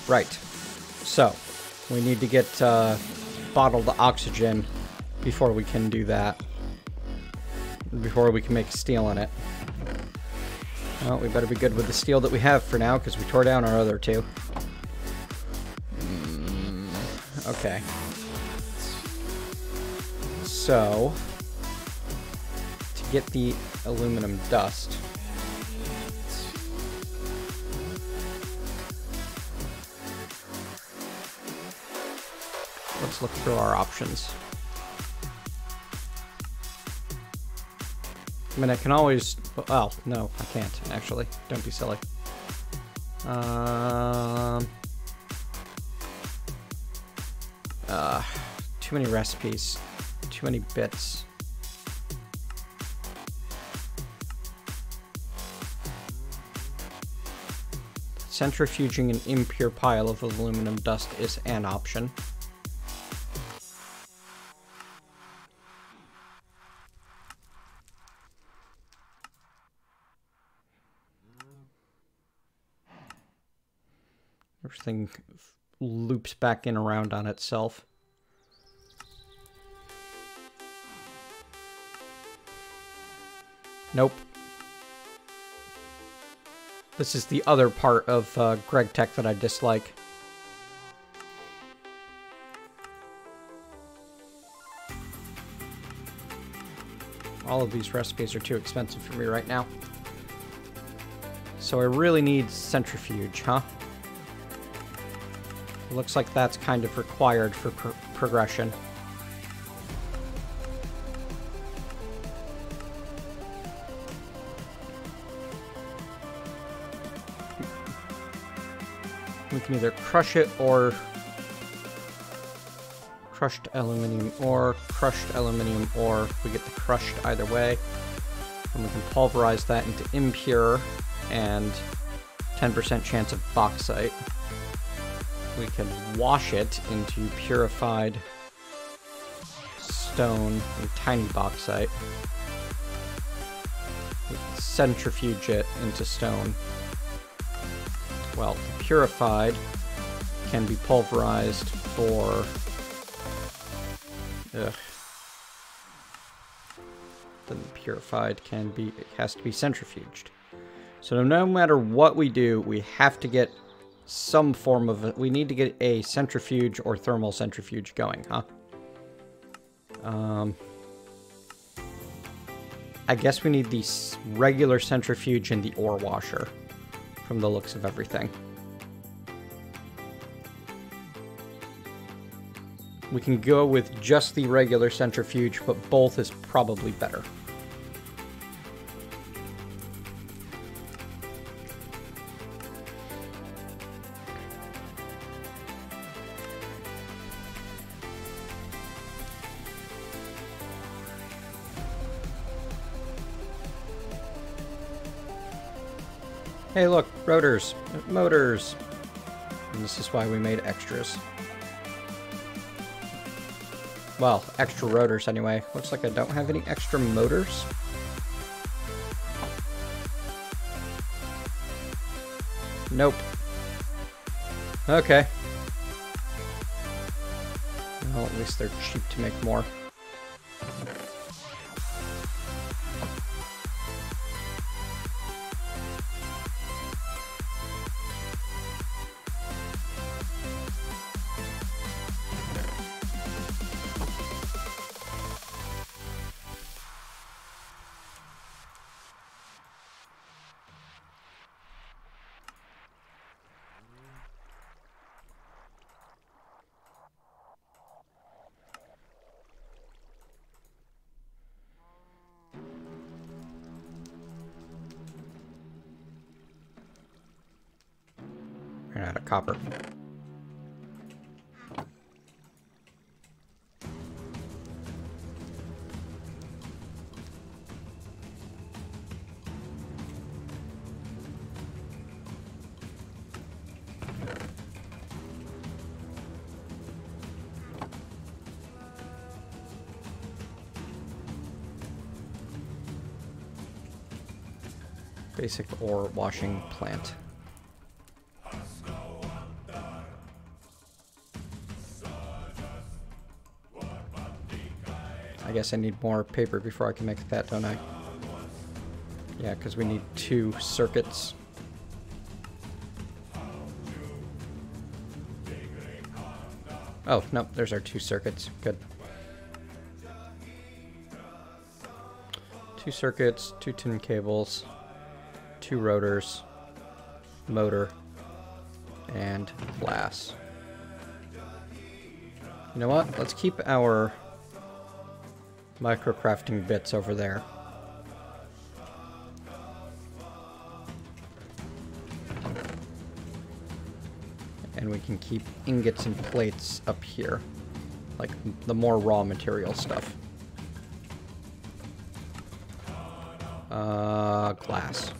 Right. So, we need to get bottled oxygen before we can do that. Before we can make steel in it. Well, we better be good with the steel that we have for now, because we tore down our other two. Okay. So, to get the aluminum dust... Let's look through our options. I mean, I can always... Well, no, I can't, actually. Don't be silly. Too many recipes. Too many bits. Centrifuging an impure pile of aluminum dust is an option. Everything loops back in around on itself. Nope. This is the other part of Gregblock that I dislike. All of these recipes are too expensive for me right now. So I really need centrifuge, huh? Looks like that's kind of required for progression. We can either crush it or crushed aluminium ore, we get the crushed either way. And we can pulverize that into impure and 10% chance of bauxite. We can wash it into purified stone and tiny bauxite. We can centrifuge it into stone. Well, the purified can be pulverized for... Ugh. Then the purified can be... It has to be centrifuged. So no matter what we do, we have to get some form of... We need to get a centrifuge or thermal centrifuge going, huh? I guess we need the regular centrifuge and the ore washer, from the looks of everything. We can go with just the regular centrifuge, but both is probably better. Hey look, rotors, motors. And this is why we made extras. Well, extra rotors anyway. Looks like I don't have any extra motors. Nope. Okay. Well, at least they're cheap to make more. Ran out of copper. Basic ore washing plant. I guess I need more paper before I can make that, don't I? Yeah, because we need 2 circuits. Oh, nope, there's our 2 circuits. Good. 2 circuits, 2 tin cables, 2 rotors, motor, and glass. You know what? Let's keep our microcrafting bits over there. And we can keep ingots and plates up here. Like the more raw material stuff. Glass.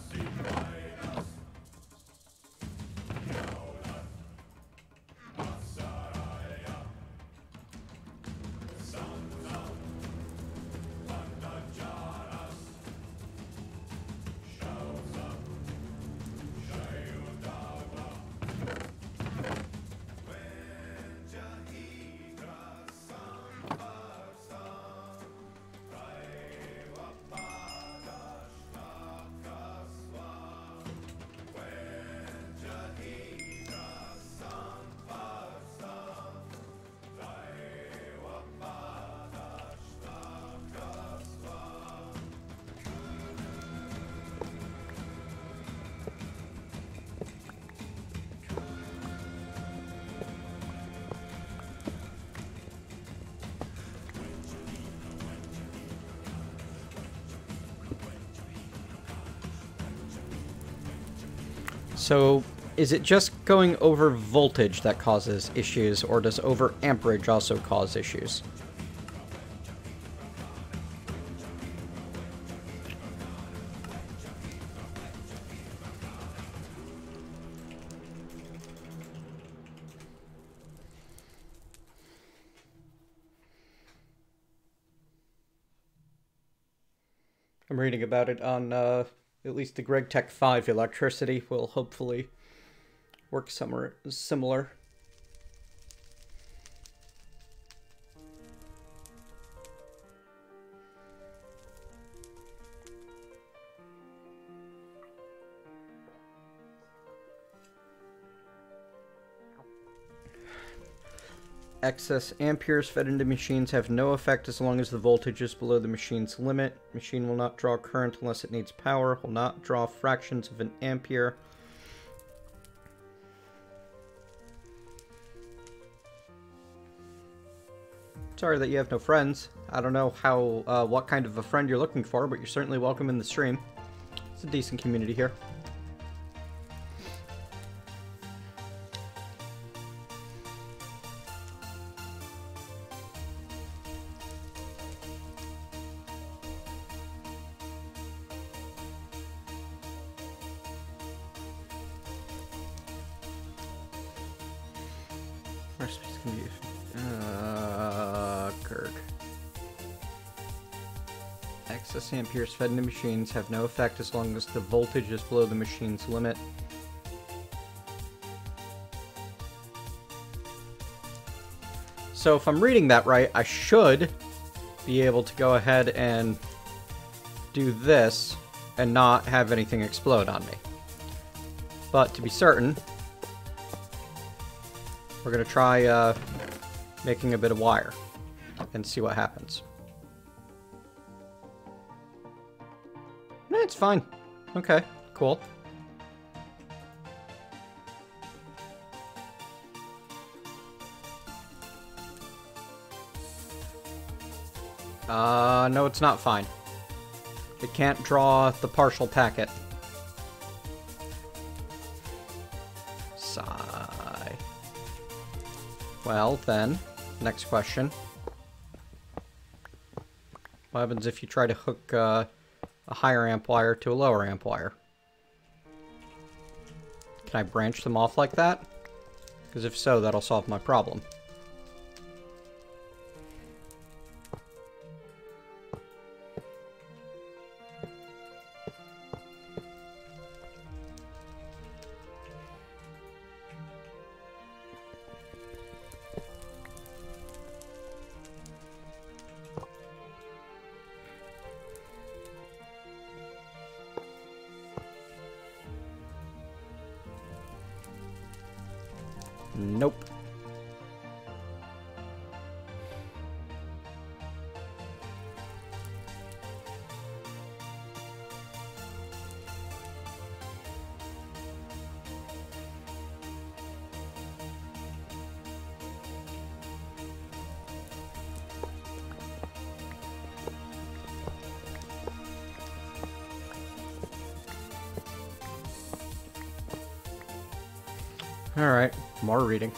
So, is it just going over voltage that causes issues, or does over amperage also cause issues? I'm reading about it on, at least the Gregblock 5 electricity will hopefully work similar. Excess amperes fed into machines have no effect as long as the voltage is below the machine's limit. Machine will not draw current unless it needs power, will not draw fractions of an ampere. Sorry that you have no friends. I don't know how, what kind of a friend you're looking for, but you're certainly welcome in the stream. It's a decent community here. Excess amperes fed into machines have no effect as long as the voltage is below the machine's limit. So if I'm reading that right, I should be able to go ahead and do this and not have anything explode on me. But to be certain, we're going to try making a bit of wire and see what happens. It's fine. Okay, cool. No, it's not fine. It can't draw the partial packet. Sigh. Well, then, next question. What happens if you try to hook, a higher amp wire to a lower amp wire? Can I branch them off like that? Because if so, that'll solve my problem. Nope. Alright, more reading.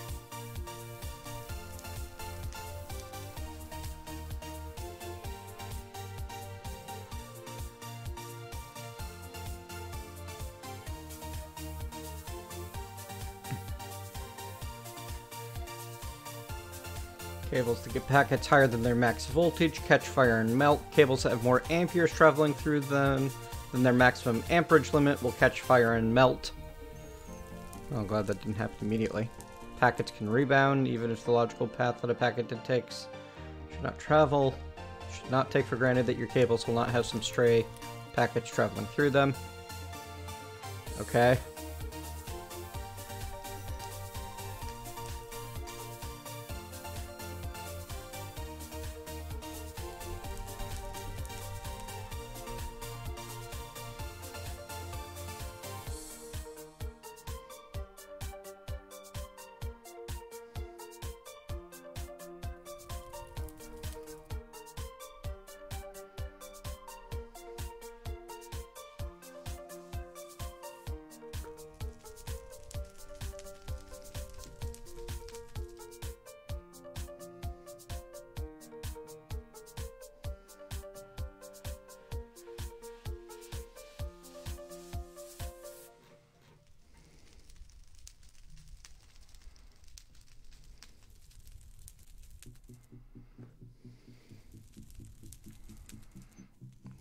Cables that get packets higher than their max voltage catch fire and melt. Cables that have more amperes traveling through them than their maximum amperage limit will catch fire and melt. Oh, I'm glad that didn't happen immediately. Packets can rebound, even if the logical path that a packet takes should not travel. Should not take for granted that your cables will not have some stray packets traveling through them. Okay.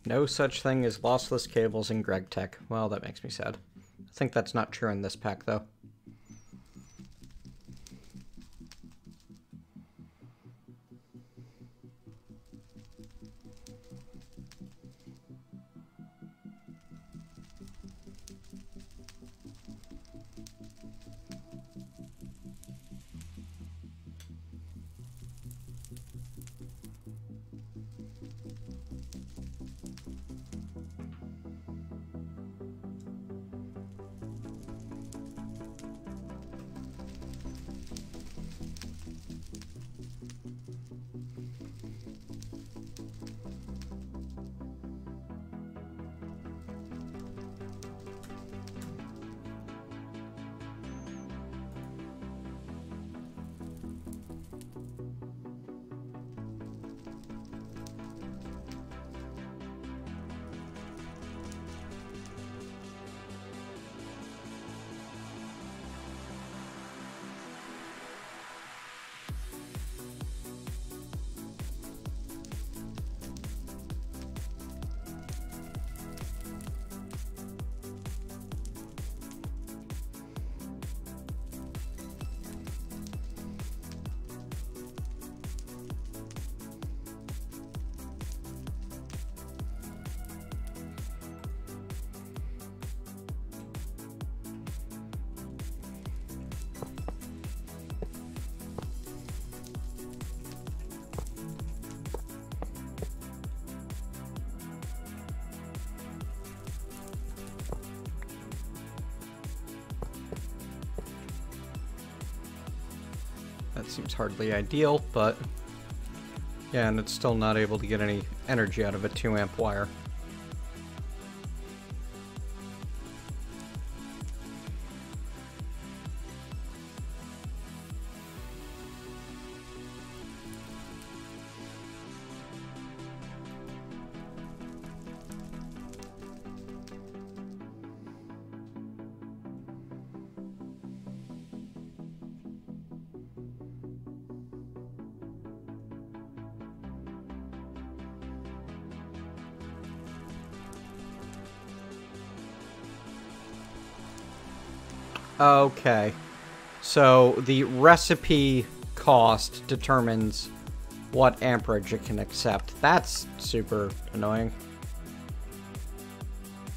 No such thing as lossless cables in Gregblock. Well, that makes me sad. I think that's not true in this pack, though. That seems hardly ideal, but yeah, and it's still not able to get any energy out of a 2-amp wire. Okay, so the recipe cost determines what amperage it can accept. That's super annoying.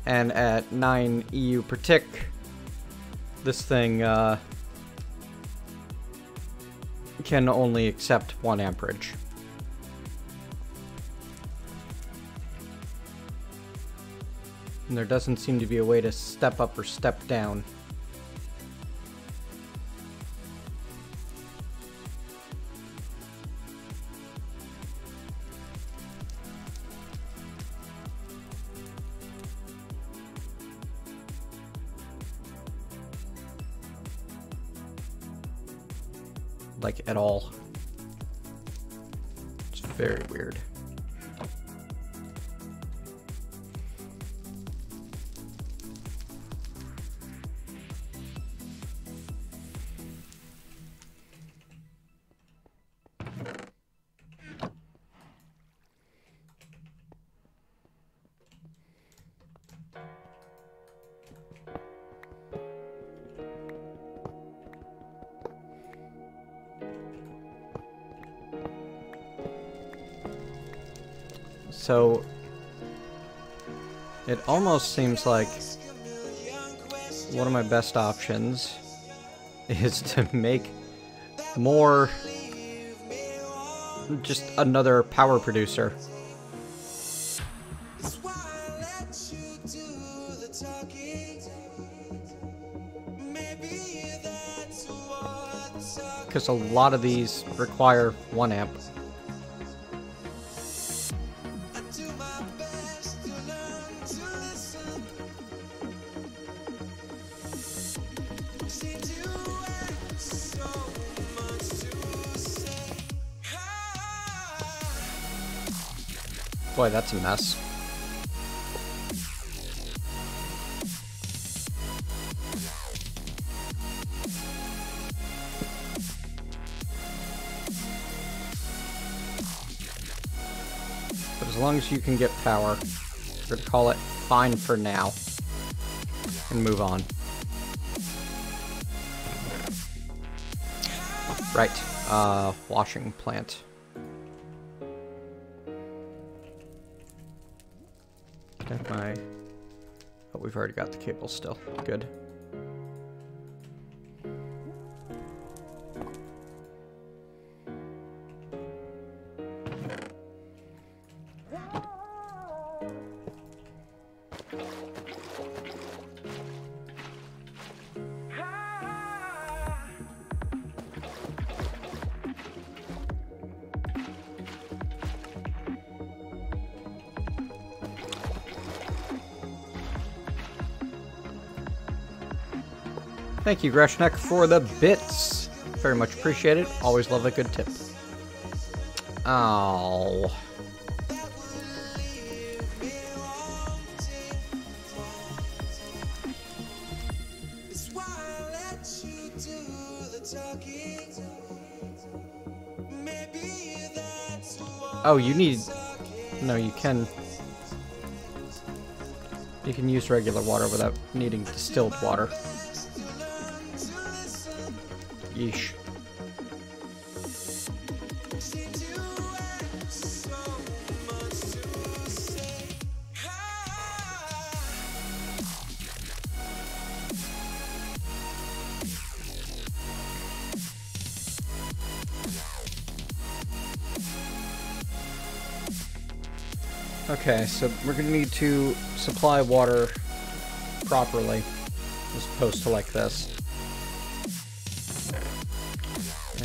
And at 9 EU per tick, this thing can only accept 1 amperage. And there doesn't seem to be a way to step up or step down. like, at all. It's very weird. So, it almost seems like one of my best options is to make more, just another power producer. Because a lot of these require 1 amp. Boy, that's a mess. But as long as you can get power, we're gonna call it fine for now and move on. Right, washing plant. Oh, we've already got the cable still. Good. Thank you, Greshnek, for the bits. Very much appreciated. Always love a good tip. Oh. Oh, you need... No, you can... You can use regular water without needing distilled water. Yeesh. Okay, so we're gonna need to supply water properly, as opposed to like this.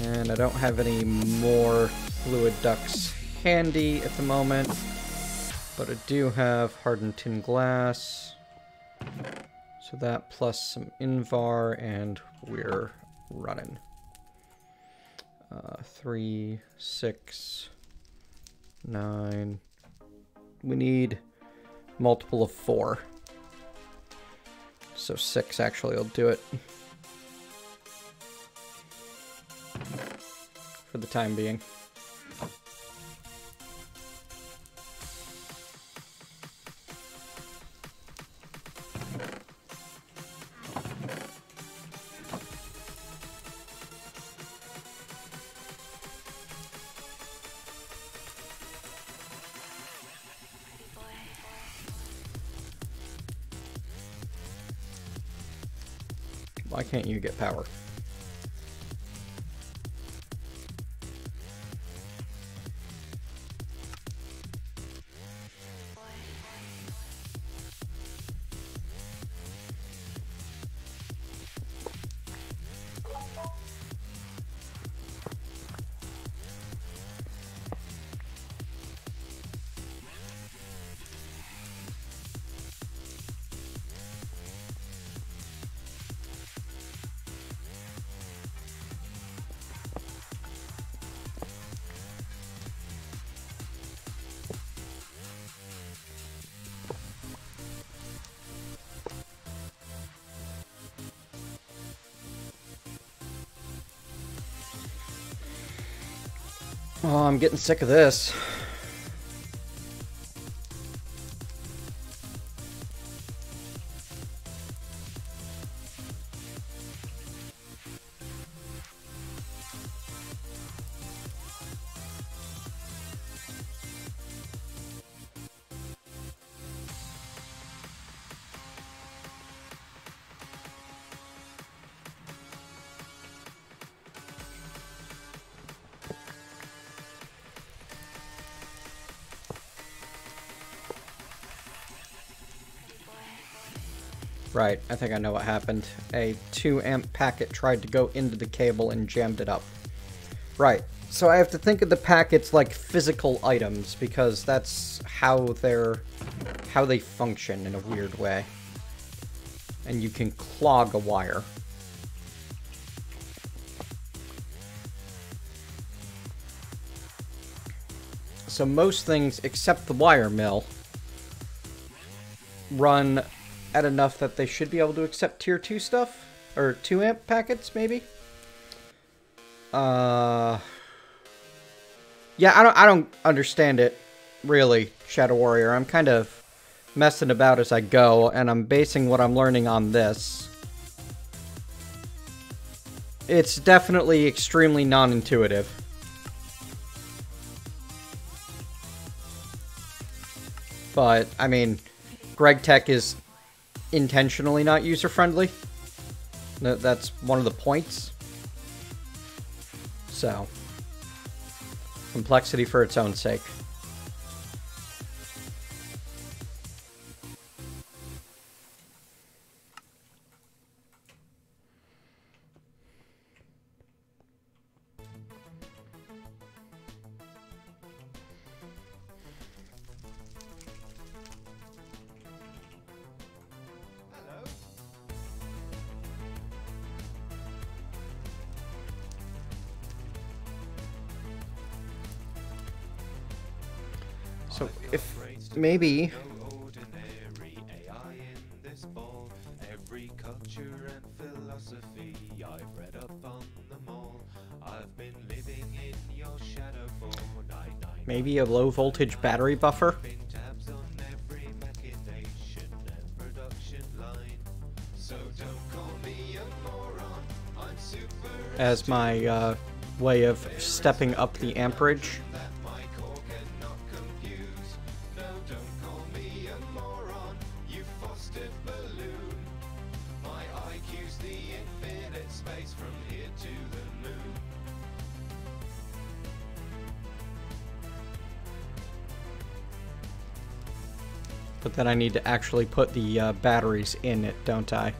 And I don't have any more fluid ducts handy at the moment, but I do have hardened tin glass. So that plus some Invar, and we're running. 3, 6, 9. We need multiple of 4. So 6 actually will do it. For the time being. Why can't you get power? Oh, I'm getting sick of this. Right, I think I know what happened. A 2 amp packet tried to go into the cable and jammed it up. Right, so I have to think of the packets like physical items, because that's how they function in a weird way. And you can clog a wire. So most things, except the wire mill, run at enough that they should be able to accept tier 2 stuff, or 2 amp packets maybe. Yeah, I don't understand it really, Shadow Warrior. I'm kind of messing about as I go, and I'm basing what I'm learning on this. It's definitely extremely non-intuitive. But I mean, Gregblock is intentionally not user-friendly. That's one of the points. So, complexity for its own sake. So, if maybe every culture and philosophy I've read up on them all. I've been living in your shadow for 99. maybe a low voltage battery buffer Tabs on every machination and production line. So don't call me a moron. I'm super as my way of stepping up the amperage. that my core cannot confuse. No, don't call me a moron. You fostered balloon. My IQ's the infinite space from here to the moon. But then I need to actually put the batteries in it, don't I?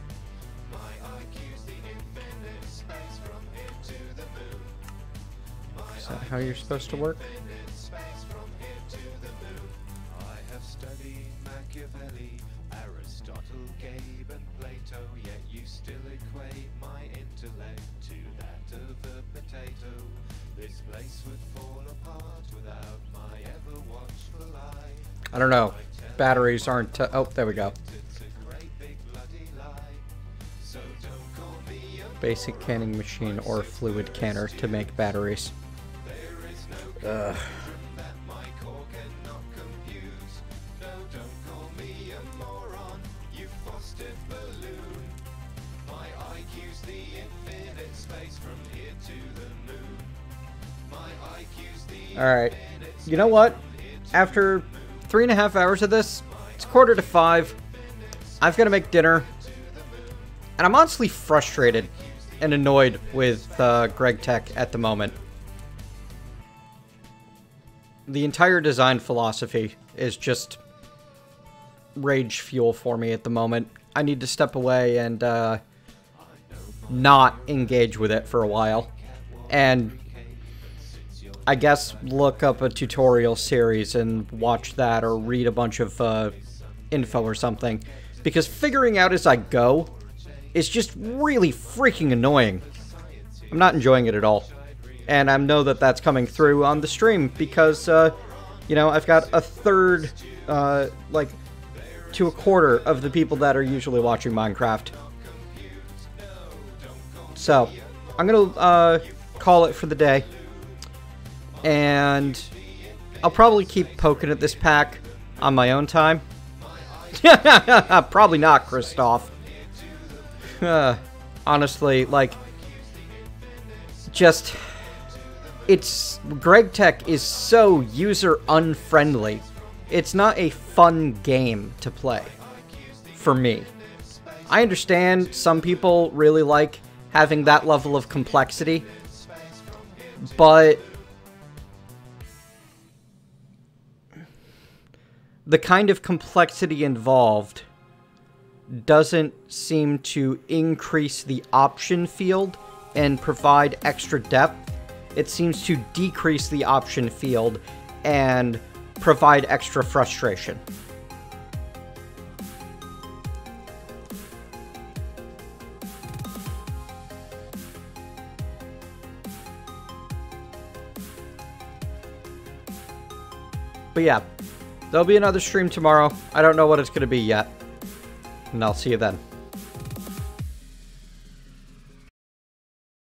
My IQ's the infinite space from here to the moon. Is that how you're supposed to work? Infinite space from here to the moon. I have studied Machiavelli, Aristotle, Gabe, and Plato. Yet you still equate my intellect to that of a potato. This place would fall apart without my ever watchful eye. I don't know. Batteries aren't... oh, there we go. It's a great big bloody lie. So don't call me a Basic canning machine or fluid canner to make batteries. There is no Ugh. conundrum that my core cannot confuse. No, don't call me a moron. You fostered balloon. My IQ's the infinite space from here to the moon. My IQ's the Alright. You know what? After 3.5 hours of this, it's 4:45. I've got to make dinner. And I'm honestly frustrated and annoyed with Gregblock at the moment. The entire design philosophy is just rage fuel for me at the moment. I need to step away and not engage with it for a while. And I guess look up a tutorial series and watch that, or read a bunch of info or something. Because figuring out as I go is just really freaking annoying. I'm not enjoying it at all. And I know that that's coming through on the stream because, you know, I've got a third, like, to a quarter of the people that are usually watching Minecraft. So, I'm gonna call it for the day. And I'll probably keep poking at this pack on my own time. Probably not, Christoph. Honestly, like, just, GregTech is so user-unfriendly. It's not a fun game to play, for me. I understand some people really like having that level of complexity, but the kind of complexity involved doesn't seem to increase the option field and provide extra depth. It seems to decrease the option field and provide extra frustration. But yeah, there'll be another stream tomorrow. I don't know what it's going to be yet. And I'll see you then.